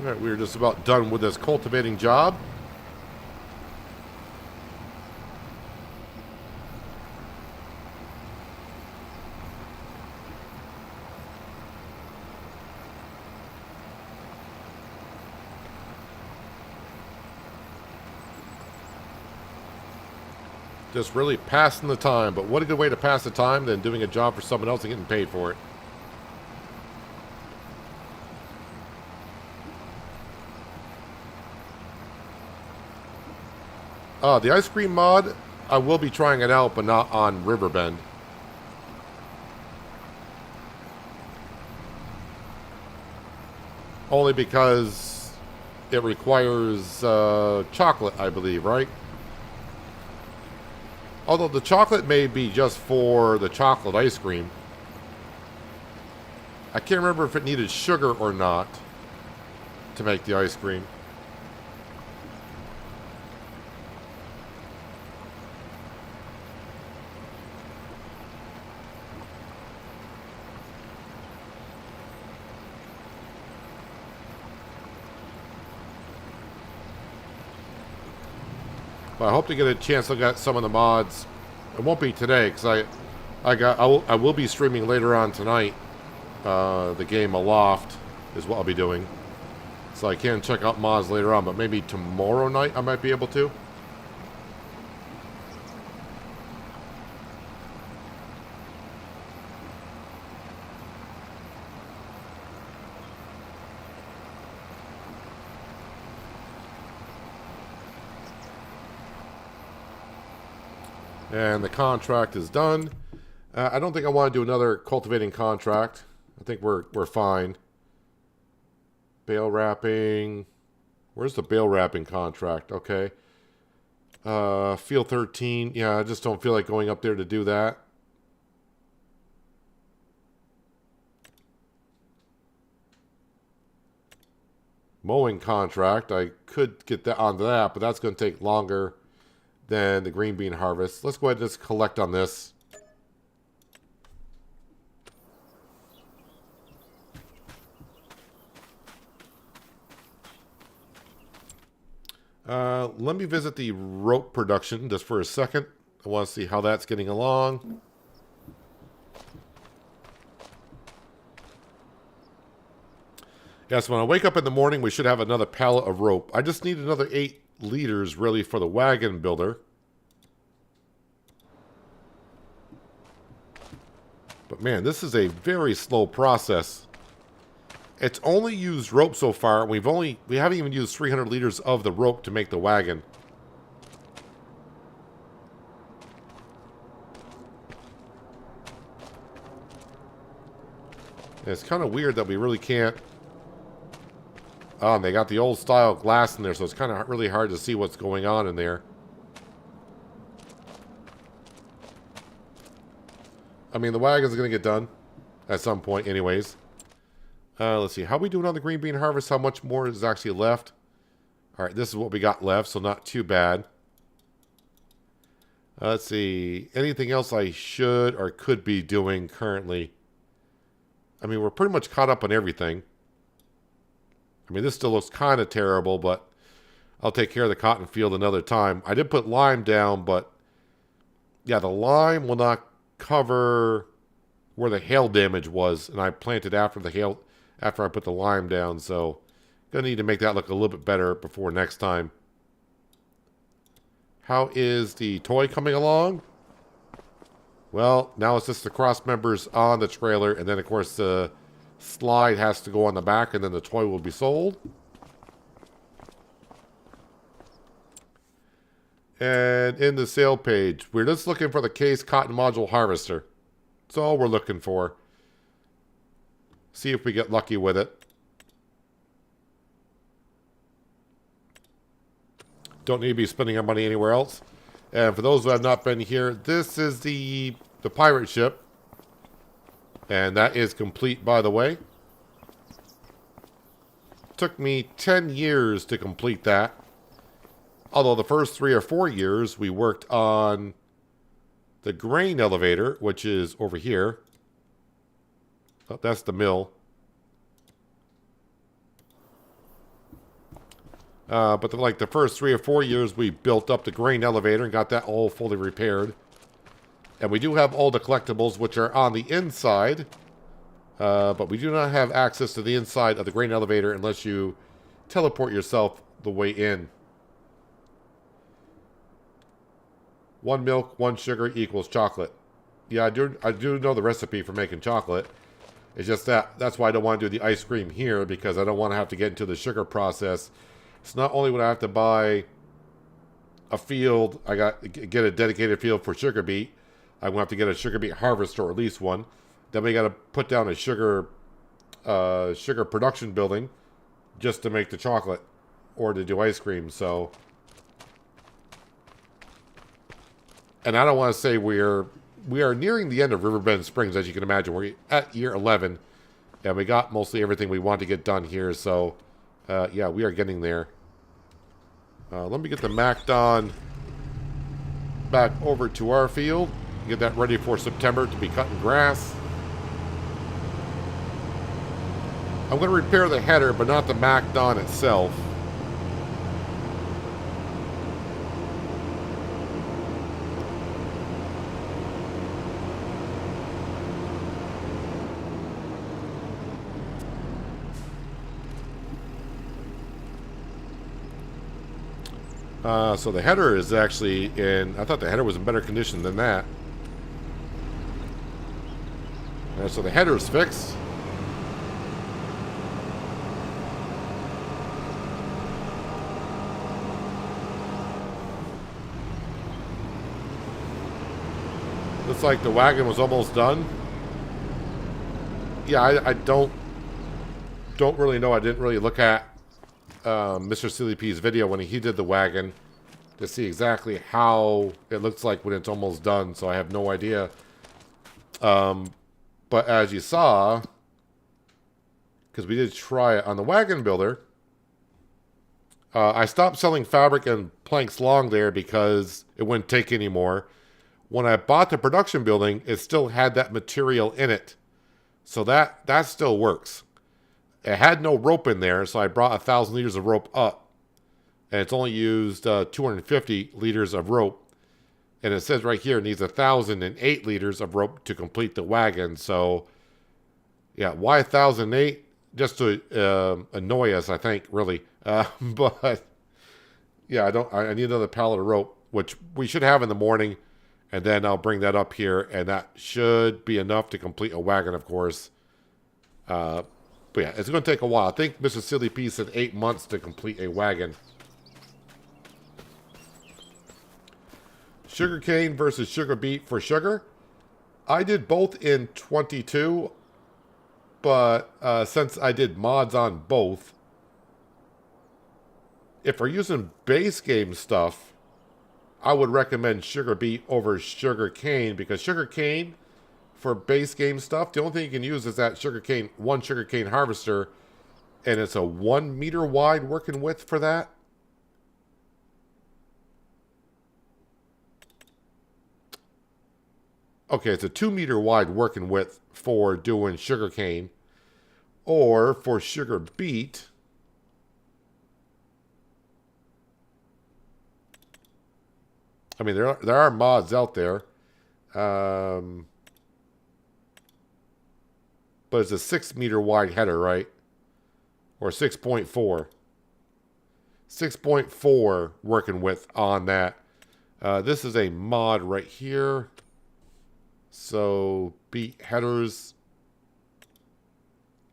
All right, we're just about done with this cultivating job. Just really passing the time, but what a good way to pass the time than doing a job for someone else and getting paid for it. The ice cream mod, I will be trying it out, but not on Riverbend. Only because it requires chocolate, I believe, right? Although the chocolate may be just for the chocolate ice cream. I can't remember if it needed sugar or not to make the ice cream. But I hope to get a chance to look at some of the mods. It won't be today because I will be streaming later on tonight. The game Aloft is what I'll be doing, so I can check out mods later on. But maybe tomorrow night I might be able to. And the contract is done. I don't think I want to do another cultivating contract. I think we're fine. Bale wrapping. Where's the bale wrapping contract? Okay. Field 13. Yeah, I just don't feel like going up there to do that. mowing contract. I could get that onto that, but that's going to take longer than the green bean harvest. Let's go ahead and just collect on this. Let me visit the rope production just for a second. I want to see how that's getting along. Yes, when I wake up in the morning, we should have another pallet of rope. I just need another 8 liters, really, for the wagon builder. But man, this is a very slow process. It's only used rope so far. We haven't even used 300 liters of the rope to make the wagon. And it's kind of weird that we really can't. Oh, and they got the old style glass in there, so it's kind of really hard to see what's going on in there. I mean, the wagon's going to get done at some point anyways. Let's see. How are we doing on the green bean harvest? How much more is actually left? All right, this is what we got left, so not too bad. Let's see. Anything else I should or could be doing currently? I mean, we're pretty much caught up on everything. I mean, this still looks kind of terrible, but I'll take care of the cotton field another time. I did put lime down, but yeah, the lime will not cover where the hail damage was, and I planted after the hail, after I put the lime down, so gonna need to make that look a little bit better before next time. How is the toy coming along? Well, now it's just the cross members on the trailer, and then of course the slide has to go on the back, and then the toy will be sold. And in the sale page, we're just looking for the case cotton module harvester. That's all we're looking for. See if we get lucky with it. Don't need to be spending our money anywhere else. And for those who have not been here, this is the pirate ship. And that is complete, by the way. Took me 10 years to complete that. Although the first 3 or 4 years, we worked on the grain elevator, which is over here. Oh, that's the mill. But like the first 3 or 4 years, we built up the grain elevator and got that all fully repaired. And we do have all the collectibles, which are on the inside. But we do not have access to the inside of the grain elevator unless you teleport yourself the way in. 1 milk, 1 sugar equals chocolate. Yeah, I do know the recipe for making chocolate. It's just that's why I don't want to do the ice cream here, because I don't want to have to get into the sugar process. It's not only would I have to buy a field, I got to get a dedicated field for sugar beet. I'm going to have to get a sugar beet harvester, or at least one. Then we got to put down a sugar production building just to make the chocolate or to do ice cream. So, and I don't want to say we are nearing the end of Riverbend Springs, as you can imagine. We're at year 11, and we got mostly everything we want to get done here. So, yeah, we are getting there. Let me get the Macdon back over to our field. Get that ready for September to be cutting grass. I'm going to repair the header, but not the Macdon itself. So the header is actually in... I thought the header was in better condition than that. So the header is fixed. Looks like the wagon was almost done. Yeah, I don't really know. I didn't really look at Mr. Silly P's video when he did the wagon to see exactly how it looks like when it's almost done, so I have no idea. But as you saw, because we did try it on the wagon builder, I stopped selling fabric and planks long there because it wouldn't take anymore. When I bought the production building, it still had that material in it. So that still works. It had no rope in there, so I brought 1,000 liters of rope up. And it's only used 250 liters of rope. And it says right here it needs 1,008 liters of rope to complete the wagon. So, yeah, why 1,008? Just to annoy us, I think, really. But, yeah, I need another pallet of rope, which we should have in the morning. And then I'll bring that up here, and that should be enough to complete a wagon, of course. But yeah, it's going to take a while. I think Mr. Silly P said 8 months to complete a wagon. Sugarcane versus sugar beet for sugar. I did both in 22, but since I did mods on both, if we're using base game stuff, I would recommend sugar beet over sugar cane, because sugar cane for base game stuff, the only thing you can use is that one sugar cane harvester, and it's a 1 meter wide working width for that. Okay, it's a 2 meter wide working width for doing sugar cane, or for sugar beet. I mean, there are mods out there. But it's a 6 meter wide header, right? Or 6.4. 6.4 working width on that. This is a mod right here. So, beet headers,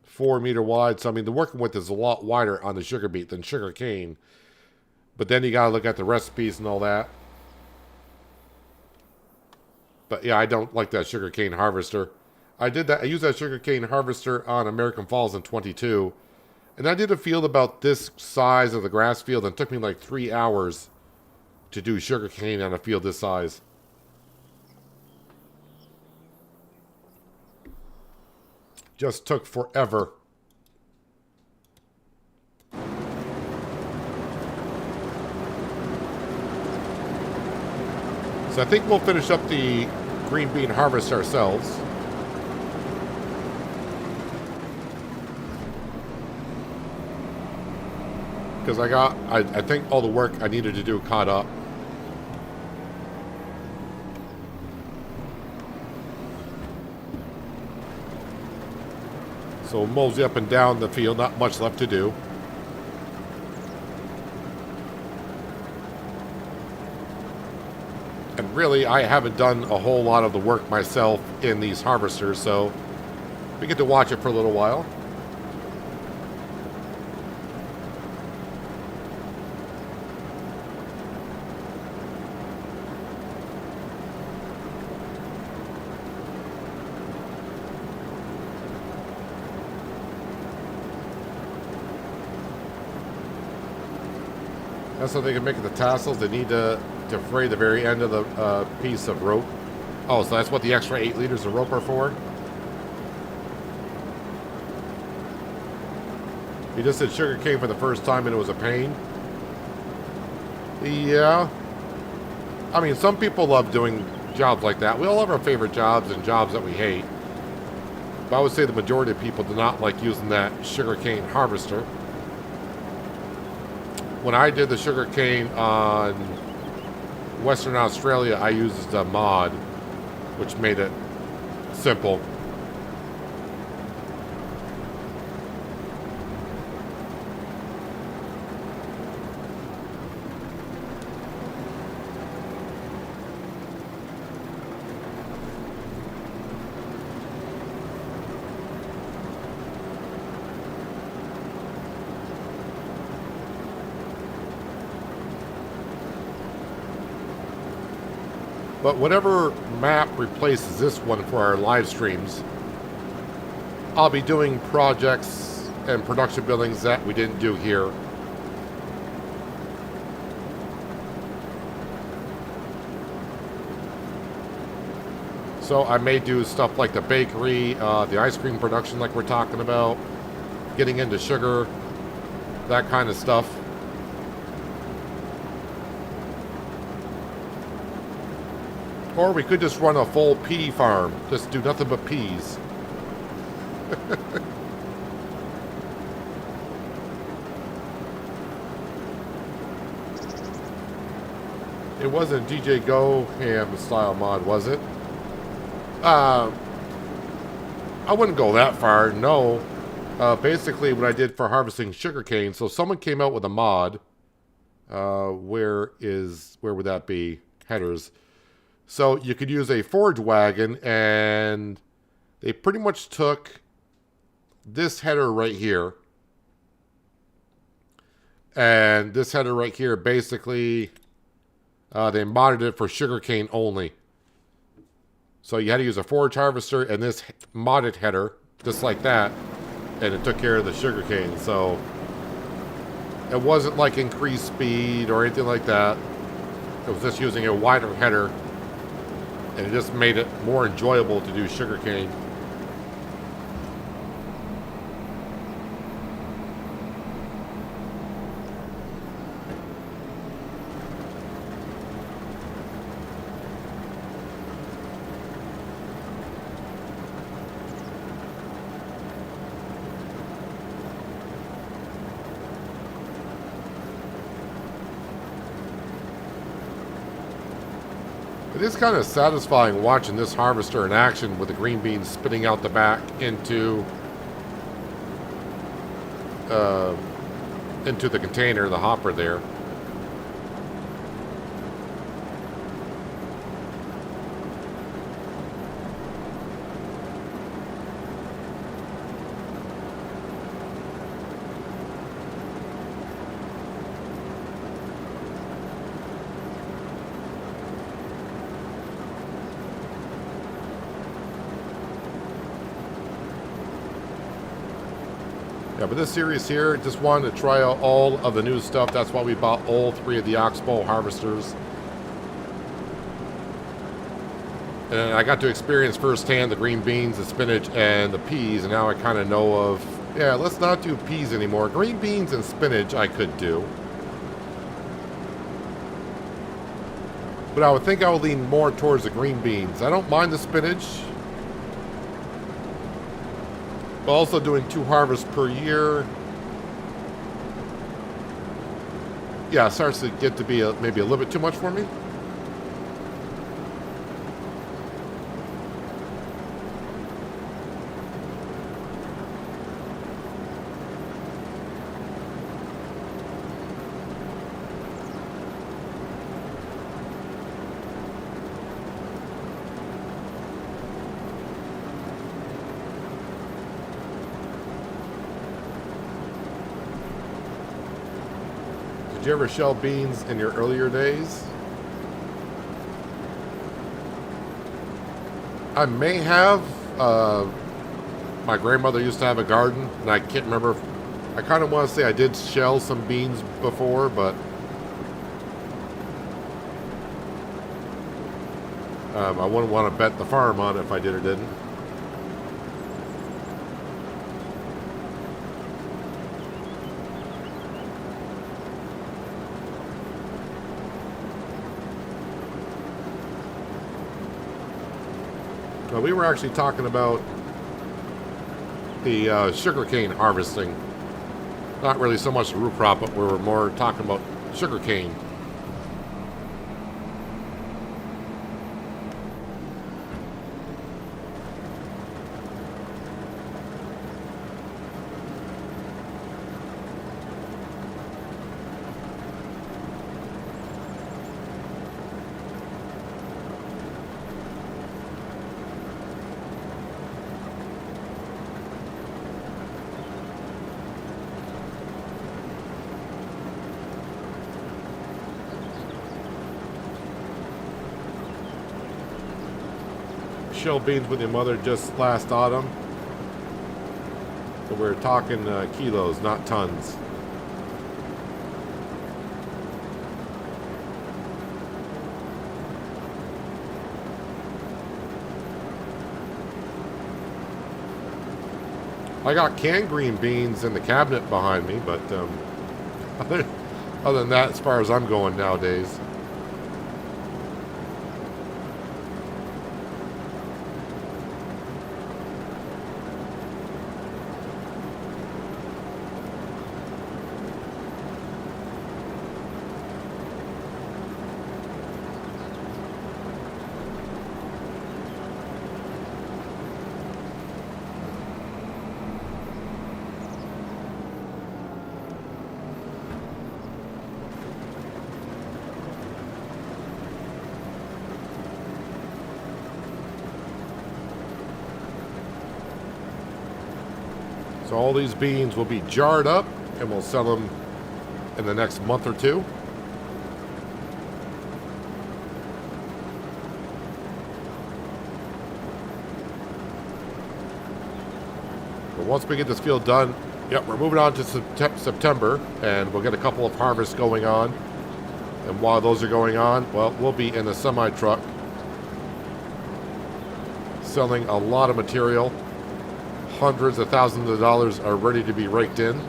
4 meter wide. So, I mean, the working width is a lot wider on the sugar beet than sugar cane. But then you got to look at the recipes and all that. But yeah, I don't like that sugarcane harvester. I used that sugarcane harvester on American Falls in 22. And I did a field about this size of the grass field, and it took me like 3 hours to do sugarcane on a field this size. Just took forever. So I think we'll finish up the green bean harvest ourselves. Because I think all the work I needed to do caught up. So mosey up and down the field, not much left to do. And really, I haven't done a whole lot of the work myself in these harvesters, so we get to watch it for a little while. That's so they can make the tassels. They need to fray the very end of the piece of rope. Oh, so that's what the extra 8 liters of rope are for? You just said sugar cane for the first time and it was a pain? Yeah. I mean, some people love doing jobs like that. We all have our favorite jobs and jobs that we hate. But I would say the majority of people do not like using that sugarcane harvester. When I did the sugarcane on Western Australia, I used a mod, which made it simple. But whatever map replaces this one for our live streams, I'll be doing projects and production buildings that we didn't do here. So I may do stuff like the bakery, the ice cream production like we're talking about, getting into sugar, that kind of stuff. Or we could just run a full pea farm. Just do nothing but peas. It wasn't DJ Go Ham style mod, was it? I wouldn't go that far, no. Basically, what I did for harvesting sugarcane, so someone came out with a mod. Where would that be? Headers. So you could use a forage wagon, and they pretty much took this header right here. And this header right here, basically, they modded it for sugarcane only. So you had to use a forage harvester and this modded header, just like that, and it took care of the sugarcane. So it wasn't like increased speed or anything like that. It was just using a wider header, and it just made it more enjoyable to do sugarcane. It is kind of satisfying watching this harvester in action with the green beans spitting out the back into the container, the hopper there. Yeah, but this series here, just wanted to try out all of the new stuff. That's why we bought all 3 of the Oxbow harvesters. And I got to experience firsthand the green beans, the spinach, and the peas. And now I kind of know of, yeah, let's not do peas anymore. Green beans and spinach I could do. But I would think I would lean more towards the green beans. I don't mind the spinach. Also doing 2 harvests per year. Yeah, it starts to get to be maybe a little bit too much for me. Did you ever shell beans in your earlier days? I may have. My grandmother used to have a garden, and I can't remember. I kind of want to say I did shell some beans before, but I wouldn't want to bet the farm on it if I did or didn't. We were actually talking about the sugarcane harvesting. Not really so much the root crop, but we were more talking about sugarcane. Shell beans with your mother just last autumn. So we're talking kilos, not tons. I got canned green beans in the cabinet behind me, but other than that, as far as I'm going nowadays. So all these beans will be jarred up and we'll sell them in the next month or two. But once we get this field done, yep, we're moving on to September, and we'll get a couple of harvests going on. And while those are going on, well, we'll be in a semi-truck selling a lot of material. Hundreds of thousands of dollars are ready to be raked in.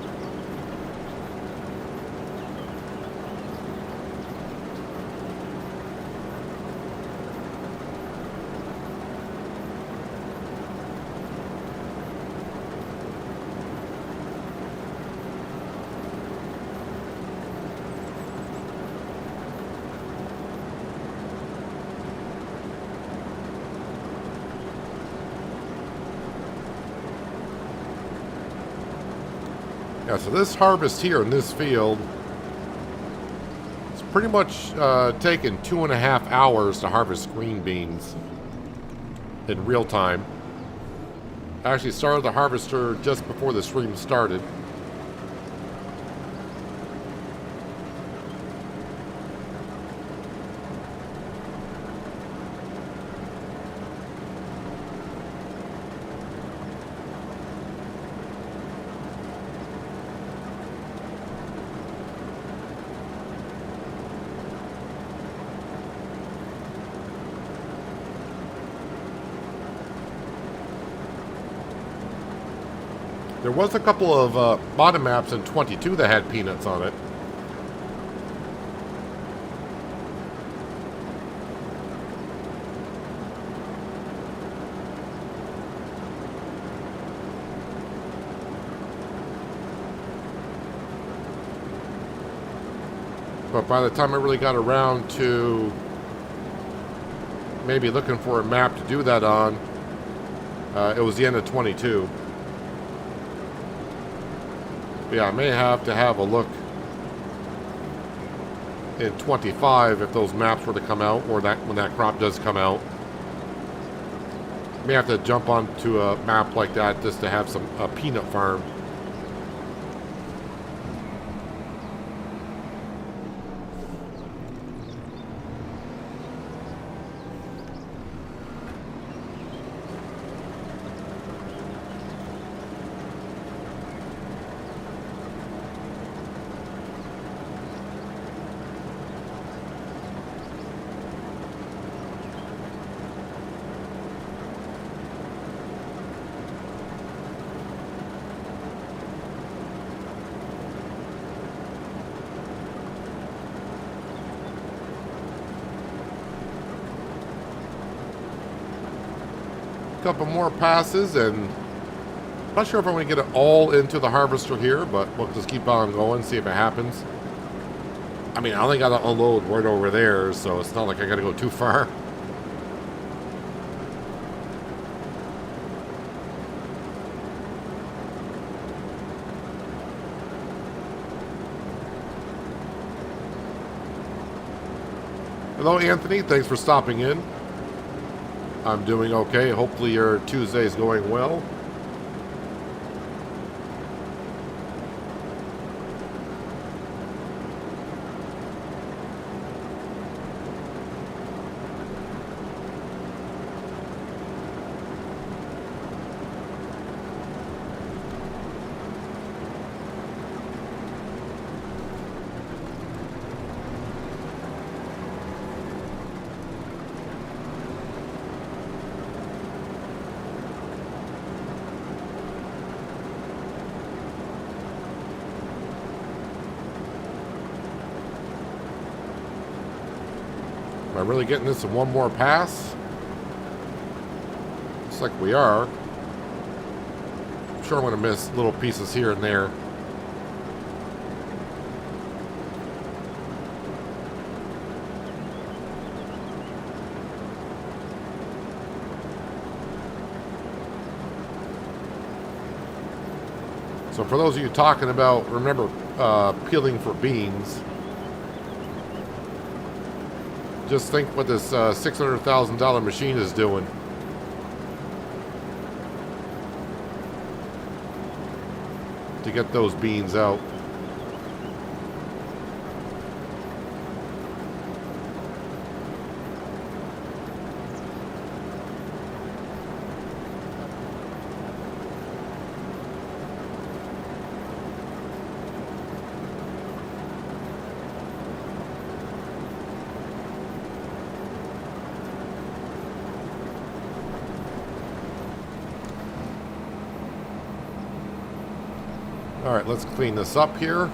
Yeah, so this harvest here in this field, it's pretty much taken 2.5 hours to harvest green beans in real time. I actually started the harvester just before the stream started. There was a couple of bottom maps in 22 that had peanuts on it. But by the time I really got around to maybe looking for a map to do that on, it was the end of 22. Yeah, I may have to have a look in 25 if those maps were to come out, or that when that crop does come out. May have to jump onto a map like that just to have a peanut farm. Couple more passes, and I'm not sure if I'm going to get it all into the harvester here, but we'll just keep on going, see if it happens. I mean, I only got to unload right over there, so it's not like I got to go too far. Hello, Anthony. Thanks for stopping in. I'm doing okay. Hopefully your Tuesday's going well. Am I really getting this in one more pass? Looks like we are. I'm sure I'm going to miss little pieces here and there. So for those of you talking about, remember peeling for beans, just think what this $600,000 machine is doing. to get those beans out. All right, let's clean this up here.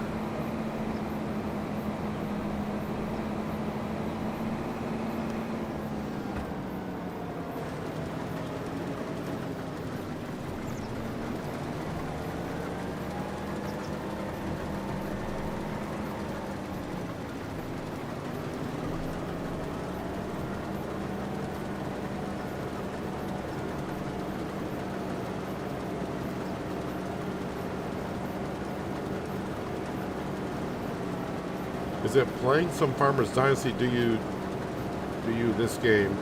Is it playing some Farmers Dynasty? Do you this game?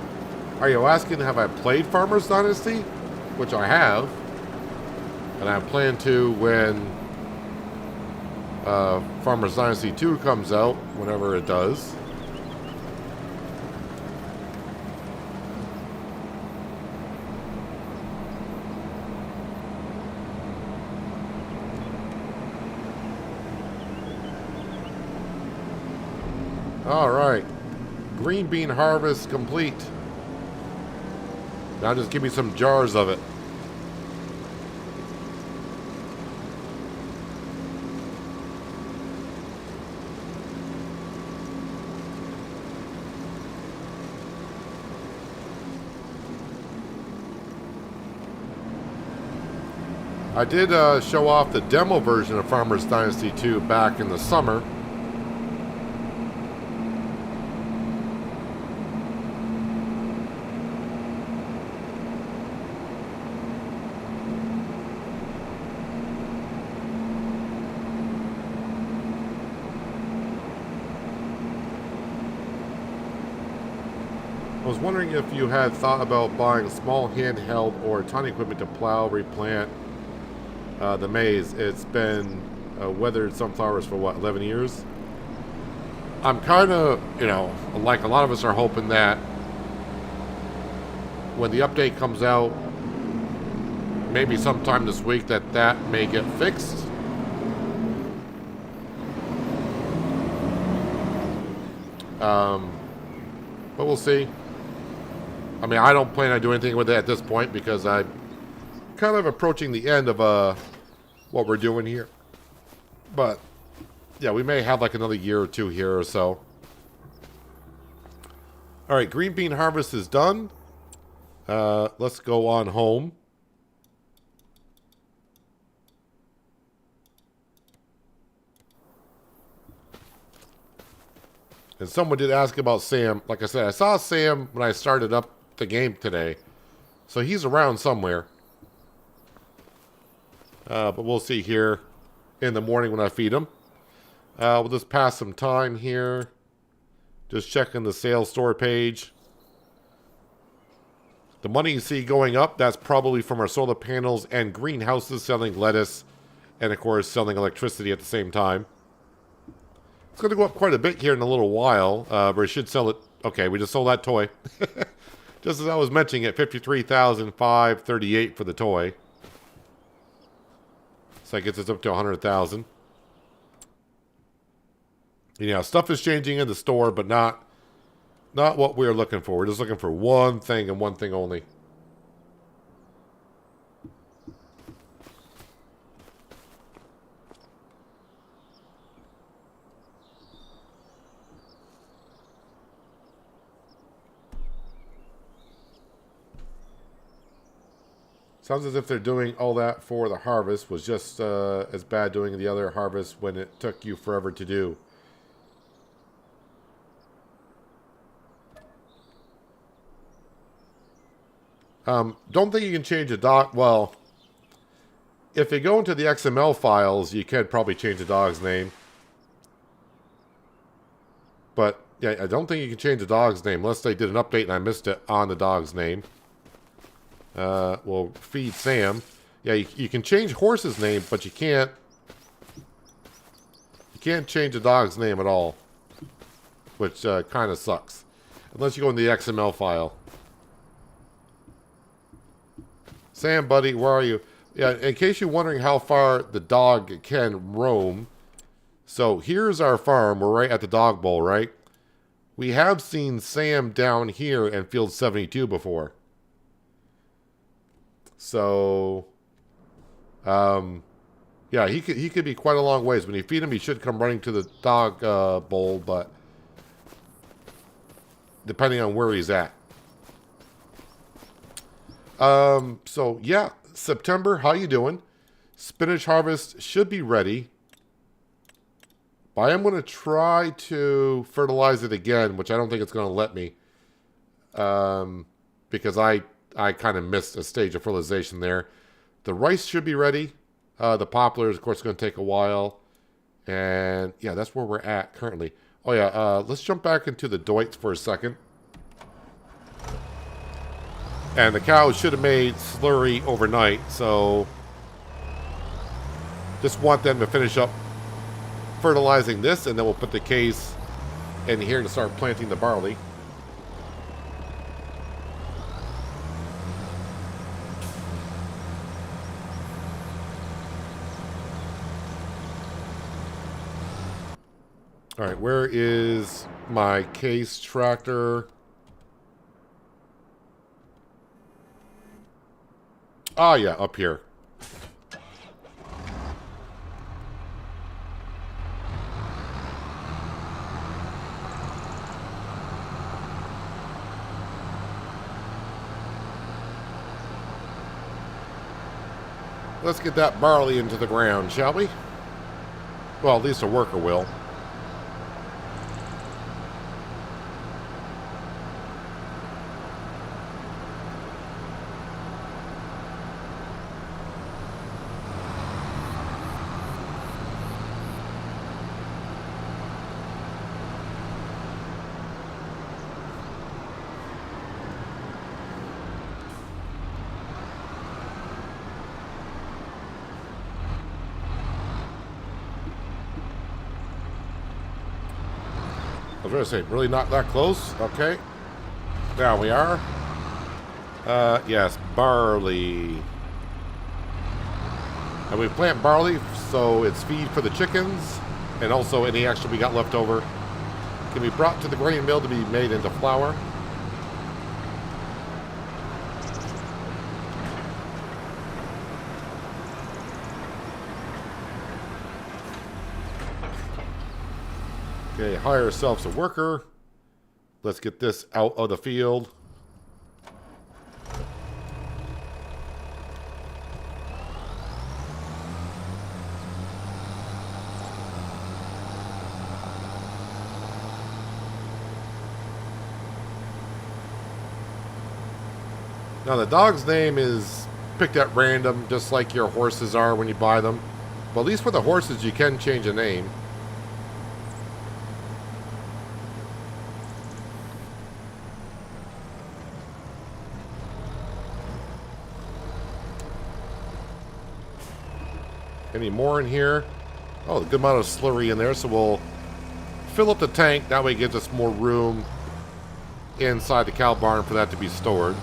Are you asking, have I played Farmers Dynasty? Which I have. And I plan to when Farmers Dynasty 2 comes out, whenever it does. All right, green bean harvest complete. Now just give me some jars of it. I did show off the demo version of Farmers Dynasty 2 back in the summer. I was wondering if you had thought about buying small handheld or tiny equipment to plow, replant the maize. It's been weathered sunflowers for what, 11 years? I'm kind of, like a lot of us are hoping that when the update comes out, maybe sometime this week, that may get fixed. But we'll see. I mean, I don't plan on doing anything with it at this point because I'm kind of approaching the end of what we're doing here. But, yeah, we may have like another year or two here or so. All right, green bean harvest is done. Let's go on home. And someone did ask about Sam. Like I said, I saw Sam when I started up the game today. So he's around somewhere. But we'll see here in the morning when I feed him. We'll just pass some time here. Just checking the sales store page. The money you see going up, that's probably from our solar panels and greenhouses selling lettuce. And of course, selling electricity at the same time. It's going to go up quite a bit here in a little while. But we should sell it. Okay, we just sold that toy. Just as I was mentioning it, $53,538 for the toy. So that gets us up to $100,000. Stuff is changing in the store, but not what we're looking for. We're just looking for one thing and one thing only. Sounds as if they're doing all that for the harvest. Was just as bad doing the other harvest when it took you forever to do. Don't think you can change the dog. Well, if you go into the XML files, you could probably change the dog's name. But, yeah, I don't think you can change the dog's name unless they did an update and I missed it on the dog's name. We'll feed Sam. Yeah, you can change horse's name, but you can't can't change the dog's name at all, which kind of sucks. Unless you go in the XML file. Sam, buddy, where are you? Yeah, in case you're wondering how far the dog can roam, so here's our farm. We're right at the dog bowl, right? We have seen Sam down here in field 72 before. So, yeah, he could be quite a long ways. When you feed him, he should come running to the dog bowl, but depending on where he's at. So yeah, September, how you doing? Spinach harvest should be ready. But I am going to try to fertilize it again, which I don't think it's going to let me. Because I kind of missed a stage of fertilization there. The rice should be ready. The poplar is, of course, going to take a while. And yeah, that's where we're at currently. Oh yeah, let's jump back into the Deutz for a second. And the cows should have made slurry overnight, so just want them to finish up fertilizing this, and then we'll put the case in here to start planting the barley. All right, where is my case tractor? Oh, yeah, up here. Let's get that barley into the ground, shall we? Well, at least a worker will. I was going to say, really not that close? Okay. There we are. Yes, barley. And we plant barley, so it's feed for the chickens, and also any extra we got left over can be brought to the grain mill to be made into flour. Okay, hire ourselves a worker. Let's get this out of the field. Now the dog's name is picked at random, just like your horses are when you buy them. But at least for the horses, you can change a name. Any more in here? Oh, a good amount of slurry in there, so we'll fill up the tank. That way it gives us more room inside the cow barn for that to be stored.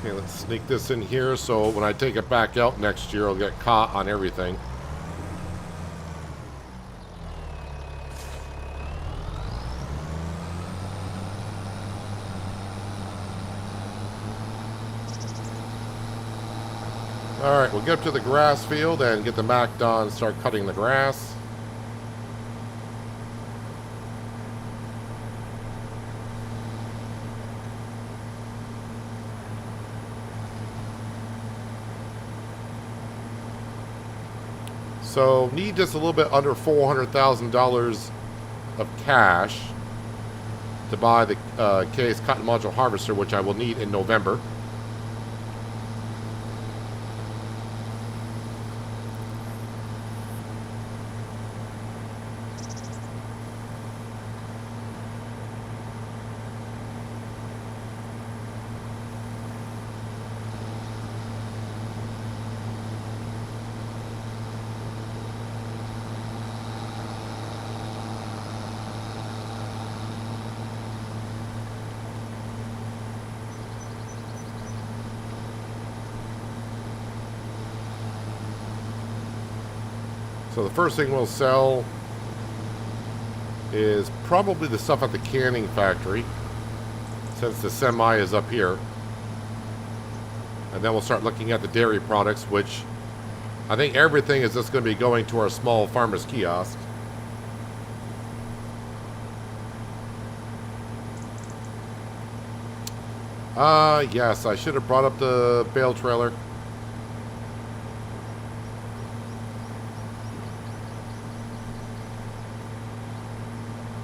Okay, let's sneak this in here so when I take it back out next year, I'll get caught on everything. Alright, we'll get up to the grass field and get the Mac done and start cutting the grass. So, need just a little bit under $400,000 of cash to buy the case cotton module harvester, which I will need in November. So the first thing we'll sell is probably the stuff at the canning factory, since the semi is up here. And then we'll start looking at the dairy products, which I think everything is just going to be going to our small farmer's kiosk. Yes, I should have brought up the bale trailer.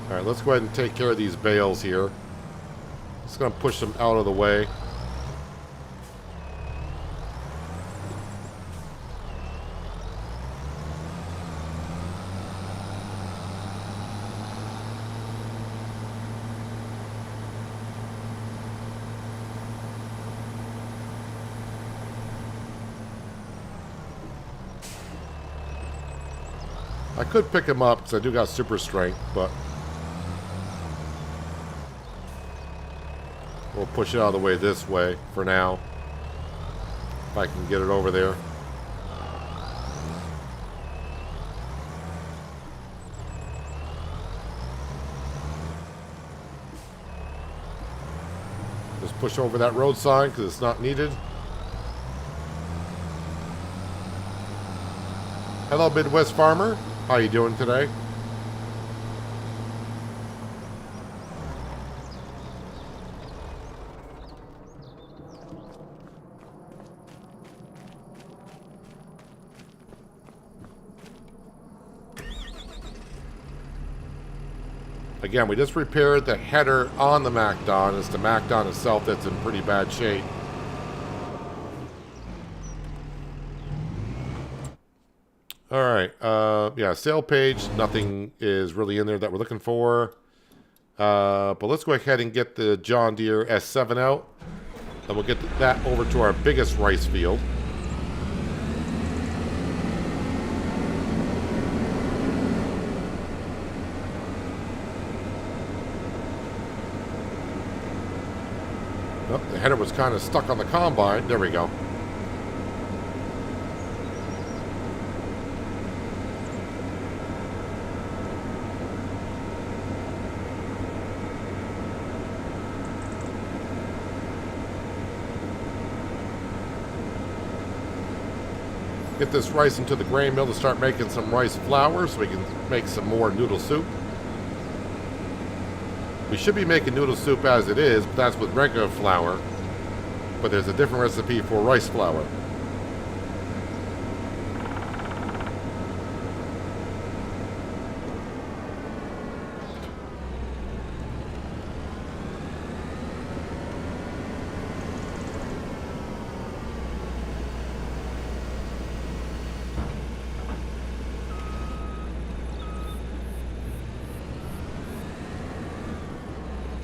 Alright, let's go ahead and take care of these bales here. Just going to push them out of the way. I could pick him up because I do got super strength, but we'll push it out of the way this way for now, if I can get it over there. Just push over that road sign because it's not needed. Hello, Midwest Farmer. How you doing today? Again, we just repaired the header on the MacDon. It's the MacDon itself that's in pretty bad shape. Alright, yeah, sale page, nothing is really in there that we're looking for. But let's go ahead and get the John Deere S7 out. And we'll get that over to our biggest rice field. Oh, the header was kind of stuck on the combine. There we go. Get this rice into the grain mill to start making some rice flour so we can make some more noodle soup. We should be making noodle soup as it is, but that's with regular flour. But there's a different recipe for rice flour.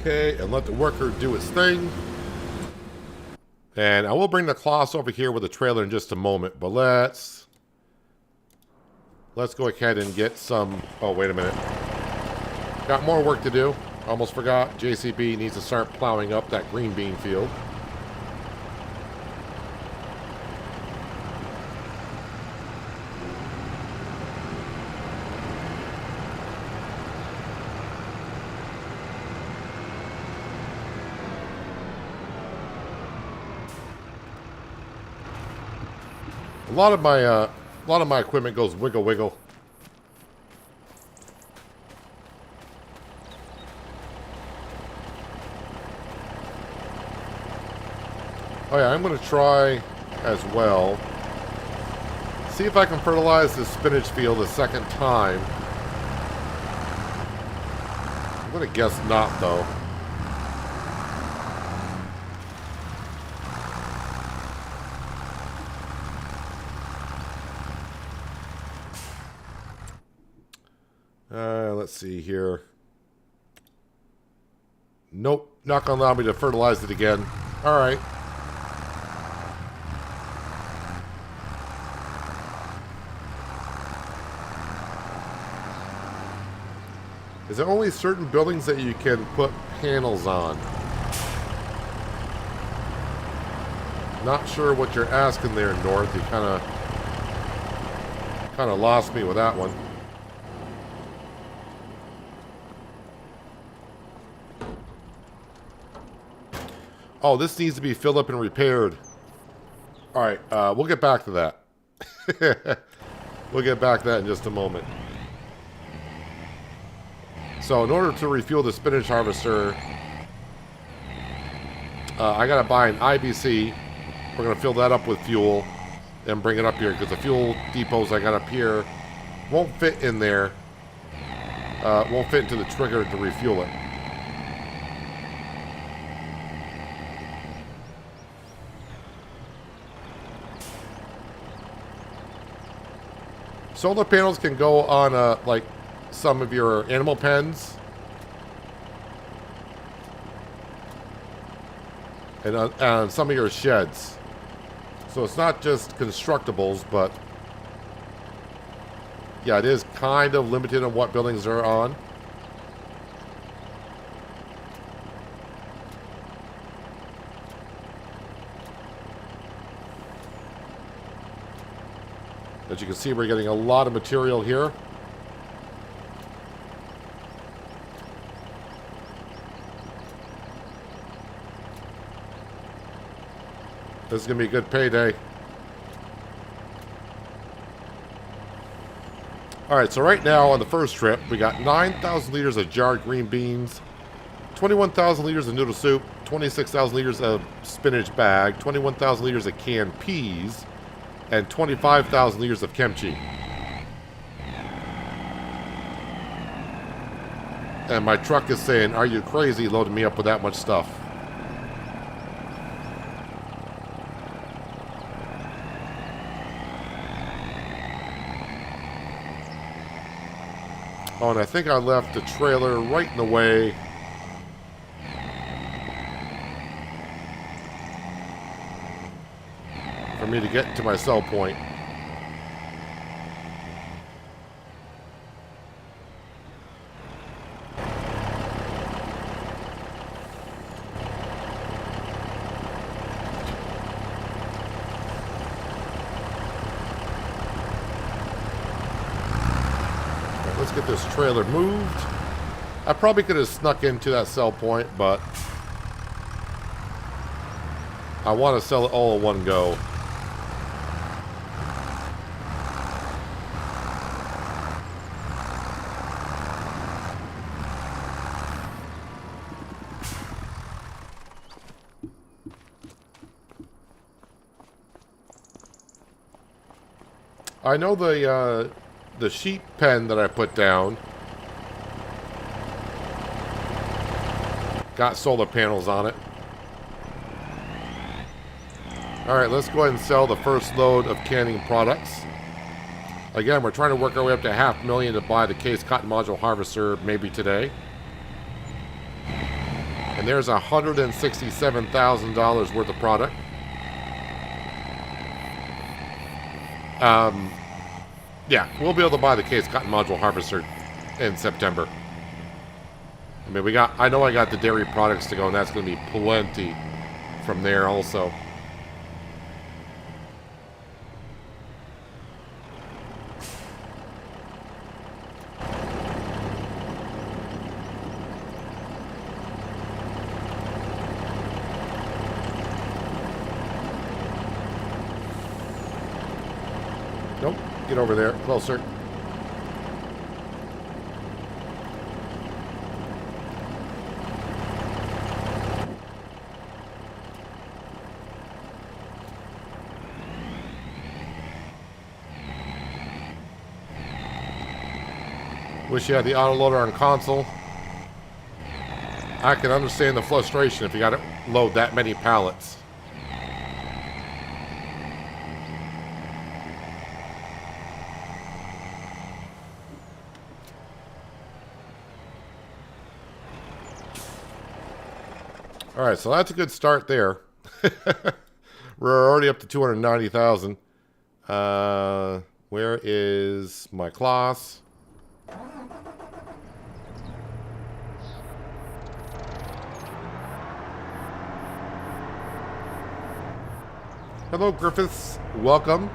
Okay, and let the worker do its thing. And I will bring the cloths over here with the trailer in just a moment, but let's go ahead and get some... Oh, wait a minute. Got more work to do. Almost forgot. JCB needs to start plowing up that green bean field. A lot of my equipment goes wiggle wiggle. Oh yeah, I'm going to try as well. See if I can fertilize this spinach field a second time. going to guess not, though. Let's see here. Nope, not going to allow me to fertilize it again. All right. Is there only certain buildings that you can put panels on? Not sure what you're asking there, North. You kind of lost me with that one. Oh, this needs to be filled up and repaired. All right, we'll get back to that. We'll get back to that in just a moment. So in order to refuel the spinach harvester, I got to buy an IBC. We're going to fill that up with fuel and bring it up here because the fuel depots I got up here won't fit in there. Won't fit into the trigger to refuel it. Solar panels can go on like some of your animal pens and on some of your sheds. So it's not just constructibles, but yeah, it is kind of limited on what buildings they're on. As you can see, we're getting a lot of material here. This is going to be a good payday. Alright, so right now on the first trip, we got 9,000 liters of jarred green beans, 21,000 liters of noodle soup, 26,000 liters of spinach bag, 21,000 liters of canned peas, and 25,000 liters of kimchi. And my truck is saying, "Are you crazy loading me up with that much stuff?" Oh, and I think I left the trailer right in the way. For me to get to my sell point. Right, let's get this trailer moved. I probably could have snuck into that sell point, but I want to sell it all in one go. I know the sheep pen that I put down got solar panels on it. Alright, let's go ahead and sell the first load of canning products. Again, we're trying to work our way up to $500,000 to buy the case cotton module harvester maybe today. And there's $167,000 worth of product. Yeah, we'll be able to buy the case cotton module harvester in September. I mean, I know I got the dairy products to go, and that's going to be plenty from there also. Nope, get over there, closer. Wish you had the autoloader on console. I can understand the frustration if you got to load that many pallets. All right, so that's a good start there. We're already up to 290,000. Where is my class? Hello, Griffiths. Welcome.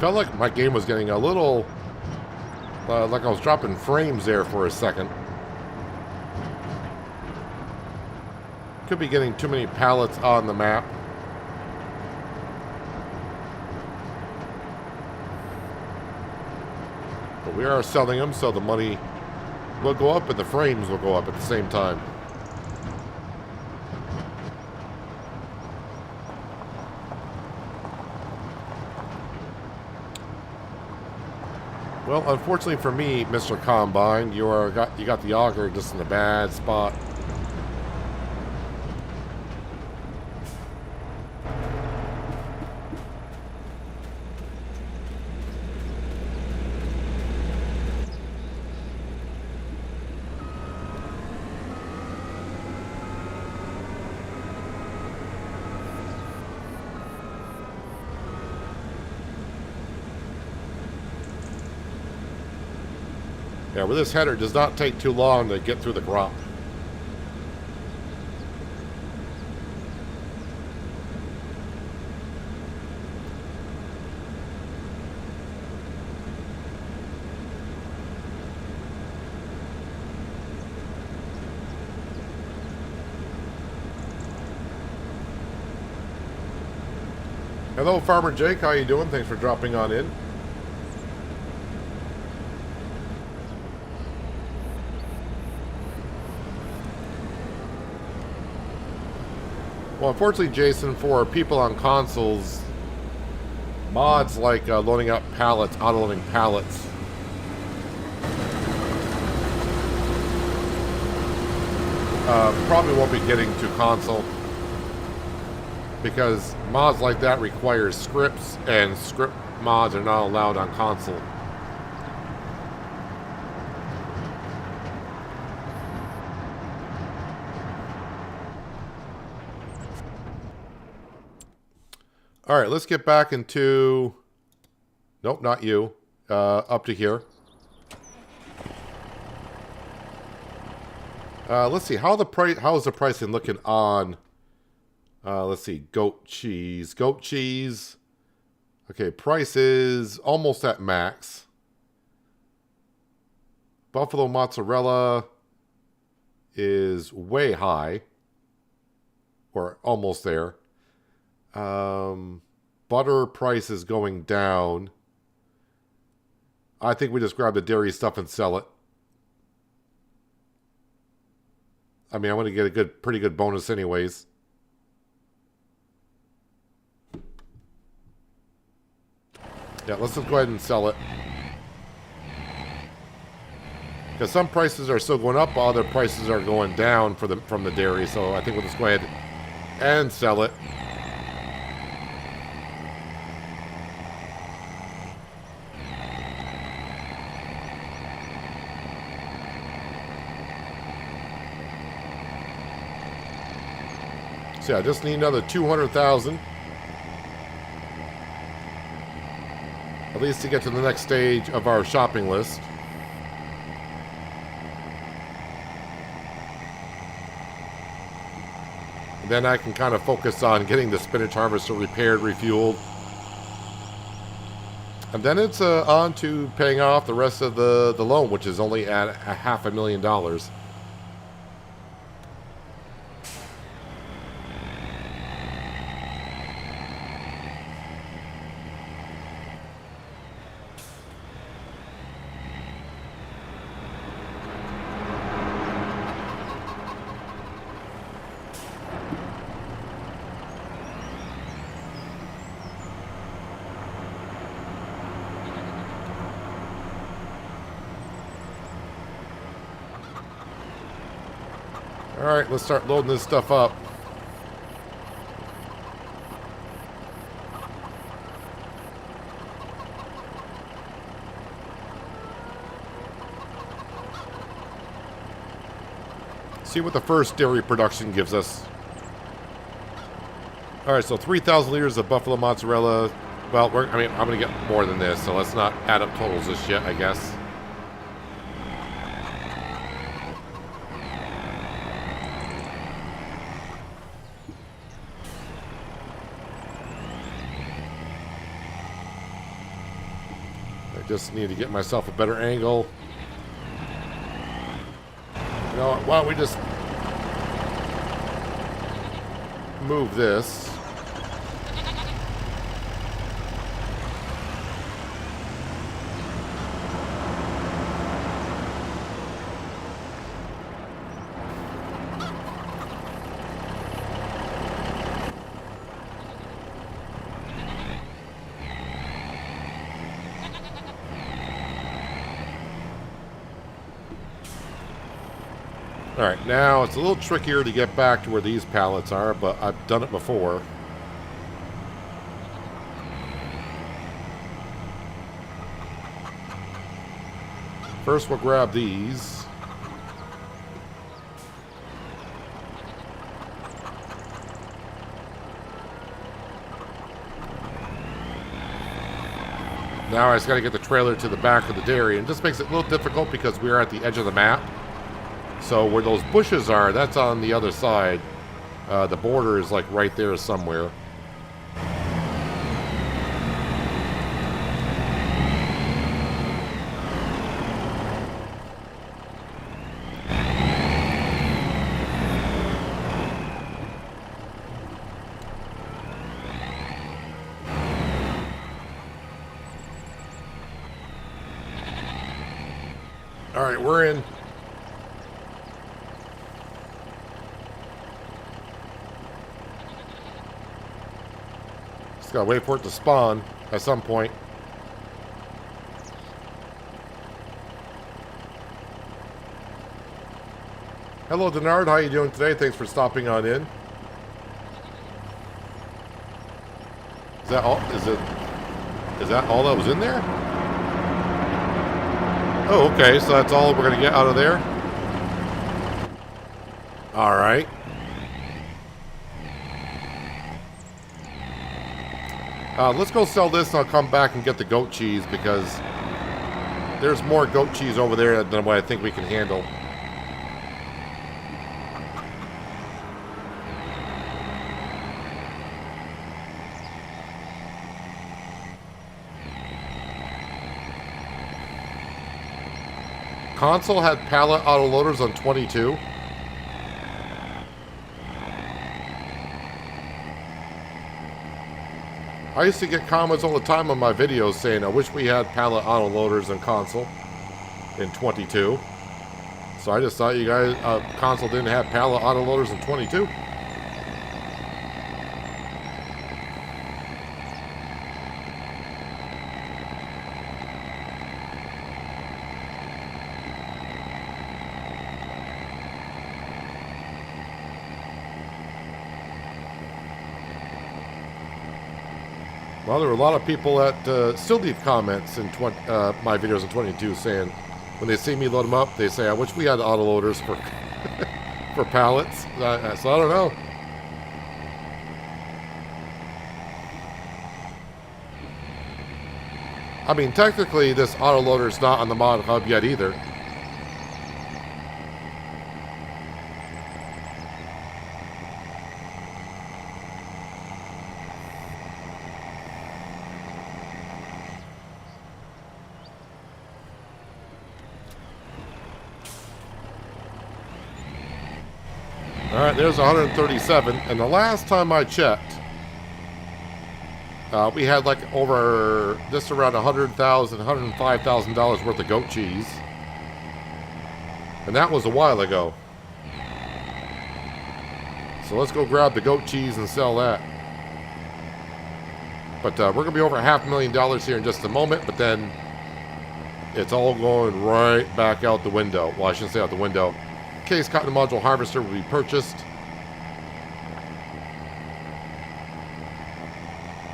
Felt like my game was getting a little, like I was dropping frames there for a second. Could be getting too many pallets on the map. But we are selling them, so the money will go up and the frames will go up at the same time. Well, unfortunately for me, Mr. Combine, you got the auger just in a bad spot. Yeah, with this header, it does not take too long to get through the crop. Hello, Farmer Jake. How you doing? Thanks for dropping on in. Well, unfortunately, Jason, for people on consoles, mods like loading up pallets, auto-loading pallets, probably won't be getting to console, because mods like that require scripts, and script mods are not allowed on console. All right, let's get back into... Nope, not you. Up to here. Let's see. How is the pricing looking on... let's see. Goat cheese. Goat cheese. Okay, price is almost at max. Buffalo mozzarella is way high. Or almost there. Butter price is going down. I think we just grab the dairy stuff and sell it. I mean, I want to get a pretty good bonus anyways. Yeah, let's just go ahead and sell it. Because some prices are still going up, other prices are going down from the dairy. So I think we'll just go ahead and sell it. So yeah, I just need another 200,000. At least to get to the next stage of our shopping list. And then I can kind of focus on getting the spinach harvester repaired, refueled. And then it's on to paying off the rest of the loan, which is only at $500,000. Alright, let's start loading this stuff up. See what the first dairy production gives us. Alright, so 3,000 liters of buffalo mozzarella. Well, I'm going to get more than this, so let's not add up totals just yet, I guess. I just need to get myself a better angle. You know what, why don't we just move this. Alright, now it's a little trickier to get back to where these pallets are, but I've done it before. First we'll grab these. Now I just got to get the trailer to the back of the dairy, and it just makes it a little difficult because we're at the edge of the map. So where those bushes are, that's on the other side. The border is like right there somewhere. All right, we're in. Gotta wait for it to spawn at some point. Hello, Denard. How you doing today? Thanks for stopping on in. Is that all? Is that all that was in there? Oh, okay. So that's all we're gonna get out of there. All right. Let's go sell this and I'll come back and get the goat cheese because there's more goat cheese over there than what I think we can handle. Console had pallet autoloaders on 22. I used to get comments all the time on my videos saying, I wish we had pallet autoloaders in console in 22. So I just thought you guys, console didn't have pallet autoloaders in 22. Well, there were a lot of people that still leave comments in my videos in 22 saying, when they see me load them up, they say, I wish we had autoloaders for for pallets. So I don't know. I mean, technically, this autoloader is not on the mod hub yet either. Alright, there's 137, and the last time I checked, we had like over, just around $100,000, $105,000 worth of goat cheese. And that was a while ago. So let's go grab the goat cheese and sell that. But we're going to be over $500,000 here in just a moment, but then it's all going right back out the window. Well, I shouldn't say out the window. case cotton module harvester will be purchased.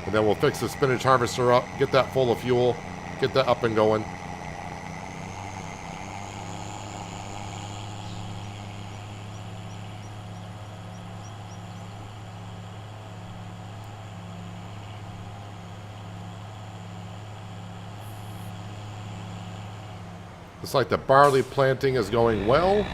And then we'll fix the spinach harvester up, get that full of fuel, get that up and going. Looks like the barley planting is going well.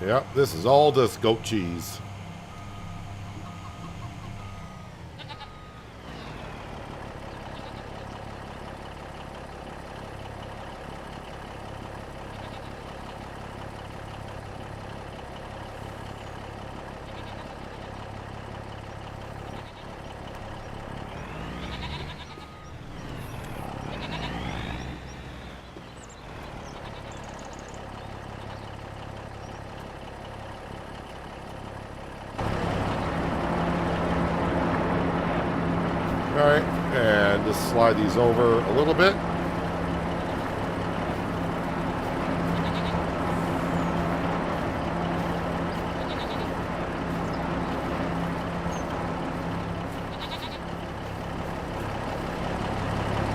Yep, this is all just goat cheese. Alright, and just slide these over a little bit.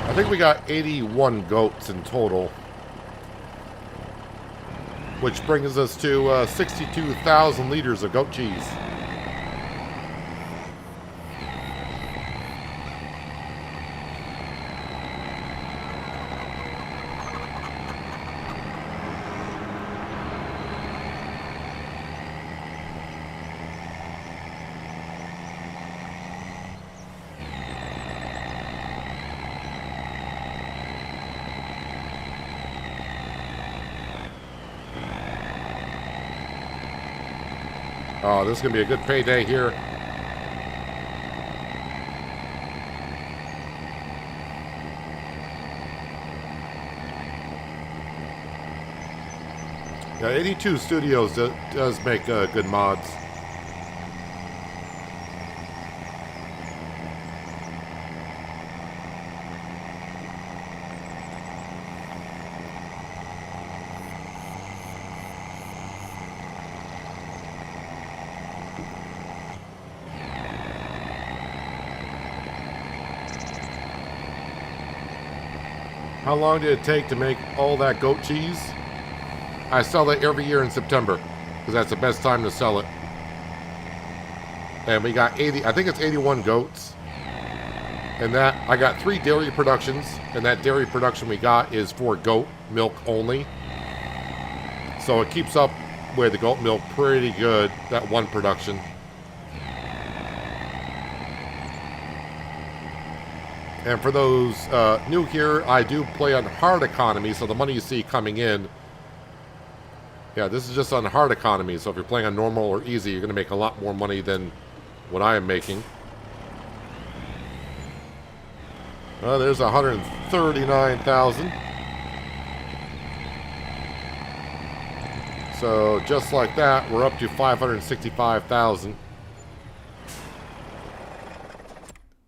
I think we got 81 goats in total, which brings us to 62,000 liters of goat cheese. Oh, this is going to be a good payday here. Yeah, 82 Studios does make good mods. How long did it take to make all that goat cheese? I sell it every year in September, because that's the best time to sell it. And we got 80, I think it's 81 goats. And that, I got 3 dairy productions, and that dairy production we got is for goat milk only. So it keeps up with the goat milk pretty good, that one production. And for those new here, I do play on hard economy, so the money you see coming in, yeah, this is just on hard economy. So if you're playing on normal or easy, you're going to make a lot more money than what I am making. Well, there's 139,000. So just like that, we're up to 565,000.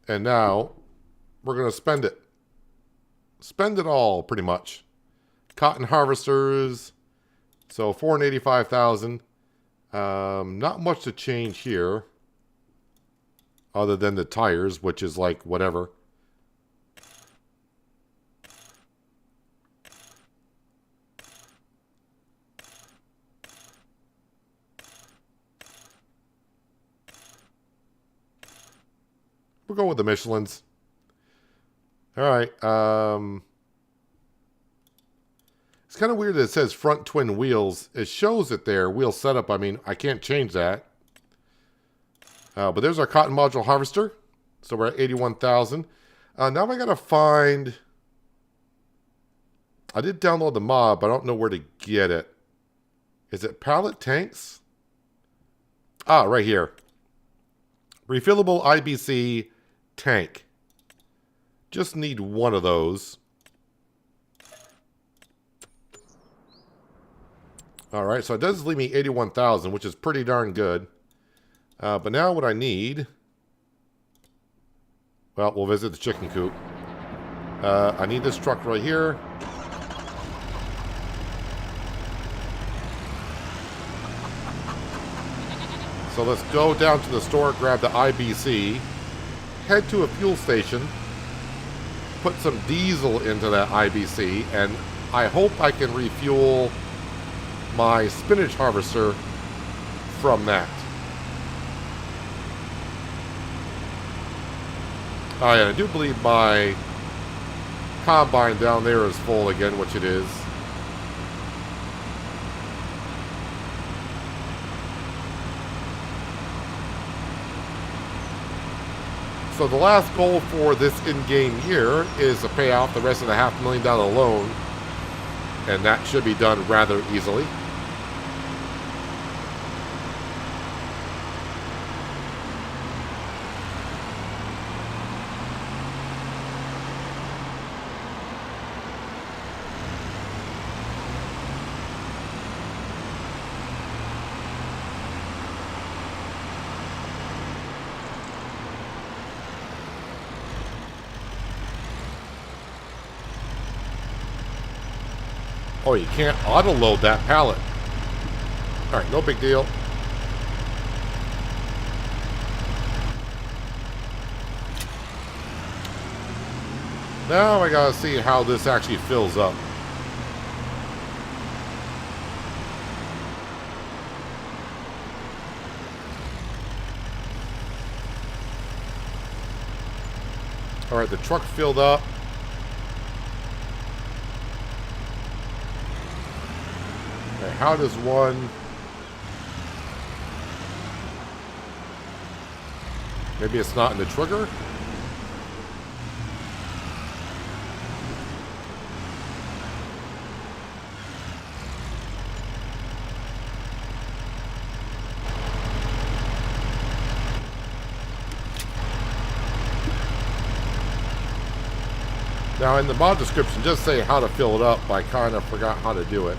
And now we're going to spend it. Spend it all, pretty much. Cotton harvesters. So 485,000. Not much to change here. Other than the tires, which is like whatever. We'll go with the Michelins. All right. It's kind of weird that it says front twin wheels. It shows it there. Wheel setup. I mean, I can't change that. But there's our cotton module harvester. So we're at 81,000. Now I got to find... I did download the mod, but I don't know where to get it. Is it pallet tanks? Ah, right here. Refillable IBC tank. Just need one of those. Alright, so it does leave me 81,000, which is pretty darn good. But now what I need... Well, we'll visit the chicken coop. I need this truck right here. So let's go down to the store, grab the IBC, head to a fuel station, put some diesel into that IBC, and I hope I can refuel my spinach harvester from that. Oh yeah, I do believe my combine down there is full again, which it is. So the last goal for this in-game year is to pay off the rest of the $500,000 loan, and that should be done rather easily. Oh, you can't auto-load that pallet. Alright, no big deal. Now I gotta see how this actually fills up. Alright, the truck filled up. How does one... Maybe it's not in the trigger? Now in the mod description, just say how to fill it up, but I kind of forgot how to do it.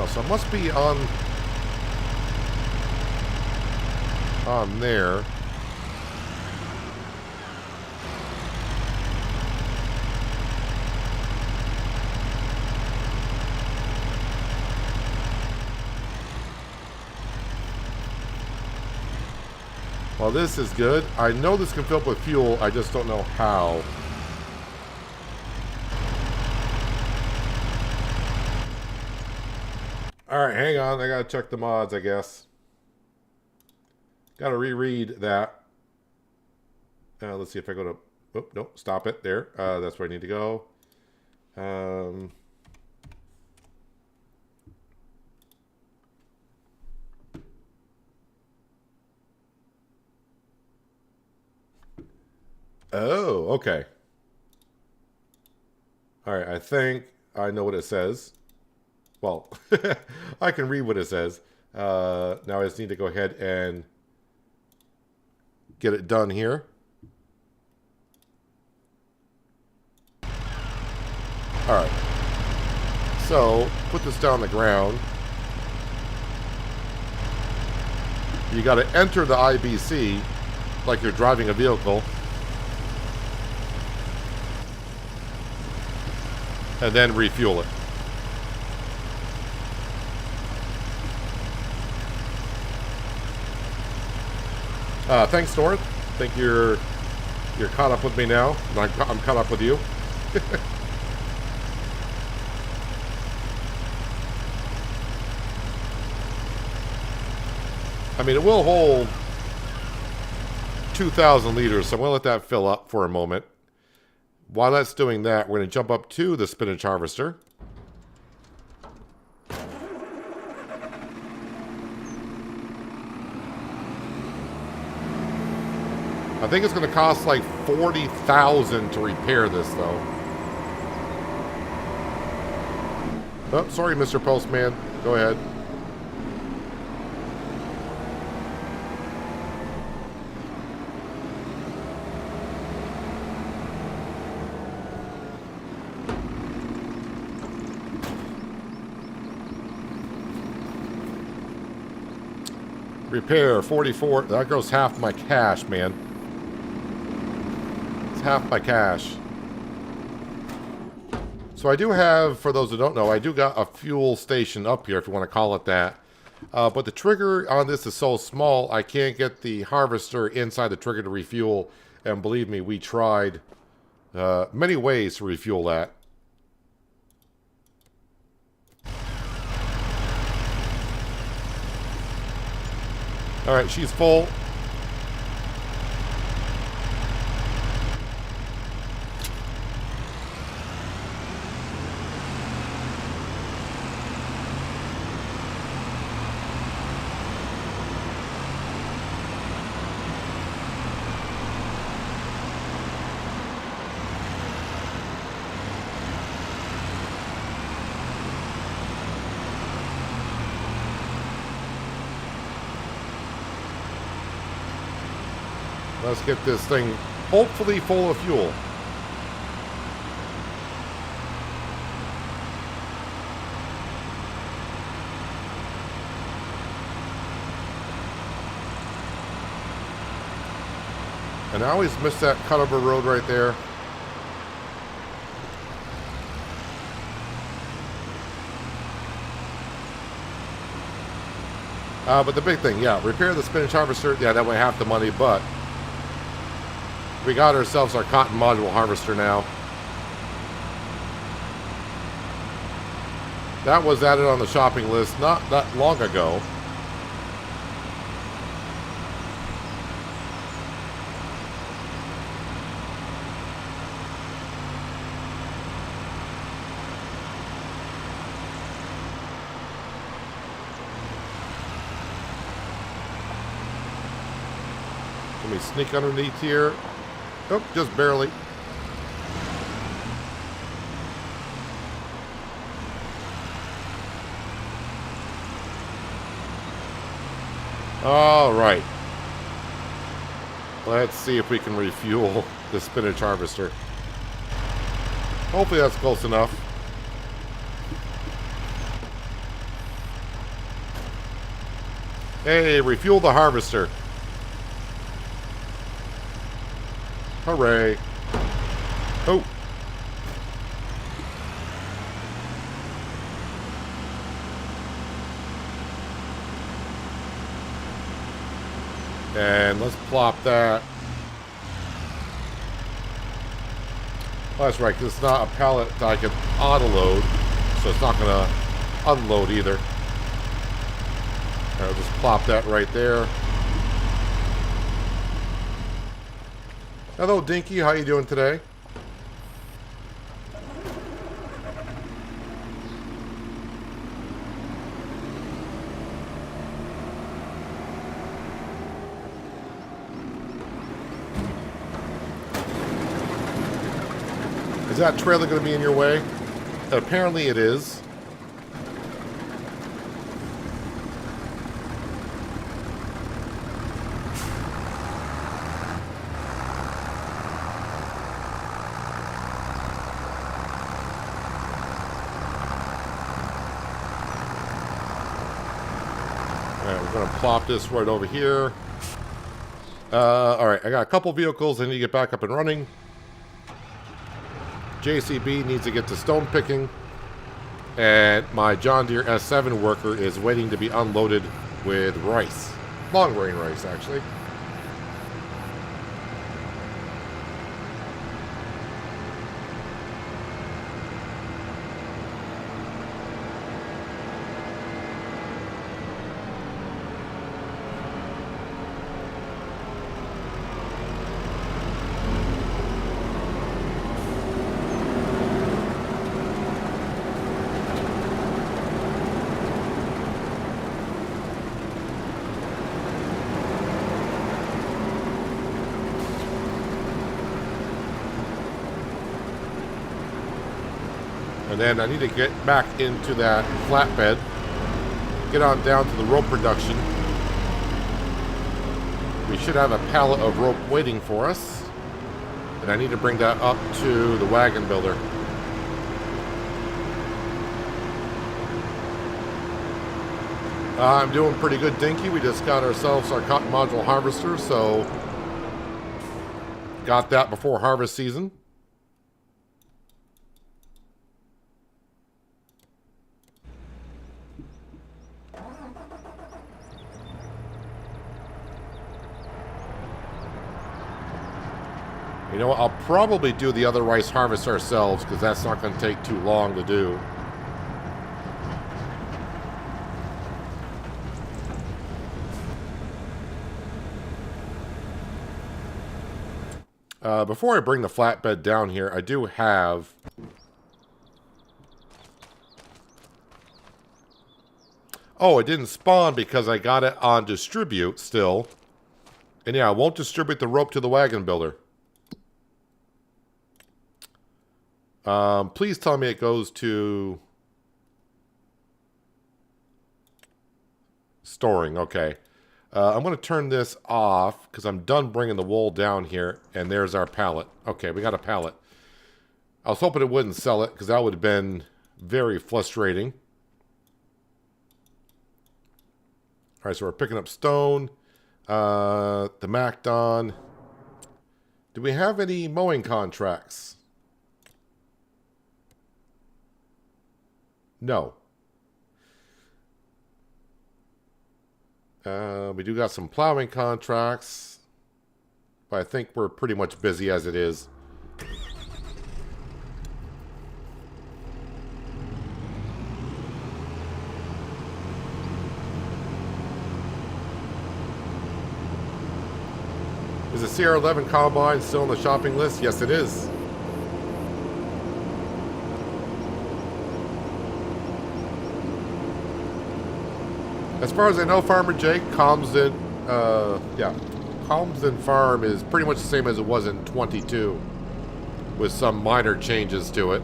So it must be on there. Well, this is good. I know this can fill up with fuel. I just don't know how. Alright, hang on. I gotta check the mods, I guess. Gotta reread that. Let's see if I go to... Oh, nope, stop it. There. That's where I need to go. Oh, okay. Alright, I think I know what it says. Well, I can read what it says. Now I just need to go ahead and get it done here. Alright. So, put this down on the ground. You got to enter the IBC like you're driving a vehicle. And then refuel it. Thanks, North. I think you're caught up with me now. I'm caught up with you. I mean, it will hold 2,000 liters, so I'm going to let that fill up for a moment. While that's doing that, we're going to jump up to the spinach harvester. I think it's going to cost like $40,000 to repair this, though. Oh, sorry, Mr. Postman. Go ahead. Repair 44. That goes half my cash, man. It's half my cash. So I do have, for those who don't know, I do got a fuel station up here, if you want to call it that. But the trigger on this is so small, I can't get the harvester inside the trigger to refuel. And believe me, we tried many ways to refuel that. Alright, she's full. Let's get this thing hopefully full of fuel. And I always miss that cutover road right there. But the big thing, yeah, repair the spinach harvester. Yeah, that way half the money, but we got ourselves our cotton module harvester now. That was added on the shopping list not that long ago. Let me sneak underneath here. Nope, just barely. All right. Let's see if we can refuel the spinach harvester. Hopefully that's close enough. Hey, refuel the harvester. Hooray. Oh. And let's plop that. Oh, that's right, because it's not a pallet that I can auto-load, so it's not going to unload either. I'll just plop that right there. Hello, Dinky. How you doing today? Is that trailer going to be in your way? Apparently it is. Plop this right over here. Alright, I got a couple vehicles I need to get back up and running. JCB needs to get to stone picking. And my John Deere S7 worker is waiting to be unloaded with rice. Long grain rice, actually. And then I need to get back into that flatbed. get on down to the rope production. We should have a pallet of rope waiting for us. And I need to bring that up to the wagon builder. I'm doing pretty good, Dinky. We just got ourselves our cotton module harvester, so got that before harvest season. You know what? I'll probably do the other rice harvest ourselves because that's not going to take too long to do. Before I bring the flatbed down here, I do have... Oh, it didn't spawn because I got it on distribute still. And yeah, I won't distribute the rope to the wagon builder. Please tell me it goes to... storing, okay. I'm going to turn this off because I'm done bringing the wool down here. And there's our pallet. Okay, we got a pallet. I was hoping it wouldn't sell it because that would have been very frustrating. All right, so we're picking up stone. The Macdon. Do we have any mowing contracts? No. We do got some plowing contracts, but I think we're pretty much busy as it is. Is the CR11 Combine still on the shopping list? Yes, it is. As far as I know, Farmer Jake, Comsden Farm is pretty much the same as it was in 22, with some minor changes to it.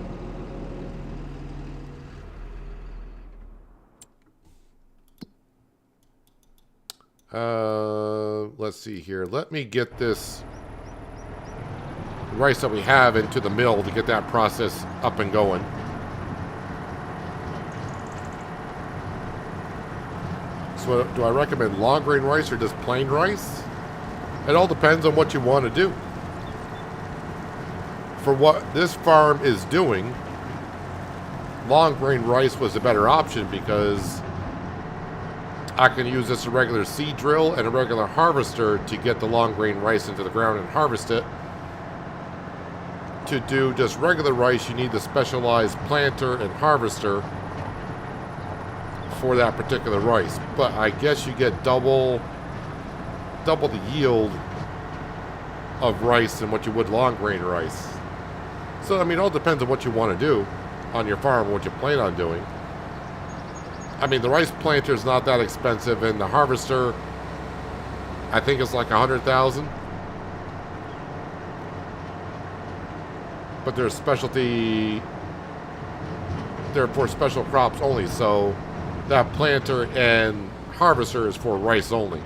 Let's see here. Let me get this rice that we have into the mill to get that process up and going. So do I recommend long grain rice or just plain rice? It all depends on what you want to do. For what this farm is doing, long grain rice was a better option because I can use this a regular seed drill and a regular harvester to get the long grain rice into the ground and harvest it. To do just regular rice, you need the specialized planter and harvester for that particular rice. But I guess you get double the yield of rice than what you would long grain rice. So I mean, it all depends on what you want to do on your farm, what you plan on doing. I mean, the rice planter is not that expensive, and the harvester, I think it's like $100,000. But they're specialty, they're for special crops only, so that planter and harvester is for rice only.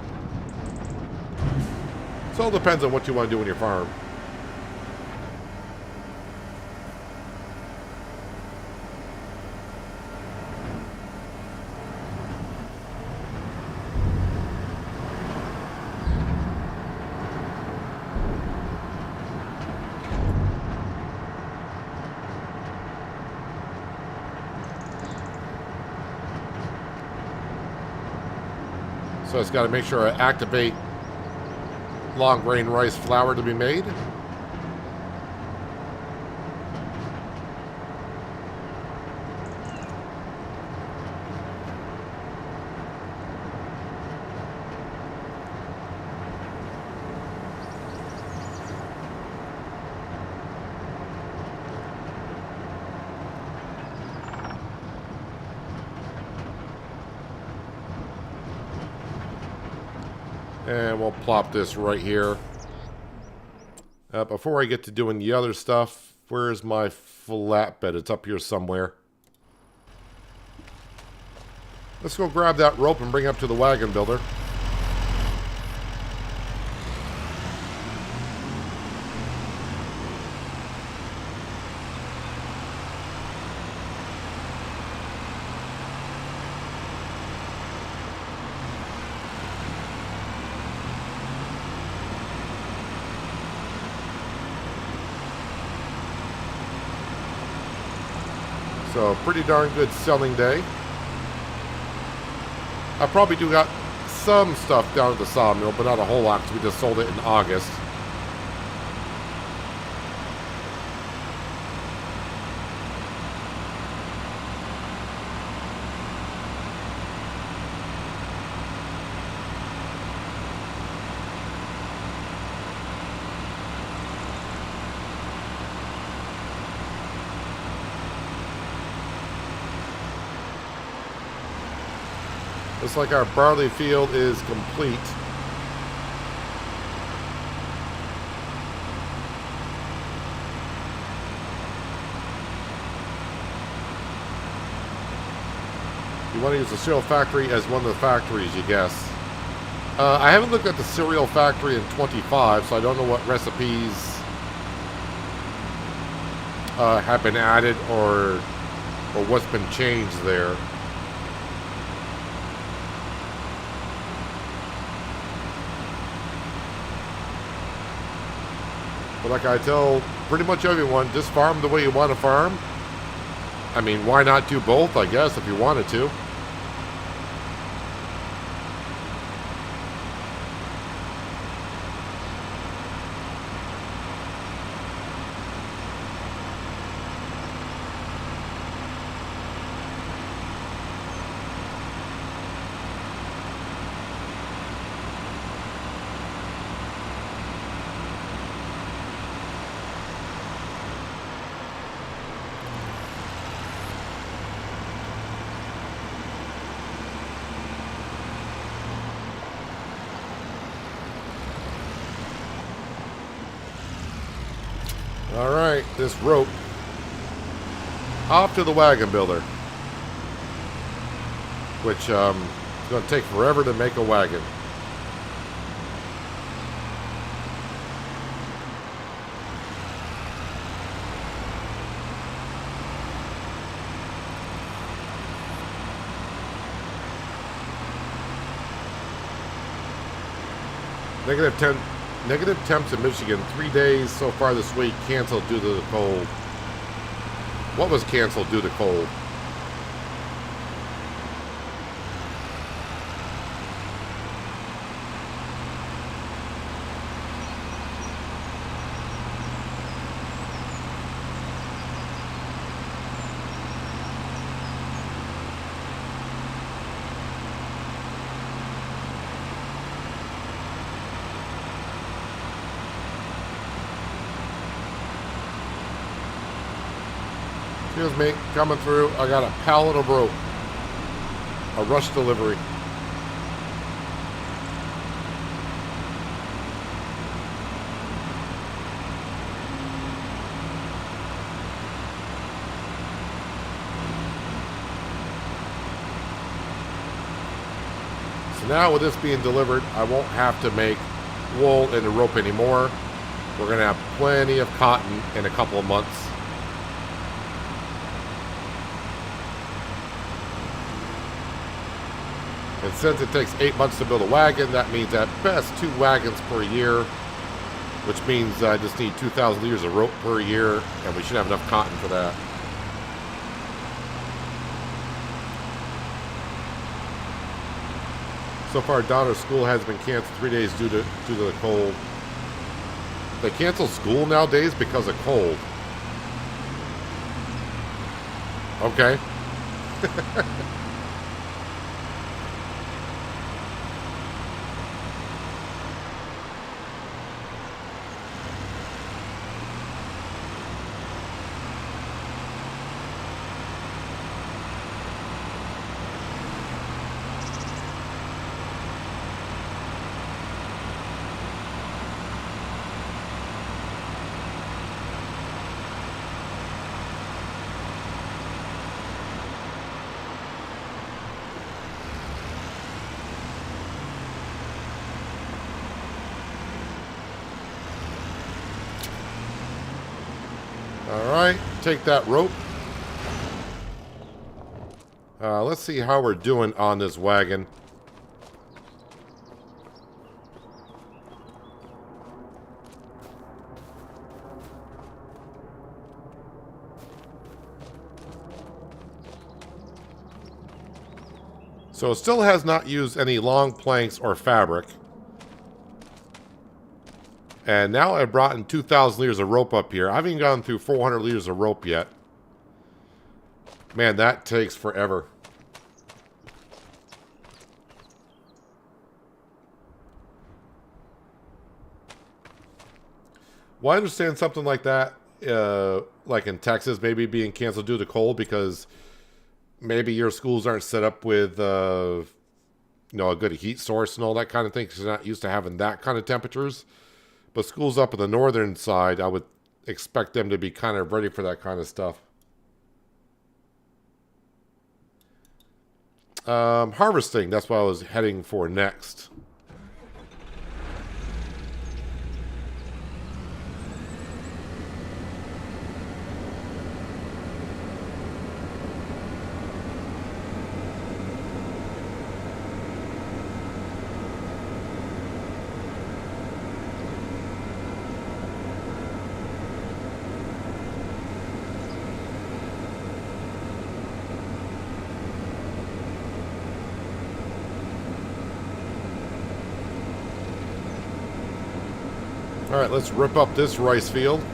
So it all depends on what you want to do in your farm. So it's got to make sure I activate long grain rice flour to be made. And we'll plop this right here. Before I get to doing the other stuff, where's my flatbed? It's up here somewhere. Let's go grab that rope and bring it up to the wagon builder. So, pretty darn good selling day. I probably do got some stuff down at the sawmill, but not a whole lot because we just sold it in August. Looks like our barley field is complete. You want to use the cereal factory as one of the factories, you guess. I haven't looked at the cereal factory in 25, so I don't know what recipes have been added or what's been changed there. But like I tell pretty much everyone, just farm the way you want to farm. I mean, why not do both, I guess, if you wanted to. All right, this rope off to the wagon builder, which is going to take forever to make a wagon. Negative temps in Michigan. 3 days so far this week canceled due to the cold. What was canceled due to cold? Excuse me, coming through. I got a pallet of rope. A rush delivery. So now with this being delivered, I won't have to make wool into rope anymore. We're going to have plenty of cotton in a couple of months. And since it takes 8 months to build a wagon, that means at best 2 wagons per year, which means I just need 2,000 liters of rope per year, and we should have enough cotton for that. So far, Donna's school has been canceled 3 days due to the cold. They cancel school nowadays because of cold. Okay. Alright, take that rope. Let's see how we're doing on this wagon. So it still has not used any long planks or fabric. And now I've brought in 2,000 liters of rope up here. I haven't even gone through 400 liters of rope yet. Man, that takes forever. Well, I understand something like that, like in Texas, maybe being canceled due to cold because maybe your schools aren't set up with, you know, a good heat source and all that kind of thing because they're not used to having that kind of temperatures. But schools up in the northern side, I would expect them to be kind of ready for that kind of stuff. Harvesting, that's what I was heading for next. All right, let's rip up this rice field.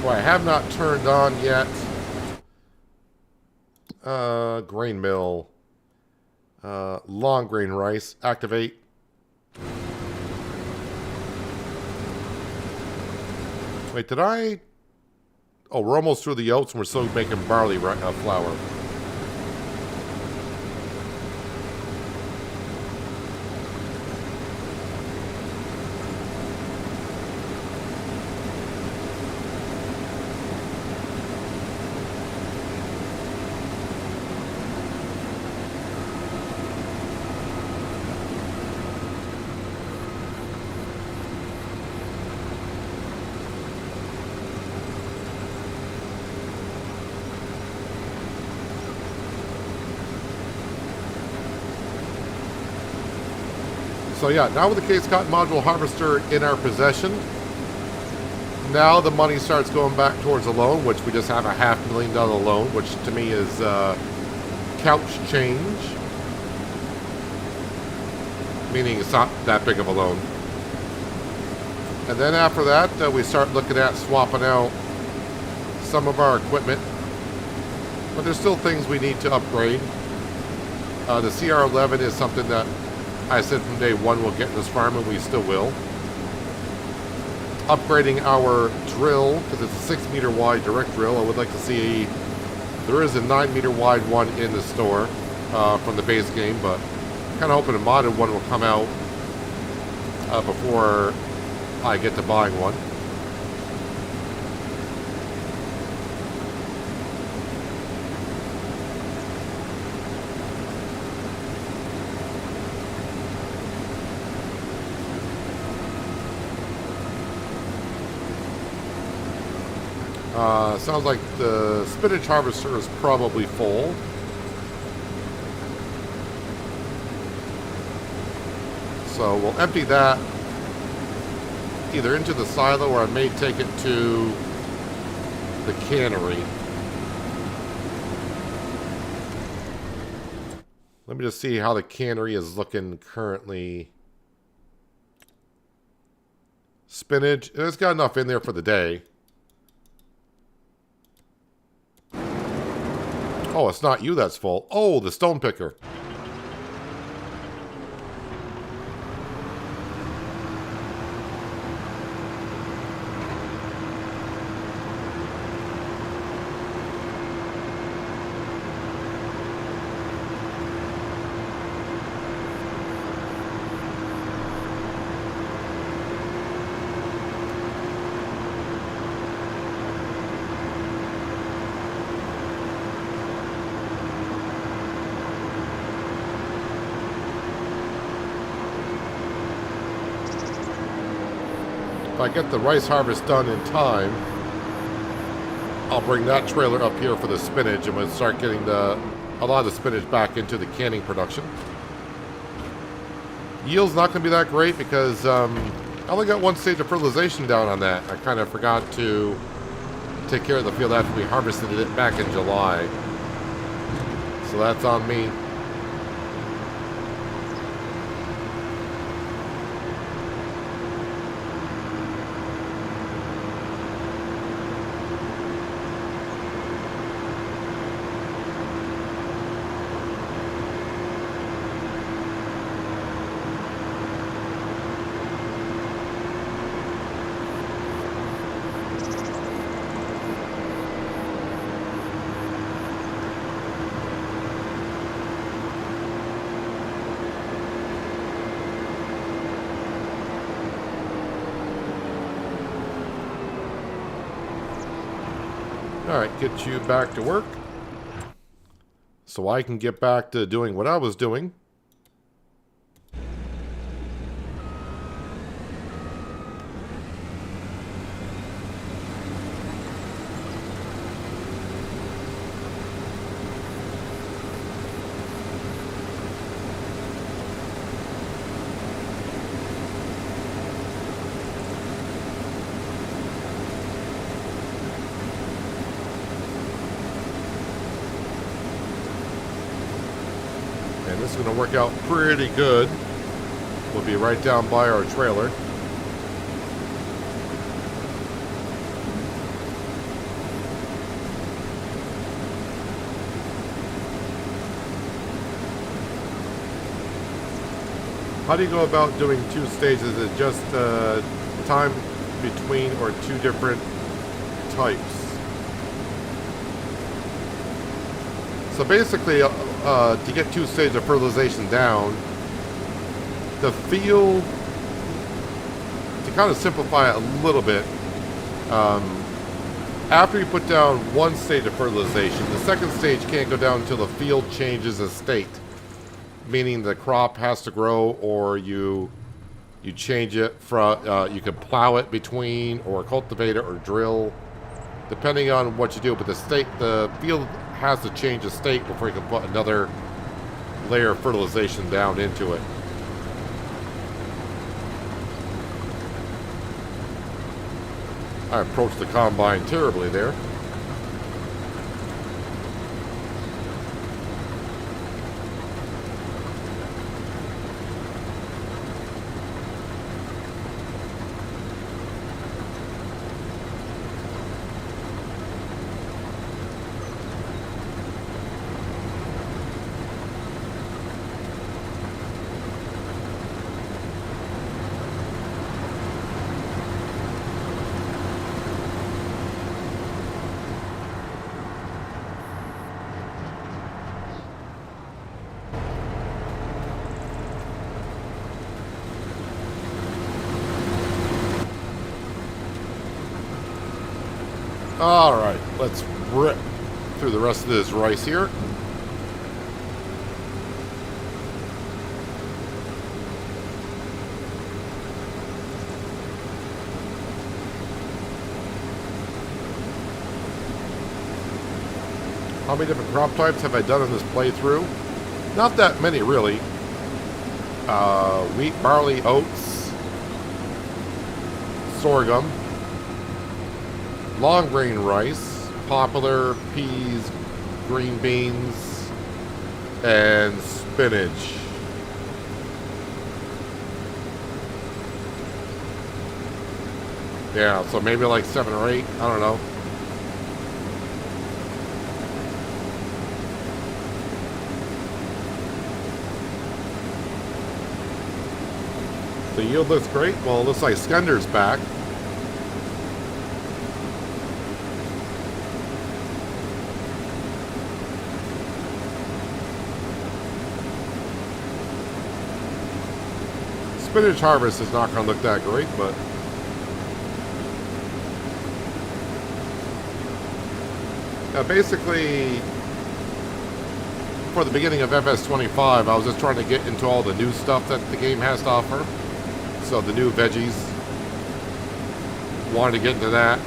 Well, I have not turned on yet. Grain mill. Long grain rice. Activate. Wait, did I... Oh, we're almost through the oats and we're still making barley flour. So yeah, now with the case cotton module harvester in our possession, now the money starts going back towards a loan, which we just have a $500,000 loan, which to me is couch change, meaning it's not that big of a loan. And then after that, we start looking at swapping out some of our equipment, but there's still things we need to upgrade. The CR11 is something that I said from day one we'll get in this farm, and we still will. Upgrading our drill, because it's a 6-meter wide direct drill. I would like to see, there is a 9-meter wide one in the store from the base game, but kind of hoping a modded one will come out before I get to buying one. Sounds like the spinach harvester is probably full. So we'll empty that either into the silo or I may take it to the cannery. Let me just see how the cannery is looking currently. Spinach, it's got enough in there for the day. Oh, it's not you that's full. Oh, the stone picker. if I get the rice harvest done in time, I'll bring that trailer up here for the spinach, and we'll start getting a lot of the spinach back into the canning production. Yield's not going to be that great because I only got one stage of fertilization down on that. I kind of forgot to take care of the field after we harvested it back in July. So that's on me. Alright, get you back to work so I can get back to doing what I was doing. And this is going to work out pretty good. We'll be right down by our trailer. How do you go about doing two stages? Is it just time between or two different types? So basically, to get two stages of fertilization down, the field, to kind of simplify it a little bit, after you put down one stage of fertilization, the second stage can't go down until the field changes a state. Meaning the crop has to grow, or you change it from, you can plow it between, or cultivate it, or drill, depending on what you do. But the field has to change a state before you can put another layer of fertilization down into it. I approached the combine terribly there. Alright, let's rip through the rest of this rice here. How many different crop types have I done in this playthrough? Not that many, really. Wheat, barley, oats, sorghum, long grain rice, poplar, peas, green beans, and spinach. Yeah, so maybe like 7 or 8, I don't know. The yield looks great. Well, it looks like Skender's back. Spinach harvest is not going to look that great, but basically, for the beginning of FS25, I was just trying to get into all the new stuff that the game has to offer. So the new veggies, wanted to get into that.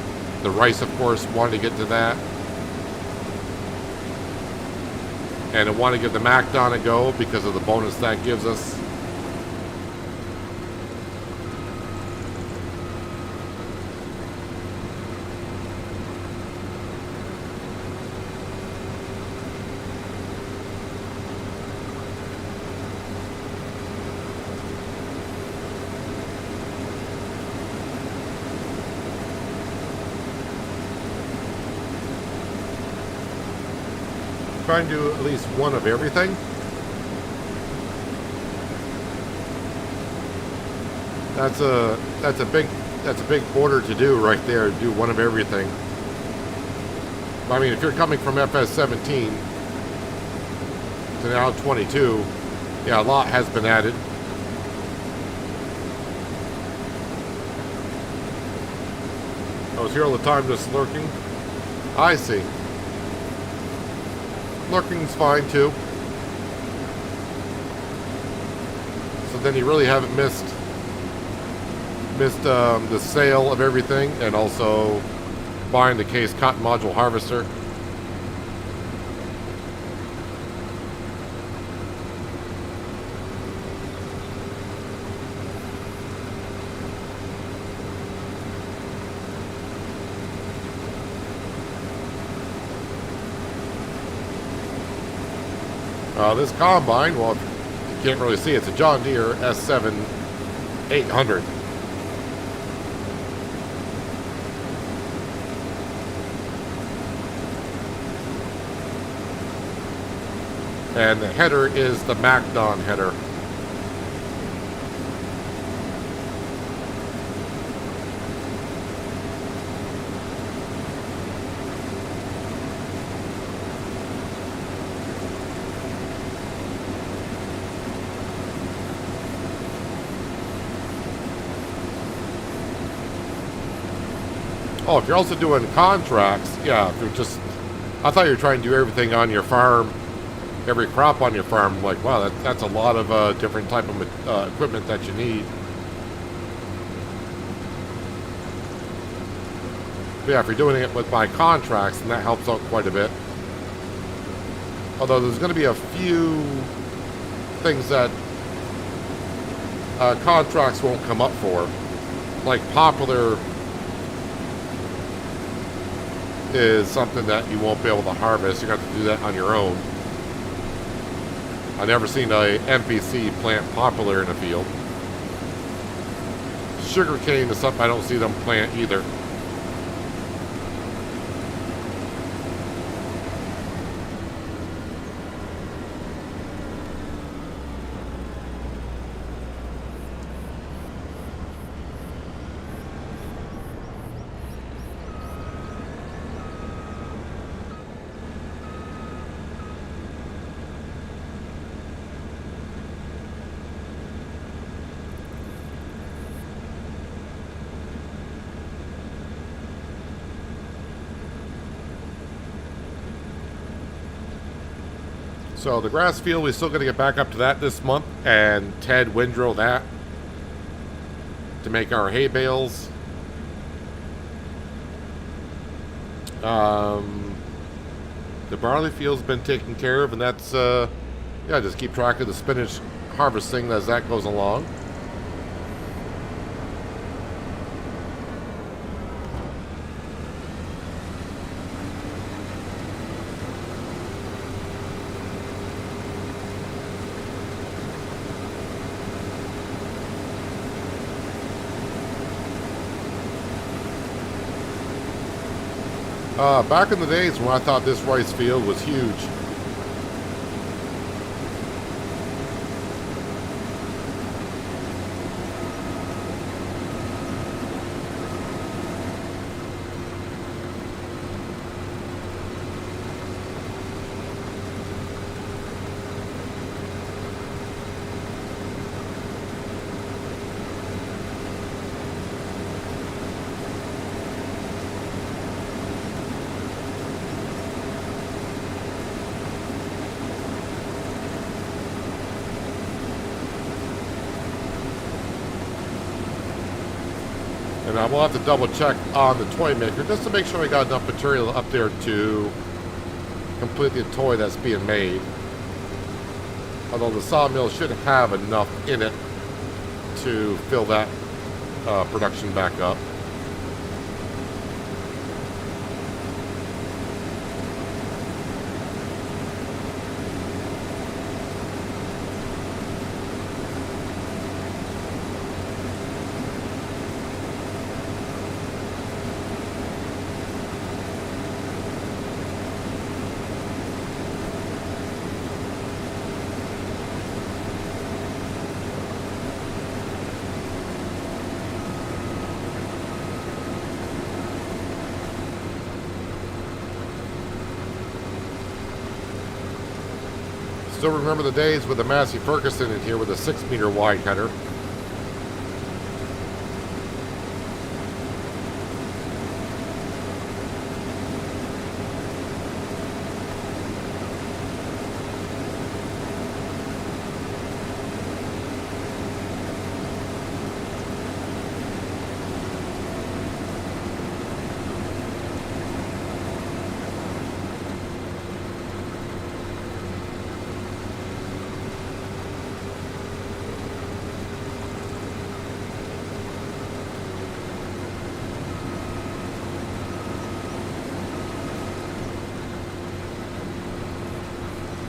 The rice, of course, wanted to get into that. And I want to give the MacDon a go because of the bonus that gives us. Trying to do at least one of everything. That's a big order to do right there. Do one of everything. I mean, if you're coming from FS17 to now 22, yeah, a lot has been added. I was here all the time just lurking. I see. Lurking's fine too. So then you really haven't missed the sale of everything, and also buying the case cotton module harvester. This combine, well, you can't really see, it's a John Deere S7 800. And the header is the MacDon header. Oh, if you're also doing contracts, yeah, if you're just, I thought you were trying to do everything on your farm, every crop on your farm. I'm like, wow, that's a lot of different type of equipment that you need. But yeah, if you're doing it with by contracts, then that helps out quite a bit. Although there's going to be a few things that contracts won't come up for, like popular is something that you won't be able to harvest. You're going to have to do that on your own. I've never seen a NPC plant popular in a field. Sugarcane is something I don't see them plant either. So the grass field, we're still going to get back up to that this month, and Ted windrow that to make our hay bales. The barley field's been taken care of, and that's, yeah, just keep track of the spinach harvesting as that goes along. Back in the days when I thought this rice field was huge. And I will have to double check on the toy maker just to make sure I got enough material up there to complete the toy that's being made. Although the sawmill should have enough in it to fill that production back up. Still remember the days with the Massey Ferguson in here with a 6-meter wide header.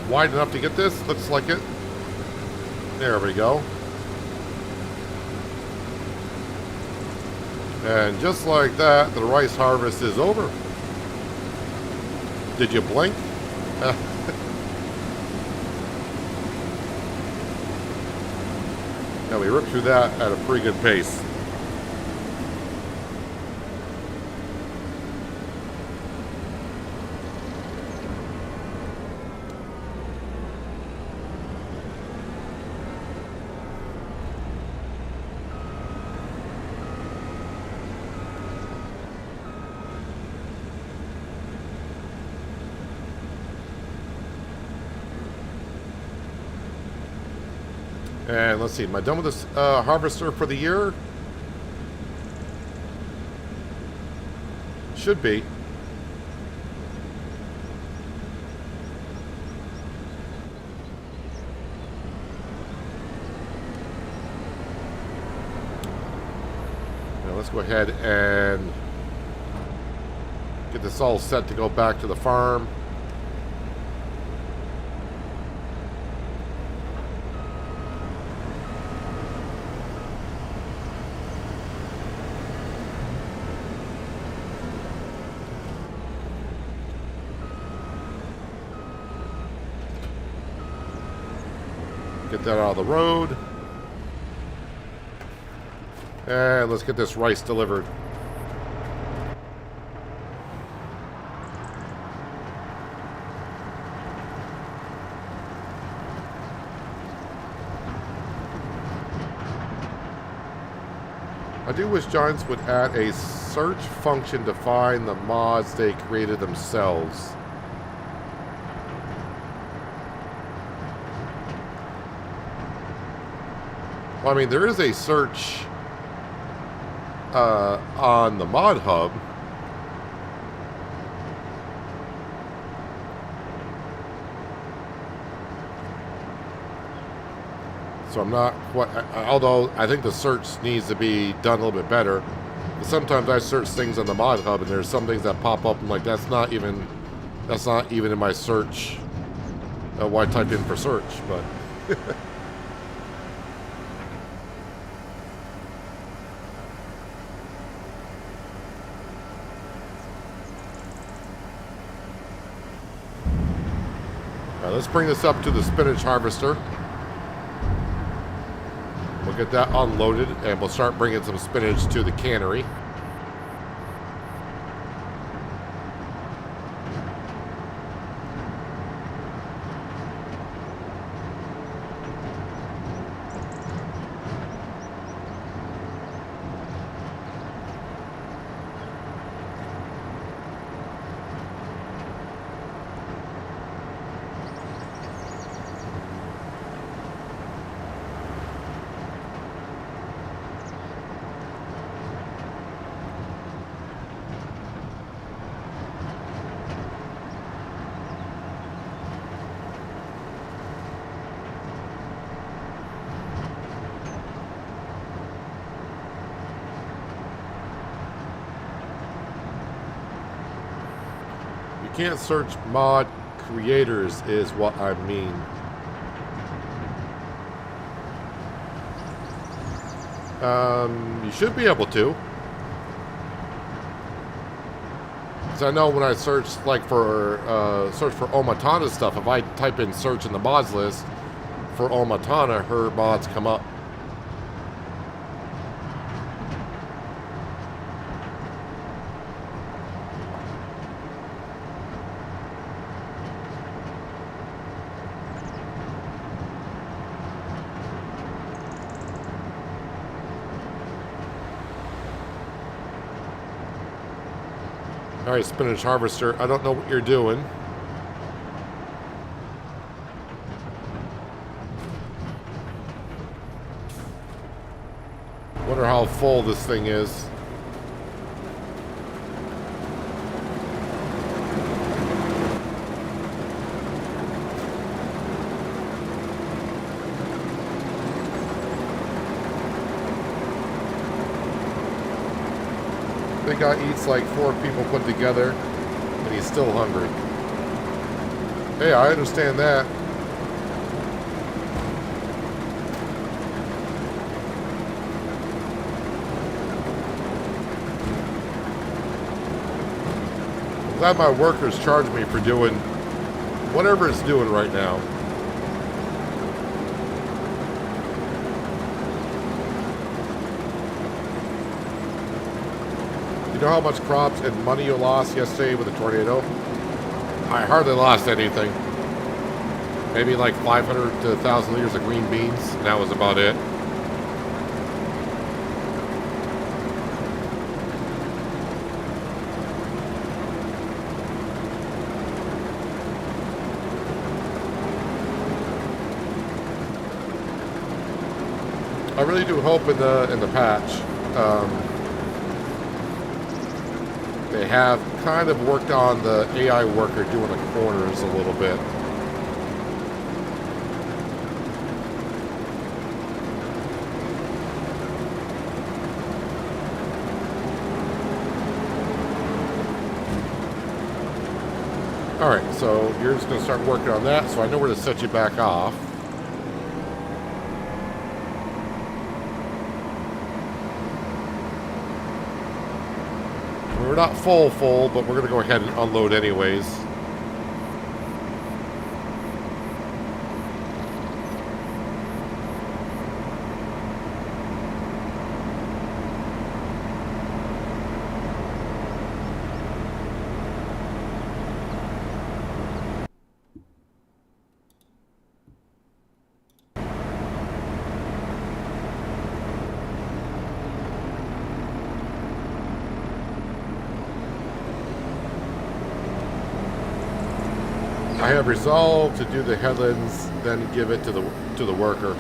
Wide enough to get this? Looks like it. There we go. And just like that, the rice harvest is over. Did you blink? Now we ripped through that at a pretty good pace. And let's see, am I done with this harvester for the year? Should be. Now let's go ahead and get this all set to go back to the farm. Get that out of the road. And let's get this rice delivered. I do wish Giants would add a search function to find the mods they created themselves. Well, I mean, there is a search on the mod hub. So I'm not quite, although I think the search needs to be done a little bit better. Sometimes I search things on the mod hub and there's some things that pop up and like, that's not even in my search, what I typed in for search, but. Let's bring this up to the spinach harvester. We'll get that unloaded and we'll start bringing some spinach to the cannery. can't search mod creators is what I mean. You should be able to. Because I know when I search like for Omatana stuff, if I type in search in the mods list for Omatana, her mods come up. Alright, spinach harvester, I don't know what you're doing. Wonder how full this thing is. I think I eats like 4 people put together, and he's still hungry. Hey, I understand that. I'm glad my workers charge me for doing whatever it's doing right now. You know how much crops and money you lost yesterday with the tornado? I hardly lost anything. Maybe like 500 to 1,000 liters of green beans, and that was about it. I really do hope in the patch they have kind of worked on the AI worker doing the corners a little bit. Alright, so you're just going to start working on that, so I know where to set you back off. We're not full, but we're going to go ahead and unload anyways. I have resolved to do the headlands, then give it to the worker.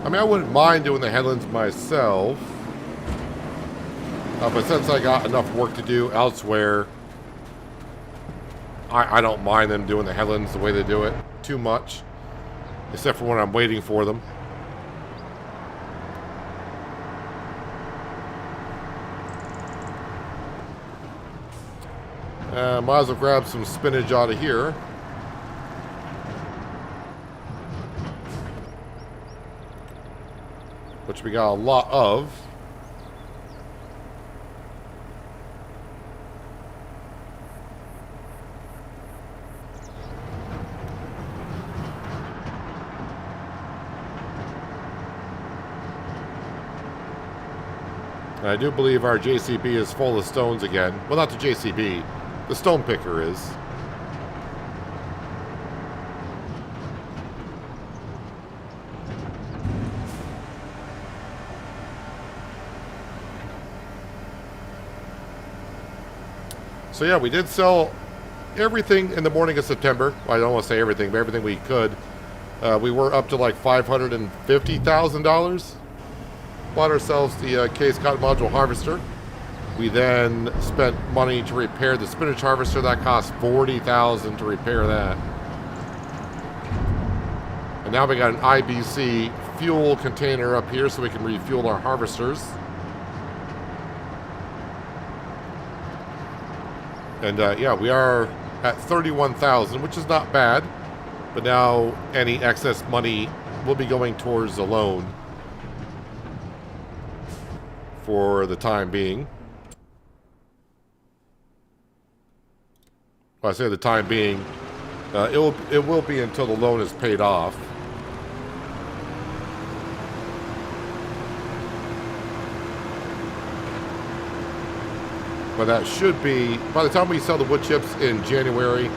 I mean, I wouldn't mind doing the headlands myself, but since I got enough work to do elsewhere, I don't mind them doing the headlands the way they do it too much, except for when I'm waiting for them. Might as well grab some spinach out of here. Which we got a lot of. I do believe our JCB is full of stones again. Well, not the JCB. The stone picker is. So yeah, we did sell everything in the morning of September. Well, I don't want to say everything, but everything we could. We were up to like $550,000. Bought ourselves the case cotton module harvester. We then spent money to repair the spinach harvester. That cost $40,000 to repair that. And now we got an IBC fuel container up here so we can refuel our harvesters. And yeah, we are at 31,000, which is not bad. But now any excess money will be going towards the loan for the time being. Well, I say the time being, it will be until the loan is paid off. But that should be, by the time we sell the wood chips in January,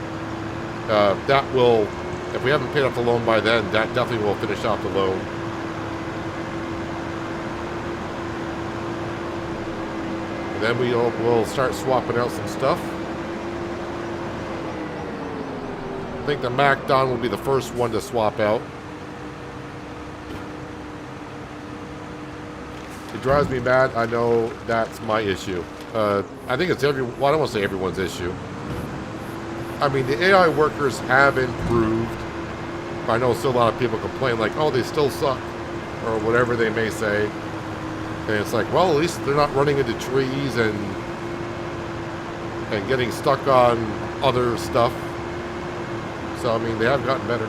that will, if we haven't paid off the loan by then, that definitely will finish off the loan. And then we'll start swapping out some stuff. I think the MacDon will be the first one to swap out. It drives me mad. I know that's my issue. I think it's well, I don't want to say everyone's issue. I mean, the AI workers have improved. I know still a lot of people complain like, oh, they still suck, or whatever they may say. And it's like, well, at least they're not running into trees and getting stuck on other stuff. So, I mean, they have gotten better.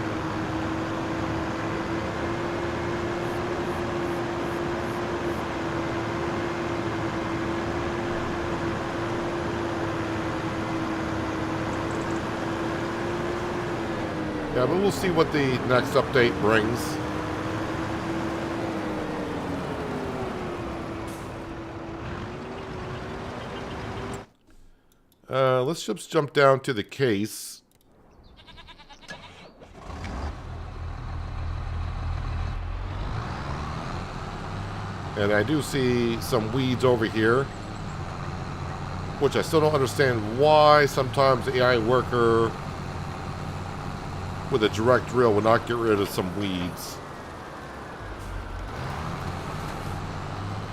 Yeah, but we'll see what the next update brings. Let's just jump down to the case. And I do see some weeds over here, which I still don't understand why sometimes the AI worker with a direct drill will not get rid of some weeds.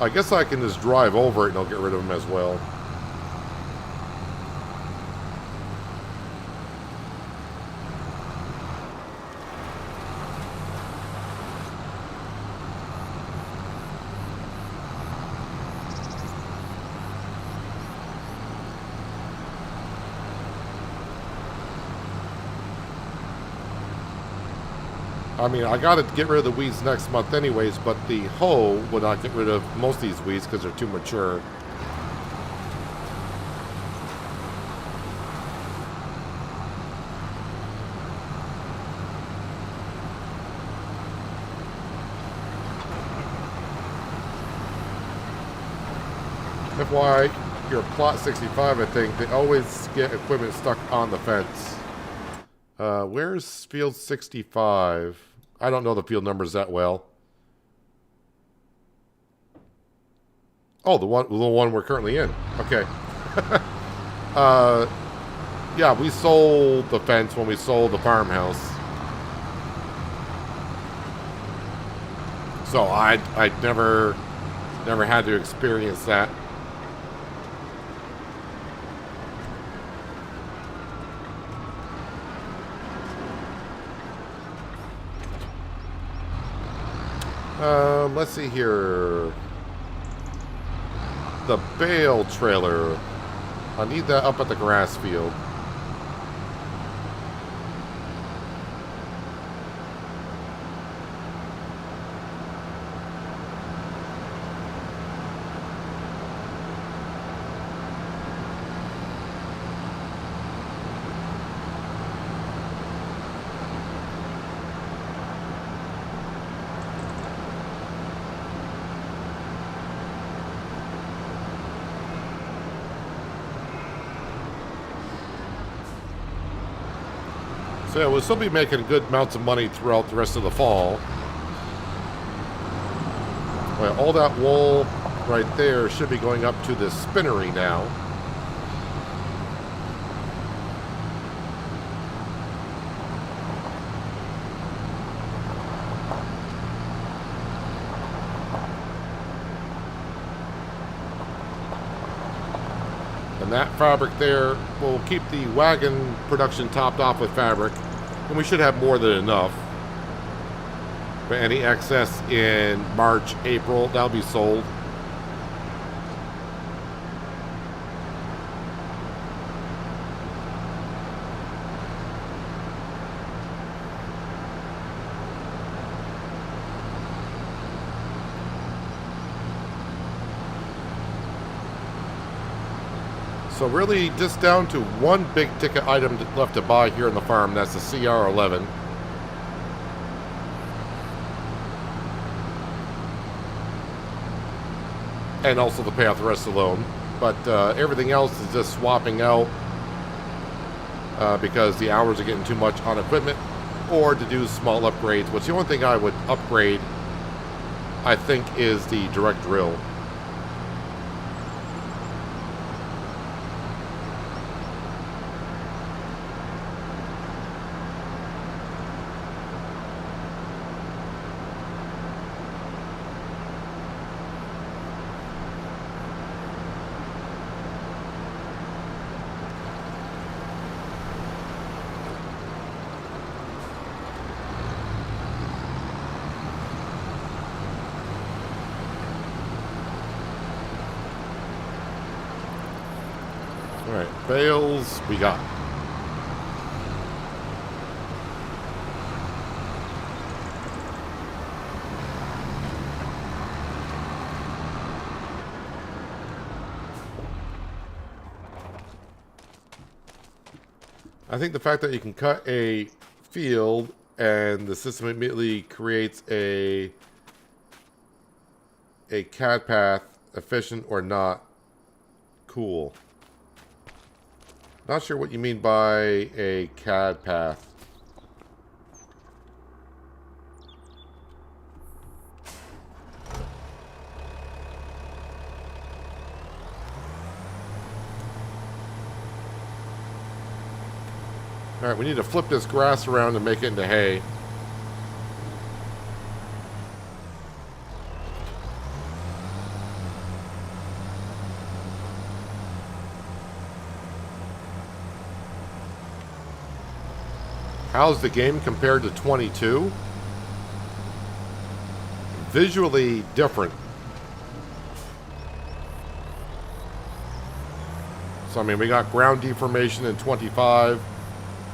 I guess I can just drive over it and I'll get rid of them as well. I mean, I gotta get rid of the weeds next month anyways, but the hoe will not get rid of most of these weeds because they're too mature. FYI, your plot 65, I think, they always get equipment stuck on the fence. Where's field 65? I don't know the field numbers that well. Oh, the one we're currently in. Okay. Yeah, we sold the fence when we sold the farmhouse. So I never had to experience that. Let's see here. The bale trailer. I need that up at the grass field. So yeah, we'll still be making good amounts of money throughout the rest of the fall. Well, all that wool right there should be going up to the spinnery now. And that fabric there will keep the wagon production topped off with fabric. And we should have more than enough. But any excess in March, April, that'll be sold. So really just down to one big ticket item left to buy here on the farm. That's the CR11. And also to pay off the rest of the loan. But everything else is just swapping out because the hours are getting too much on equipment, or to do small upgrades, which the only thing I would upgrade, I think, is the direct drill. All right, bales we got. I think the fact that you can cut a field and the system immediately creates a CAD path, efficient or not, cool. Not sure what you mean by a CAD path. Alright, we need to flip this grass around and make it into hay. How's the game compared to 22? Visually different. So, I mean, we got ground deformation in 25.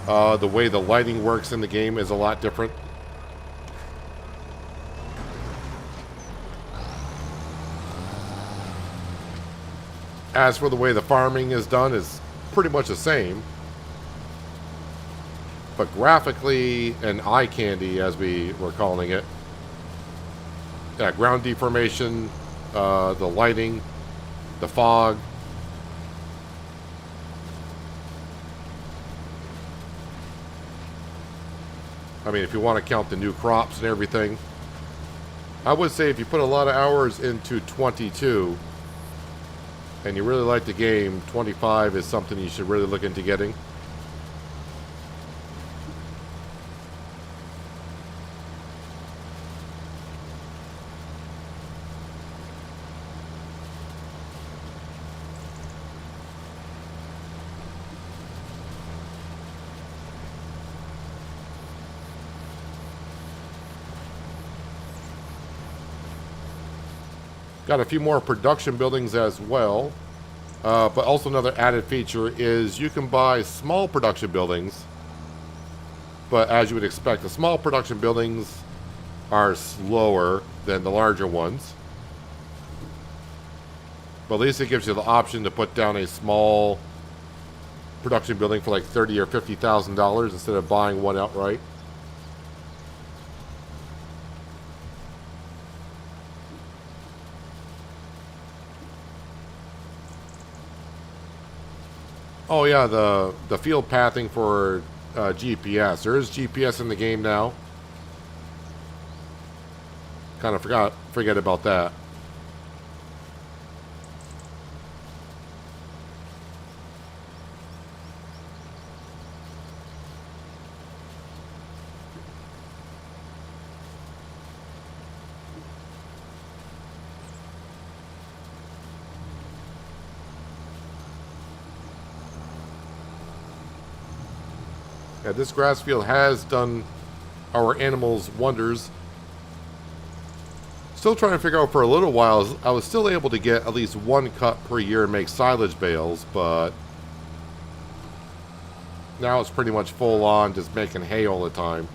The way the lighting works in the game is a lot different. As for the way the farming is done, is pretty much the same. But graphically and eye candy, as we were calling it, yeah, ground deformation, the lighting, the fog. I mean, if you want to count the new crops and everything, I would say if you put a lot of hours into 22 and you really like the game, 25 is something you should really look into getting. Got a few more production buildings as well. But also another added feature is you can buy small production buildings. But as you would expect, the small production buildings are slower than the larger ones. But at least it gives you the option to put down a small production building for like $30,000 or $50,000 instead of buying one outright. Oh yeah, the field pathing for GPS. There is GPS in the game now. Kind of forget about that. Yeah, this grass field has done our animals wonders. Still trying to figure out for a little while, I was still able to get at least one cut per year and make silage bales, but now it's pretty much full on just making hay all the time.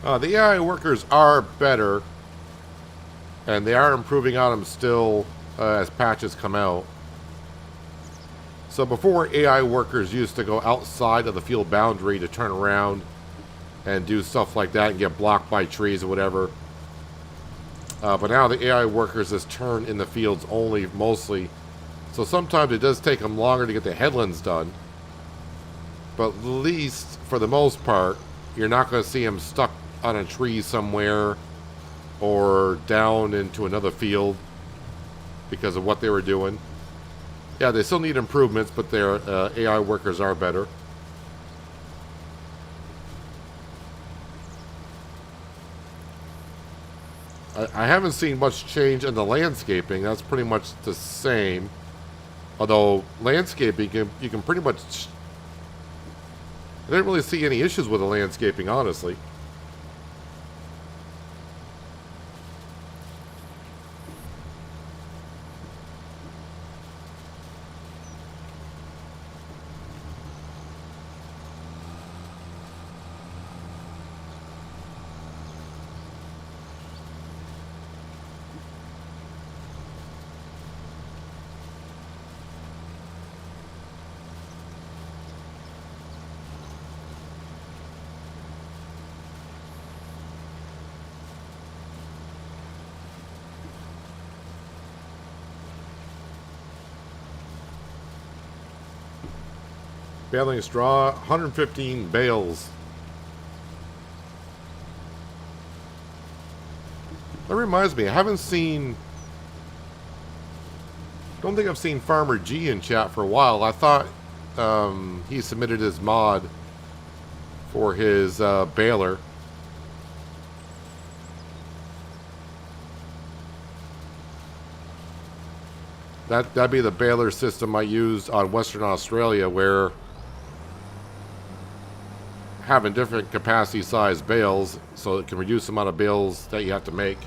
The AI workers are better, and they are improving on them still as patches come out. So before, AI workers used to go outside of the field boundary to turn around and do stuff like that and get blocked by trees or whatever. But now the AI workers just turn in the fields only, mostly. So sometimes it does take them longer to get the headlands done. But at least, for the most part, you're not going to see them stuck on a tree somewhere or down into another field because of what they were doing. Yeah, they still need improvements, but their AI workers are better. I haven't seen much change in the landscaping. That's pretty much the same. Although landscaping, you can pretty much... I didn't really see any issues with the landscaping, honestly. Baling straw, 115 bales. That reminds me, I haven't seen... don't think I've seen Farmer G in chat for a while. I thought he submitted his mod for his baler. That'd be the baler system I used on Western Australia, where having different capacity size bales so it can reduce the amount of bales that you have to make.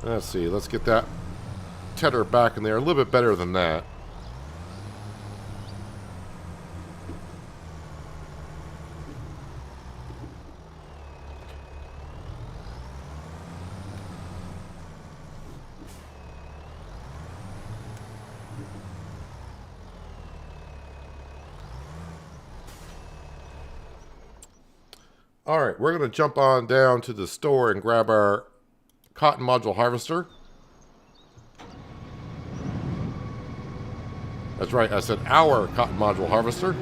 Let's see, let's get that tedder back in there. A little bit better than that. Alright, we're going to jump on down to the store and grab our cotton module harvester. That's right, I said our cotton module harvester.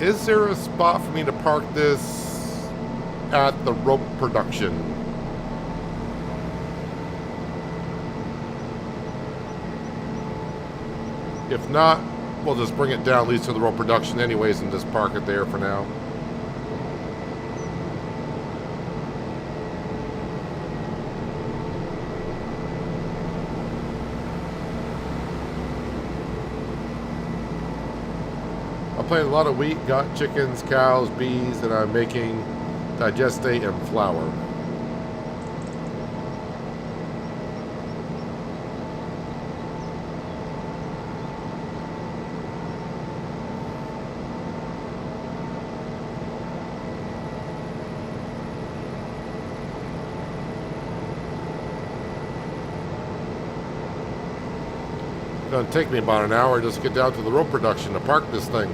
Is there a spot for me to park this at the rope production? If not, we'll just bring it down at least to the rope production anyways and just park it there for now. I planted a lot of wheat, got chickens, cows, bees, and I'm making digestate and flour. It's gonna take me about an hour just to get down to the rope production to park this thing.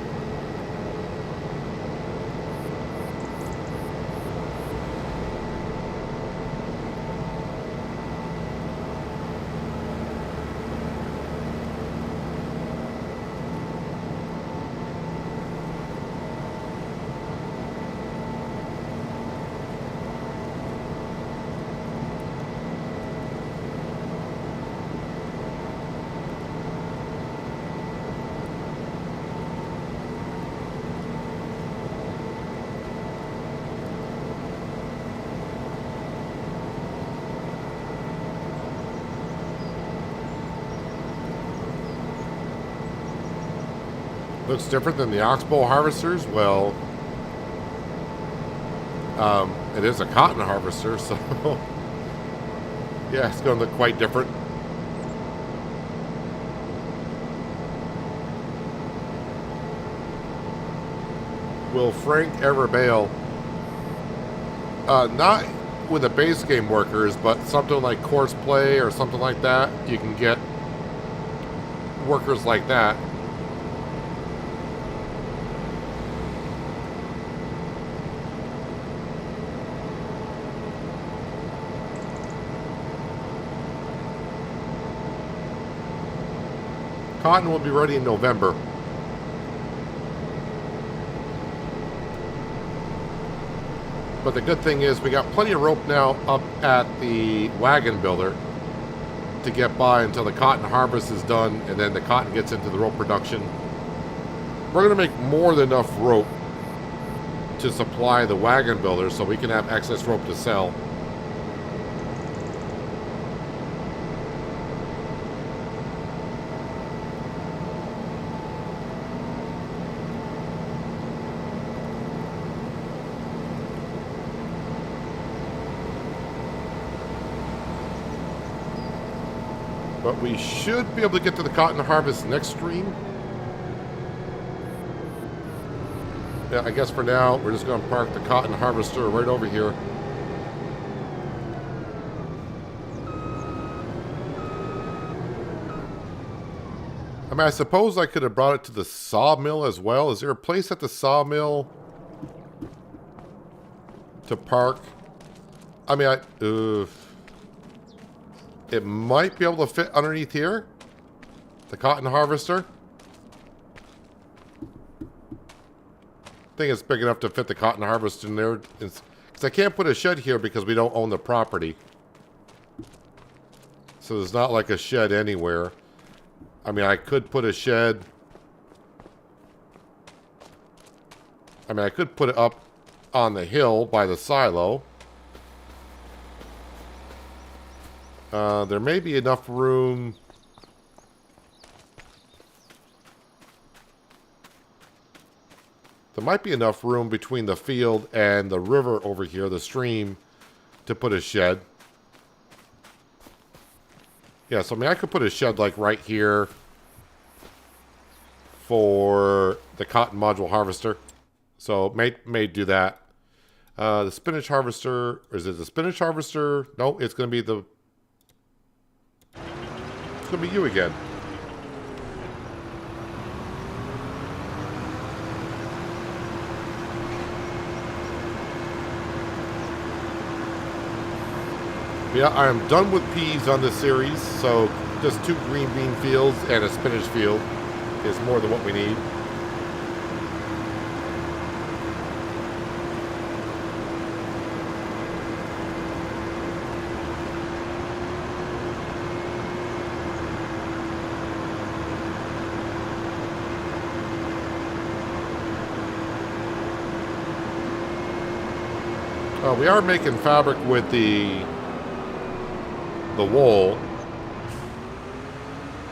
Looks different than the oxbow harvesters. Well, it is a cotton harvester, so yeah, it's going to look quite different. Will Frank ever bail? Not with the base game workers, but something like course play or something like that. You can get workers like that. Cotton will be ready in November. But the good thing is we got plenty of rope now up at the wagon builder to get by until the cotton harvest is done, and then the cotton gets into the rope production. We're going to make more than enough rope to supply the wagon builder so we can have excess rope to sell. But we should be able to get to the cotton harvest next stream. Yeah, I guess for now, we're just going to park the cotton harvester right over here. I mean, I suppose I could have brought it to the sawmill as well. Is there a place at the sawmill to park? I mean, it might be able to fit underneath here. The cotton harvester. I think it's big enough to fit the cotton harvester in there. Because I can't put a shed here because we don't own the property. So there's not like a shed anywhere. I mean, I could put a shed. I mean, I could put it up on the hill by the silo. There may be enough room. There might be enough room between the field and the river over here, the stream, to put a shed. Yeah, so I mean, I could put a shed like right here for the cotton module harvester. So may do that. The spinach harvester, or is it the spinach harvester? No, it's going to be the... It's going to be you again. Yeah, I am done with peas on this series, so just 2 green bean fields and a spinach field is more than what we need. We are making fabric with the wool,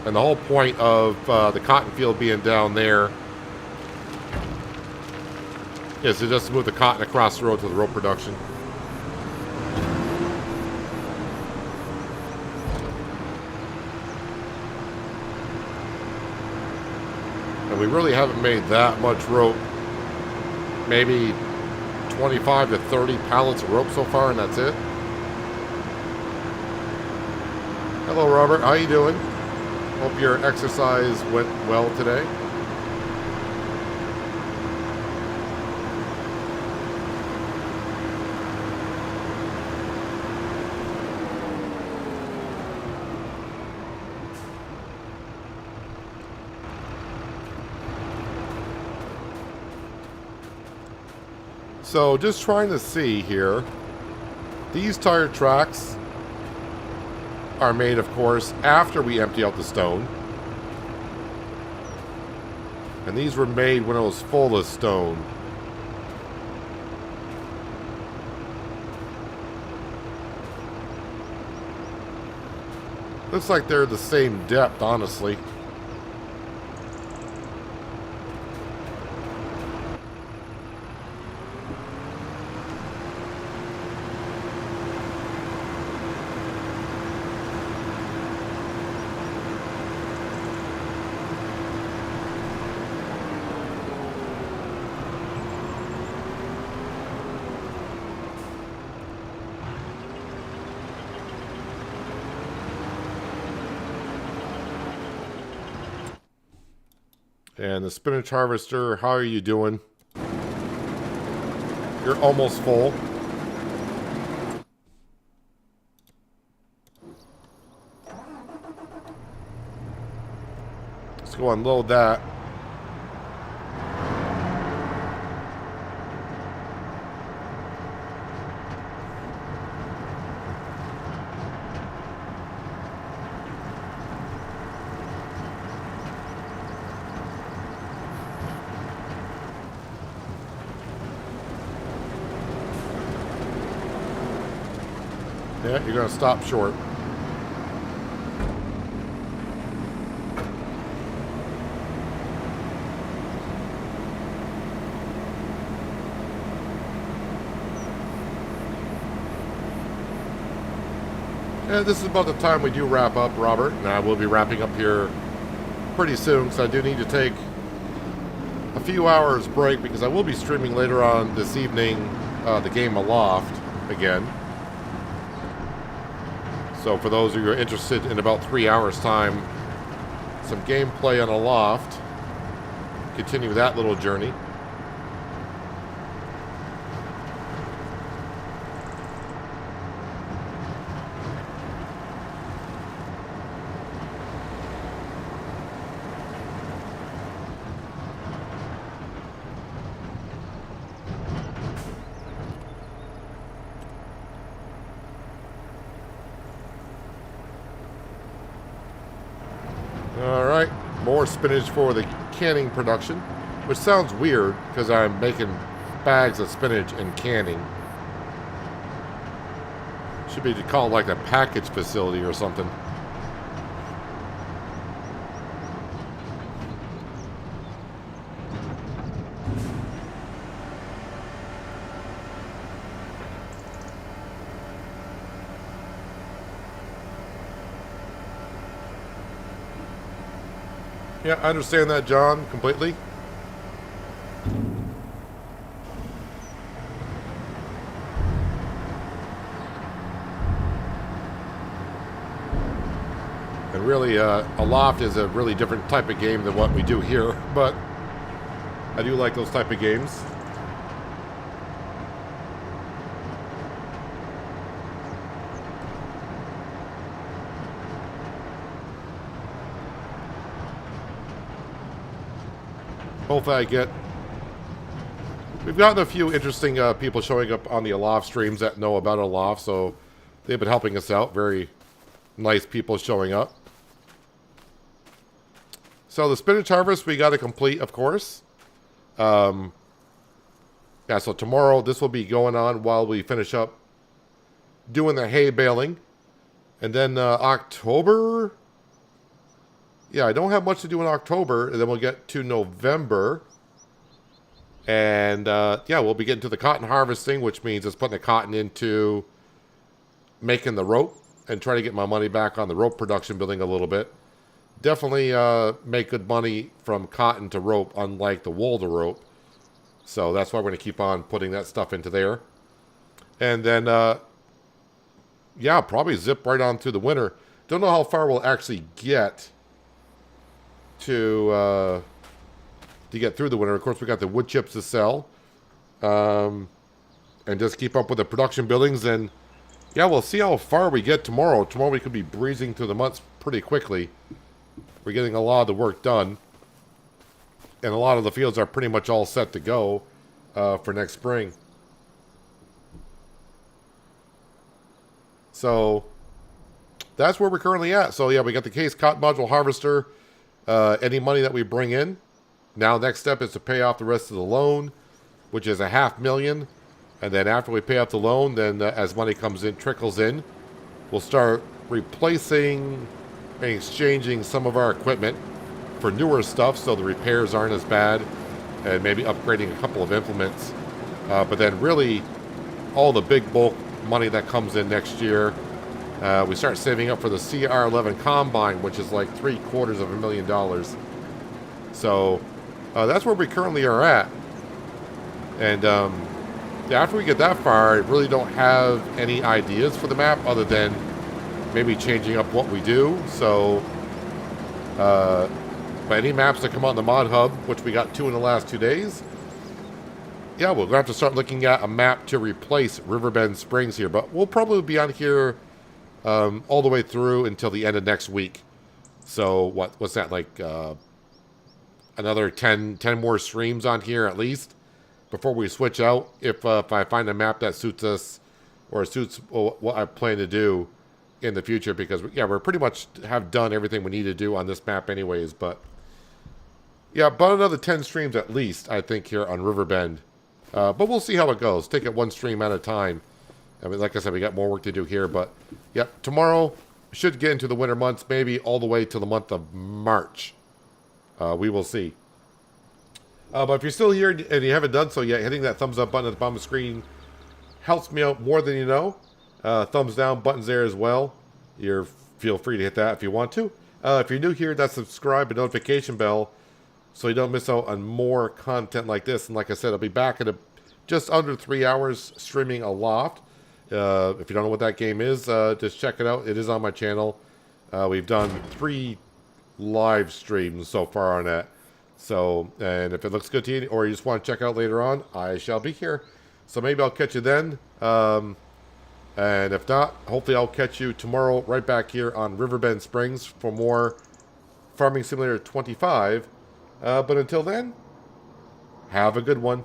and the whole point of the cotton field being down there is to just move the cotton across the road to the rope production. And we really haven't made that much rope. Maybe 25 to 30 pallets of rope so far, and that's it. Hello, Robert. How you doing? Hope your exercise went well today. So, just trying to see here. These tire tracks are made, of course, after we empty out the stone. And these were made when it was full of stone. Looks like they're the same depth, honestly. And the spinach harvester, how are you doing? You're almost full. Let's go unload that. Yeah, you're going to stop short. And this is about the time we do wrap up, Robert. And I will be wrapping up here pretty soon, because I do need to take a few hours break, because I will be streaming later on this evening the game Aloft again. So for those of you who are interested, in about 3 hours time, some gameplay on Aloft. Continue that little journey. Alright, more spinach for the canning production, which sounds weird because I'm making bags of spinach and canning. Should be called like a package facility or something. Yeah, I understand that, John, completely. And really, Aloft is a really different type of game than what we do here, but I do like those type of games. Hopefully I get... We've gotten a few interesting people showing up on the Aloft streams that know about Aloft, so they've been helping us out. Very nice people showing up. So the spinach harvest we got to complete, of course. Yeah, so tomorrow this will be going on while we finish up doing the hay baling. And then October... Yeah, I don't have much to do in October, and then we'll get to November. And, yeah, we'll be getting to the cotton harvesting, which means it's putting the cotton into making the rope and trying to get my money back on the rope production building a little bit. Definitely make good money from cotton to rope, unlike the wool to rope. So that's why we're going to keep on putting that stuff into there. And then, yeah, probably zip right on through the winter. Don't know how far we'll actually get to get through the winter. Of course, we got the wood chips to sell, and just keep up with the production buildings. And yeah, we'll see how far we get tomorrow. Tomorrow we could be breezing through the months pretty quickly. We're getting a lot of the work done, and a lot of the fields are pretty much all set to go for next spring. So that's where we're currently at. So yeah, we got the case cotton module harvester. Any money that we bring in, now next step is to pay off the rest of the loan, which is $500,000. And then after we pay off the loan, then as money comes in, trickles in, we'll start replacing and exchanging some of our equipment for newer stuff so the repairs aren't as bad, and maybe upgrading a couple of implements. But then really all the big bulk money that comes in next year, we start saving up for the CR11 Combine, which is like $750,000. So that's where we currently are at. And after we get that far, I really don't have any ideas for the map other than maybe changing up what we do. So But any maps that come on the mod hub, which we got 2 in the last 2 days, yeah, we're going to have to start looking at a map to replace Riverbend Springs here. But we'll probably be on here all the way through until the end of next week. So what's that, like another 10 more streams on here at least before we switch out, if I find a map that suits us or suits what I plan to do in the future. Because, yeah, we're pretty much have done everything we need to do on this map anyways. But, yeah, about another 10 streams at least, I think, here on Riverbend. But we'll see how it goes. Take it one stream at a time. I mean, like I said, we got more work to do here. But, yeah, tomorrow should get into the winter months, maybe all the way to the month of March. We will see. But if you're still here and you haven't done so yet, hitting that thumbs up button at the bottom of the screen helps me out more than you know. Thumbs down buttons there as well. Feel free to hit that if you want to. If you're new here, that subscribe and notification bell so you don't miss out on more content like this. And like I said, I'll be back in just under 3 hours streaming Aloft. If you don't know what that game is, just check it out. It is on my channel. We've done 3 live streams so far on that. So, and if it looks good to you or you just want to check out later on, I shall be here. So maybe I'll catch you then. And if not, hopefully I'll catch you tomorrow right back here on Riverbend Springs for more Farming Simulator 25. But until then, have a good one.